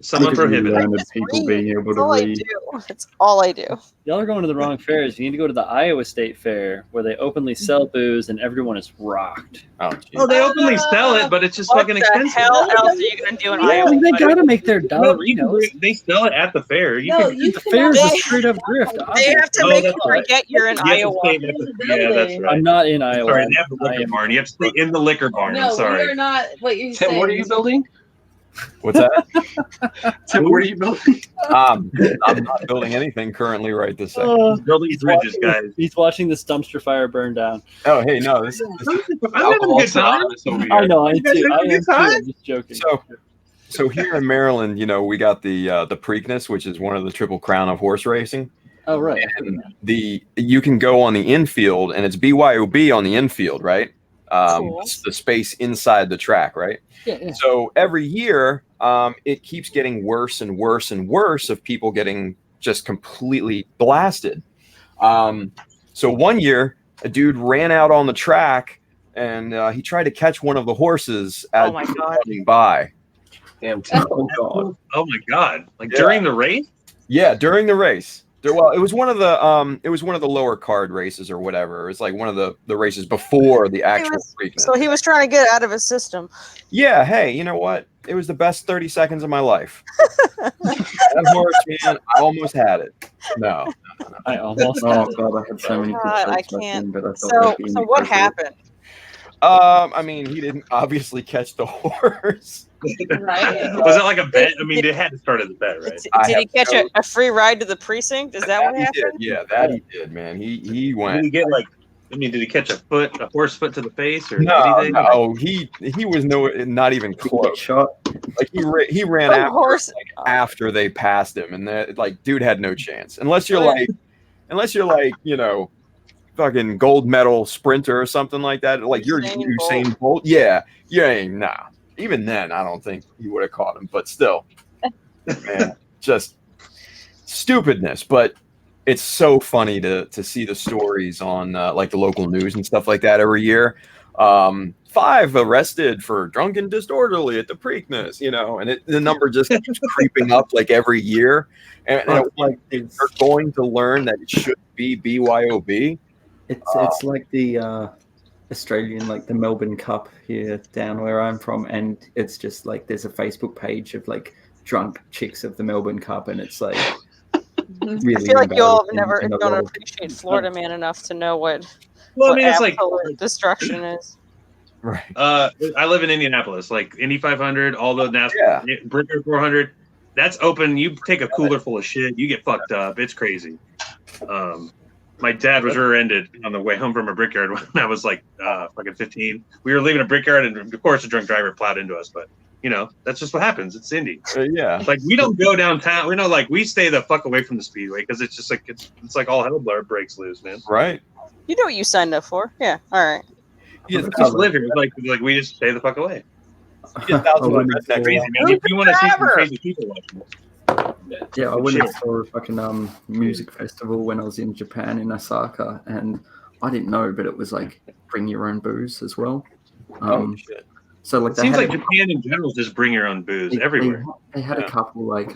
Someone Look at you prohibit. learn of people being able That's to all I read. do. It's all I do. Y'all are going to the wrong fairs. You need to go to the Iowa State Fair where they openly sell booze and everyone is rocked. Oh, they openly sell it, but it's just What fucking the expensive. hell else are you gonna do in Yeah, Iowa? they gotta make their No, you can Doritos. they sell it at the fair. You No, can, you The can fair is a They- straight up grift. They have to Oh, make that's you right. forget you're in you have to Iowa. stay at the, yeah, that's right. I'm not in Iowa. Sorry, they have the liquor barn. You have to stay in the liquor barn. I'm No, we sorry. are not. What you Tim, saying? what are you building? What's that? Tim, what are you building? I'm not building anything currently right this second. Building bridges, guys. He's watching this dumpster fire burn down. Oh, hey, no, this I'm having a good time. I know, I You guys too. having I a am good too. time? I'm just joking. So here in Maryland, we got the Preakness, which is one of the Triple Crown of horse racing. Oh, right. And you can go on the infield, and it's BYOB on the infield, right? Cool. The space inside the track, right? Yeah. So every year, it keeps getting worse and worse and worse of people getting just completely blasted. So one year, a dude ran out on the track, and he tried to catch one of the horses as my he was God. running by. Damn, Tim. Oh God! Oh my God! Like Yeah. during the race? Yeah, during the race. Well, it was one of the lower card races or whatever. It was like one of the races before the actual Preakness. So he was trying to get out of his system. Yeah, hey, you know what? It was the best 30 seconds of my life. That horse, man, I almost had it. No. I almost. Oh God, I had so many. God, good I jokes left can't. in, but I thought So that'd be so what inappropriate. happened? I mean, he didn't obviously catch the horse. Right. Was it like a bet? I mean, they had to start at the bet, right? Did he catch a free ride to the precinct? Is that what He happened? did. Yeah, that he did, man. He went. Did he get like? I mean, did he catch a horse foot to the face or No, anything? no, he was not even close. Shot. Like he ran The after horse. after they passed him, and that like dude had no chance unless you're like fucking gold medal sprinter or something like that. Like you're Usain Bolt. Yeah, you ain't nah. Even then, I don't think he would have caught him. But still, man, just stupidness. But it's so funny to see the stories on like the local news and stuff like that every year. 5 arrested for drunken disorderly at the Preakness, and the number just keeps creeping up like every year. And like they're going to learn that it should be BYOB. It's like the Australian, like the Melbourne Cup here down where I'm from, and it's just like there's a Facebook page of like drunk chicks of the Melbourne Cup, and it's like really. I feel like you all have embarrassing never and a don't lot of- appreciate Florida man enough to know what. Well, I what mean, it's like absolute destruction is. Right. I live in Indianapolis, like Indy 500, all the NASCAR, Brickyard 400. That's open. You take a cooler full of shit, you get fucked up. It's crazy. My dad was rear-ended on the way home from a Brickyard when I was like fucking 15. We were leaving a Brickyard, and of course, a drunk driver plowed into us. But that's just what happens. It's Indy. Yeah. Like we don't go downtown. We stay the fuck away from the speedway because it's just like it's like all hell breaks loose, man. Right. You know what you signed up for? Yeah. All right. You just live here. Like we just stay the fuck away. You get thousands of redneck Crazy, man. If you want to see some crazy people watching. Yeah, I went and saw a fucking music festival when I was in Japan in Osaka, and I didn't know, but it was like bring your own booze as well. Oh shit! So like It they seems had like Japan in general just bring your own booze everywhere. They had a couple like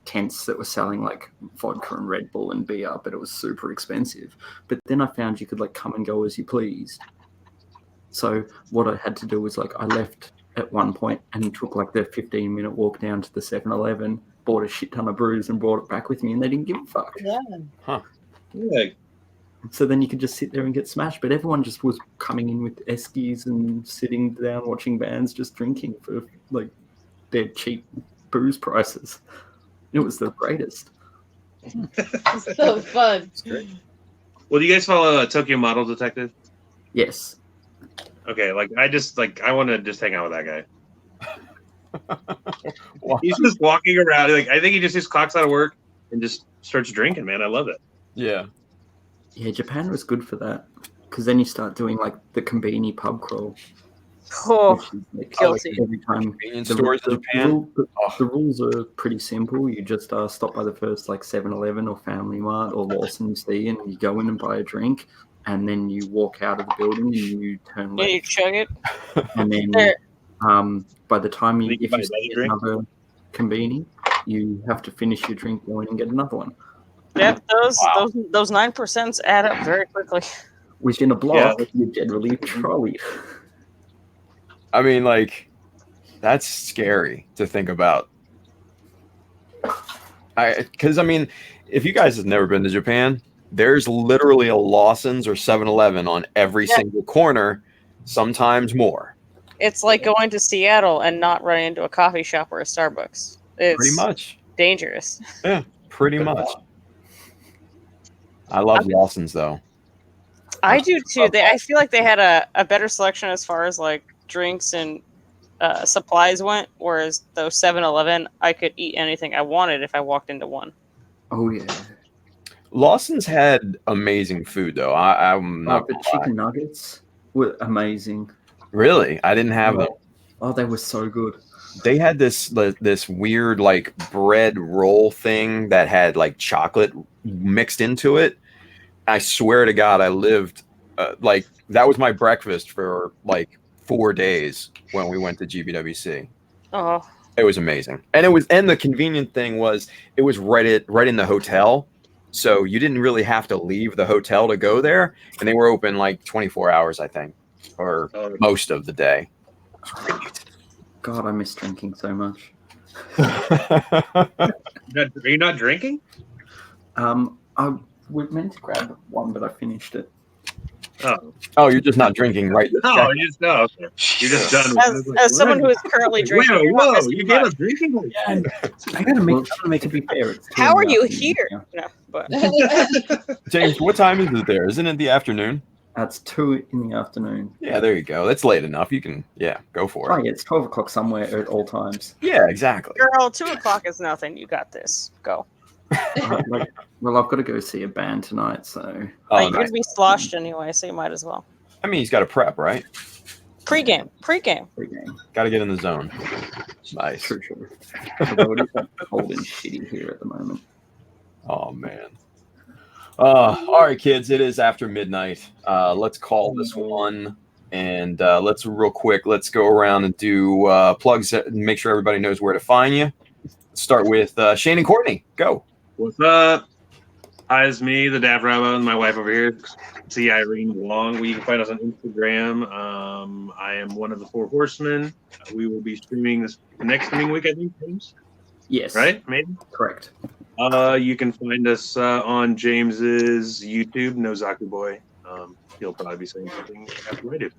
tents that were selling like vodka and Red Bull and beer, but it was super expensive. But then I found you could like come and go as you pleased. So what I had to do was like I left at one point and took like the 15-minute walk down to the 7-Eleven, bought a shit ton of brews and brought it back with me, and they didn't give a fuck. Yeah. Huh. Yeah. So then you could just sit there and get smashed, but everyone just was coming in with eskies and sitting down watching bands, just drinking for like their cheap booze prices. It was the greatest. It's so fun. Well, do you guys follow Tokyo Model Detective? Yes. Okay, I want to just hang out with that guy. He's just walking around. Like I think he just clocks out of work and just starts drinking. Man, I love it. Yeah. Yeah, Japan was good for that because then you start doing like the Konbini pub crawl. Oh, which is like guilty. every time. Convenience stores in Japan. The rules are pretty simple. You just stop by the first like 7-Eleven or Family Mart or Lawson you see, and you go in and buy a drink, and then you walk out of the building and you turn Yeah, left. you chug it. And then There. by the time You if buy you another see drink? another conveni, you have to finish your drink, go in and get another one. Yep, those 9% add up very quickly. Which in a block, you generally trolley. I mean, like, that's scary to think about. Because I mean, if you guys have never been to Japan, there's literally a Lawson's or 7-Eleven on every single corner, sometimes more. It's like going to Seattle and not running into a coffee shop or a Starbucks. It's Pretty much. dangerous. Yeah, pretty much. I love Lawson's though. I do too. I feel like they had a better selection as far as like drinks and supplies went, whereas those 7-Eleven, I could eat anything I wanted if I walked into one. Oh yeah. Lawson's had amazing food though. I'm not the chicken nuggets were amazing. Really? I didn't have them. Oh, they were so good. They had this weird like bread roll thing that had like chocolate mixed into it. I swear to God, I lived like that was my breakfast for like 4 days when we went to GBWC. Oh, it was amazing, and the convenient thing was it was right in the hotel, so you didn't really have to leave the hotel to go there, and they were open like 24 hours, I think, or most of the day. God, I miss drinking so much. Are you not drinking? I was meant to grab one, but I finished it. Oh, you're just not drinking, right? No, you're just done. As someone who is currently drinking, Whoa, you gave up drinking? I gotta make it be fair. How are you here? No, but James, what time is it there? Isn't it the afternoon? That's 2 in the afternoon. Yeah, there you go. That's late enough. You can, go for it. Oh, yeah, it's 12 o'clock somewhere at all times. Yeah, exactly. Girl, 2 o'clock is nothing. You got this. Go. Well, I've got to go see a band tonight, so. You're going to be sloshed anyway, so you might as well. I mean, he's got to prep, right? Pre-game. Got to get in the zone. Nice. True. Although it is cold and shitty here at the moment. Oh, man. All right, kids, it is after midnight. Let's call this one, and let's go around and do plugs and make sure everybody knows where to find you. Let's start with Shane and Courtney. Go. What's up? Hi, it's me, the Dav Rabbo, and my wife over here. See Irene Wong. You can find us on Instagram. I am one of the 4 horsemen. We will be streaming this next coming week, I think, James? Yes. Right? Maybe? Correct. You can find us on James's YouTube, Nozaku Boy. He'll probably be saying something after I do.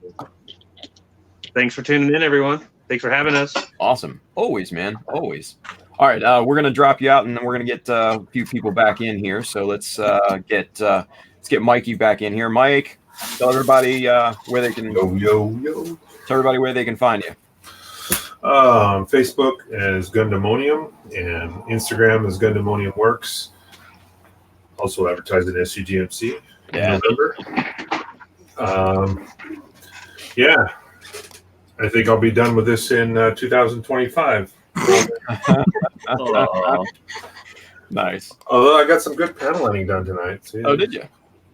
Thanks for tuning in, everyone. Thanks for having us. Awesome. Always, man. Always. All right, we're gonna drop you out, and then we're gonna get a few people back in here. So let's get Mikey back in here. Mike, tell everybody where they can. Yo. Tell everybody where they can find you. Facebook is Gundamonium, and Instagram is Gundamonium Works. Also advertised at SCGMC in November. I think I'll be done with this in 2025. Nice. Although I got some good paneling done tonight. See? Oh, did you?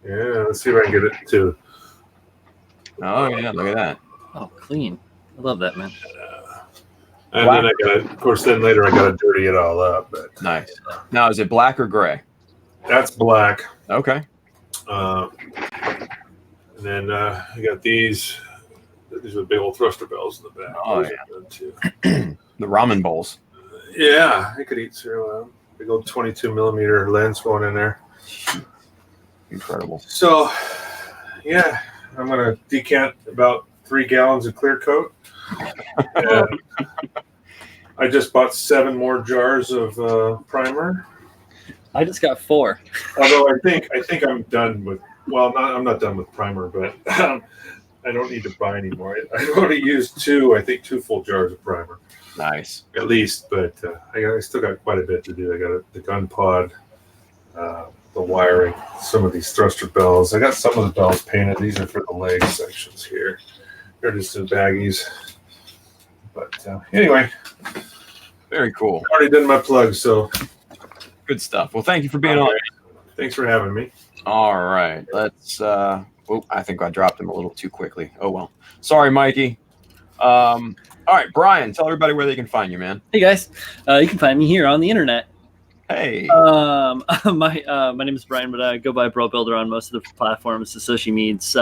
Yeah, let's see if I can get it too. Oh, yeah, look at that. Oh, clean. I love that, man. And then I got to, of course, then later I got to dirty it all up. But nice. Now, is it black or gray? That's black. Okay. And then I got these. These are big old thruster bells in the back. Oh, those yeah. are good too. The ramen bowls. Yeah, I could eat through big old 22 millimeter lens going in there. Incredible. So, yeah, I'm going to decant about 3 gallons of clear coat. And I just bought 7 more jars of primer. I just got 4. Although I think I'm done with. Well, I'm not done with primer, but I don't need to buy anymore. I've already used 2 full jars of primer. Nice. At least, but I still got quite a bit to do. I got the gun pod, the wiring, some of these thruster bells. I got some of the bells painted. These are for the leg sections here. They're just the baggies. But anyway, very cool. I've already done my plug, so good stuff. Well, thank you for being on. Thanks for having me. All right, let's. Oh, I think I dropped him a little too quickly. Oh well, sorry, Mikey. All right, Brian, tell everybody where they can find you, man. Hey guys, you can find me here on the internet. Hey. My name is Brian, but I go by Bro Builder on most of the platforms, the social medias,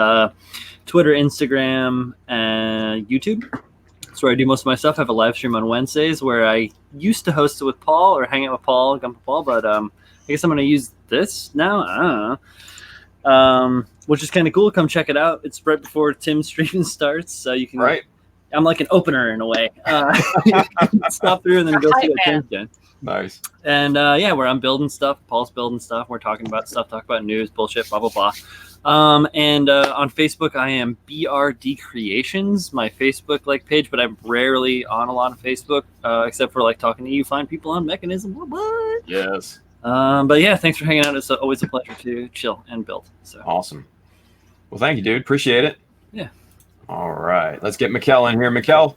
Twitter, Instagram, and YouTube. That's where I do most of my stuff. I have a live stream on Wednesdays where I used to host it with Paul or hang out with Paul, but I guess I'm going to use this now. I don't know. Which is kind of cool. Come check it out. It's right before Tim's stream starts, so you can. Right. I'm like an opener in a way. Stop through and then go see what Tim's doing. Nice. And yeah, where I'm building stuff, Paul's building stuff. We're talking about stuff, talk about news, bullshit, blah, blah, blah. And on Facebook, I am BRD Creations, my Facebook page, but I'm rarely on a lot of Facebook, except for talking to you, find people on Mechanism. Yes. But yeah, thanks for hanging out. It's always a pleasure to chill and build. So awesome. Well, thank you, dude. Appreciate it. Yeah. All right. Let's get Mikkel in here. Mikkel,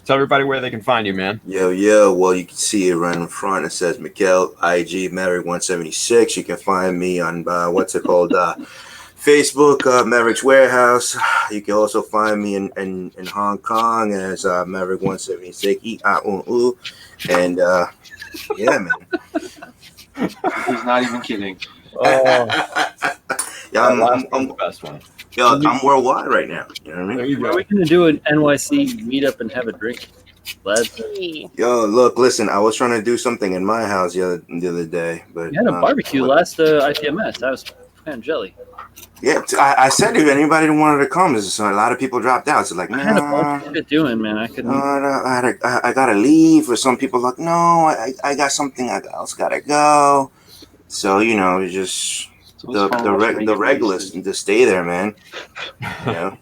tell everybody where they can find you, man. Yo. Well, you can see it right in front. It says Mikkel, IG, Maverick 176. You can find me on, Facebook, Maverick's Warehouse. You can also find me in Hong Kong as Maverick 176. And yeah, man. He's not even kidding. Yeah, I'm the best one. Yo, I'm worldwide right now. You know what I mean? are we going to do an NYC meetup and have a drink? Yo, look, listen. I was trying to do something in my house the other day, but You had a barbecue last ITMS. I was kind of jelly. Yeah, I said if anybody wanted to come, there's a lot of people dropped out. So I had a bunch of shit doing, man. I couldn't. I gotta leave. Or some people like, no, I got something else gotta go. So it's just the regulars to stay there, man. Yeah.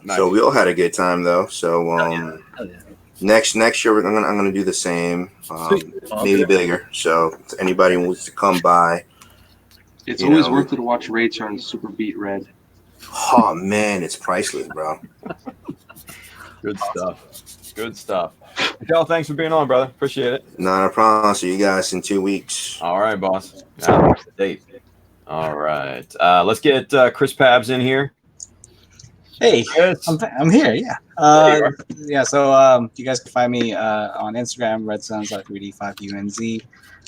Nice. So we all had a good time though. So Hell yeah. next year I'm gonna do the same, maybe bigger. So if anybody wants to come by. It's always worth it to watch Ray turn super beat red. Oh man, it's priceless, bro. Good stuff. Good stuff. Mikkel, thanks for being on, brother. Appreciate it. Not a problem. See you guys in 2 weeks. All right, boss. What's the date? All right. Let's get Chris PABs in here. Hey, Chris. I'm here. Yeah. Yeah. So you guys can find me on Instagram, redsuns.3d5unz.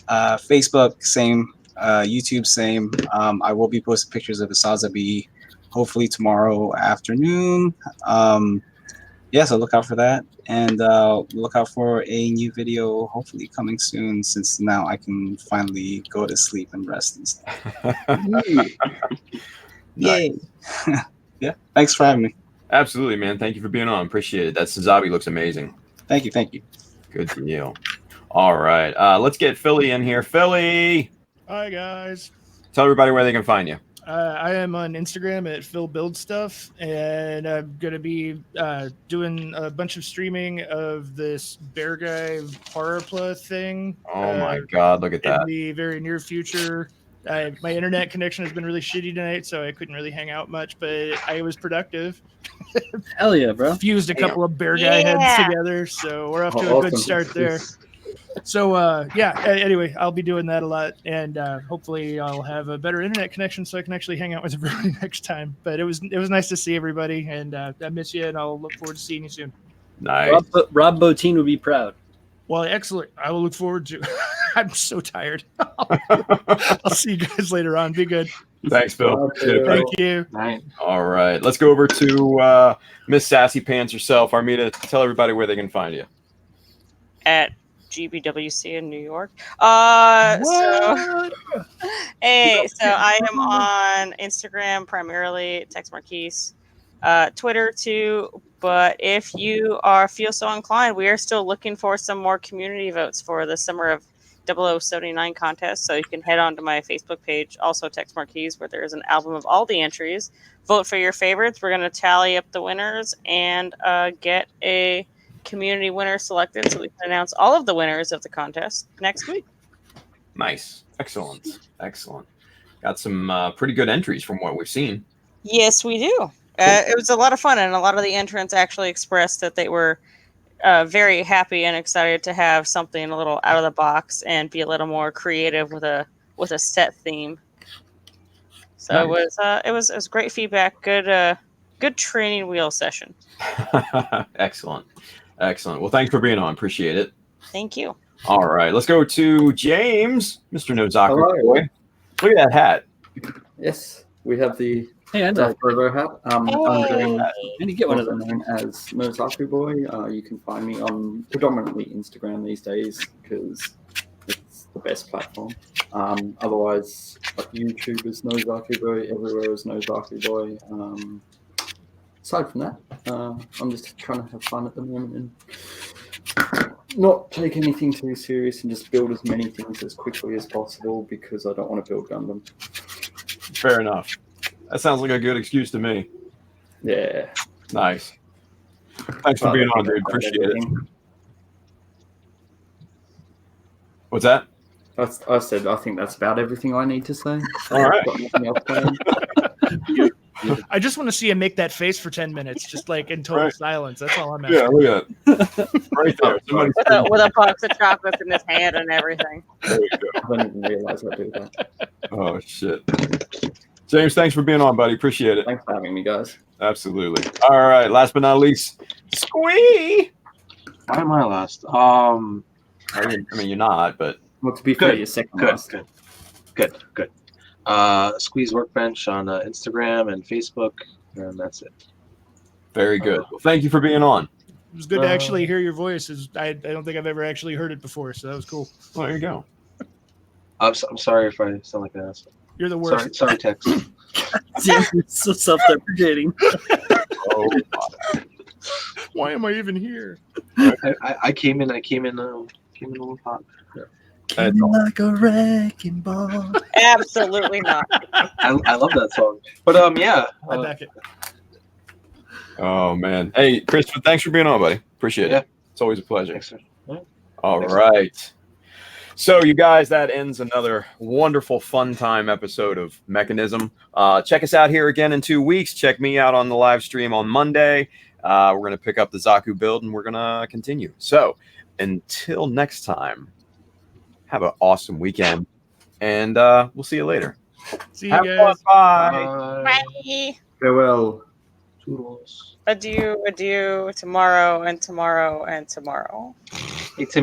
Facebook, same. YouTube, same. I will be posting pictures of the Sazabi hopefully tomorrow afternoon. So look out for that, and look out for a new video hopefully coming soon, since now I can finally go to sleep and rest and stuff. Yay. Yeah, thanks for having me. Absolutely, man. Thank you for being on. Appreciate it. That Sazabi looks amazing. Thank you. Good deal. All right. Let's get Philly in here. Philly. Hi guys. Tell everybody where they can find you. I am on Instagram at Phil Build Stuff, and I'm gonna be doing a bunch of streaming of this Bear Guy Parapla thing. Oh my God! Look at that. In the very near future. My internet connection has been really shitty tonight, so I couldn't really hang out much, but I was productive. Hell yeah, bro. Fused a couple of Bear Guy heads together, so we're off to a good start there. So anyway, I'll be doing that a lot, and hopefully I'll have a better internet connection so I can actually hang out with everybody next time. But it was nice to see everybody, and I miss you, and I'll look forward to seeing you soon. Nice. Rob Bottin would be proud. Well, excellent. I will look forward to. I'm so tired. I'll see you guys later on. Be good. Thanks, Phil. Thank you. All right, let's go over to Miss Sassy Pants herself, Armida. Tell everybody where they can find you. At GBWC in New York. So I am on Instagram primarily, Teks Marquise, Twitter too. But if you feel so inclined, we are still looking for some more community votes for the Summer of 0079 contest. So you can head on to my Facebook page, also Teks Marquise, where there is an album of all the entries. Vote for your favorites. We're going to tally up the winners and get a community winner selected, so we can announce all of the winners of the contest next week. Nice. Excellent. Got some pretty good entries from what we've seen. Yes, we do. It was a lot of fun, and a lot of the entrants actually expressed that they were very happy and excited to have something a little out of the box and be a little more creative with a set theme. So it was great feedback. Good training wheel session. Excellent. Well, thanks for being on. Appreciate it. Thank you. All right, let's go to James, Mr. Nozaku Hello. boy. Look at that hat. Yes, we have the Hey, I know. Robo hat. I'm doing that. And you get one of Also them. known as Nozaku Boy. You can find me on predominantly Instagram these days because it's the best platform. Otherwise, like YouTube is Nozaku Boy, everywhere is Nozaku Boy. Aside from that, I'm just trying to have fun at the moment and not take anything too serious and just build as many things as quickly as possible because I don't want to build Gundam. Fair enough. That sounds like a good excuse to me. Yeah. Nice. Thanks for being on, dude. Appreciate it. What's that? I said I think that's about everything I need to say. All right. Got nothing else planned. I just want to see him make that face for 10 minutes, just like in total silence. That's all I'm asking. Yeah, look at that. Right there. With a box of chocolates in his hand and everything. There you go. I didn't even realize I do that. Oh, shit. James, thanks for being on, buddy. Appreciate it. Thanks for having me, guys. Absolutely. All right. Last but not least, Squee. Why am I last? I mean, you're not, but well, to be fair, you're second last. Good. Squeeze Workbench on Instagram and Facebook, and that's it. Very good. Well, thank you for being on. It was good to actually hear your voice. I don't think I've ever actually heard it before, so that was cool. Well, there you go. I'm sorry if I sound like an asshole. You're the worst. Sorry, Tex. So self-deprecating. Oh, why am I even here? I came in a little hot. Like a wrecking ball. Absolutely not. I love that song. But yeah. I back it. Oh man. Hey, Christopher, thanks for being on, buddy. Appreciate it. It's always a pleasure. Thanks, sir. All right. So, you guys, that ends another wonderful, fun time episode of Mechanism. Check us out here again in 2 weeks. Check me out on the live stream on Monday. We're going to pick up the Zaku build and we're going to continue. So, until next time, have an awesome weekend. And we'll see you later. See you guys. Fun. Bye. Bye. Farewell. Adieu, tomorrow and tomorrow and tomorrow. Hey, Tim.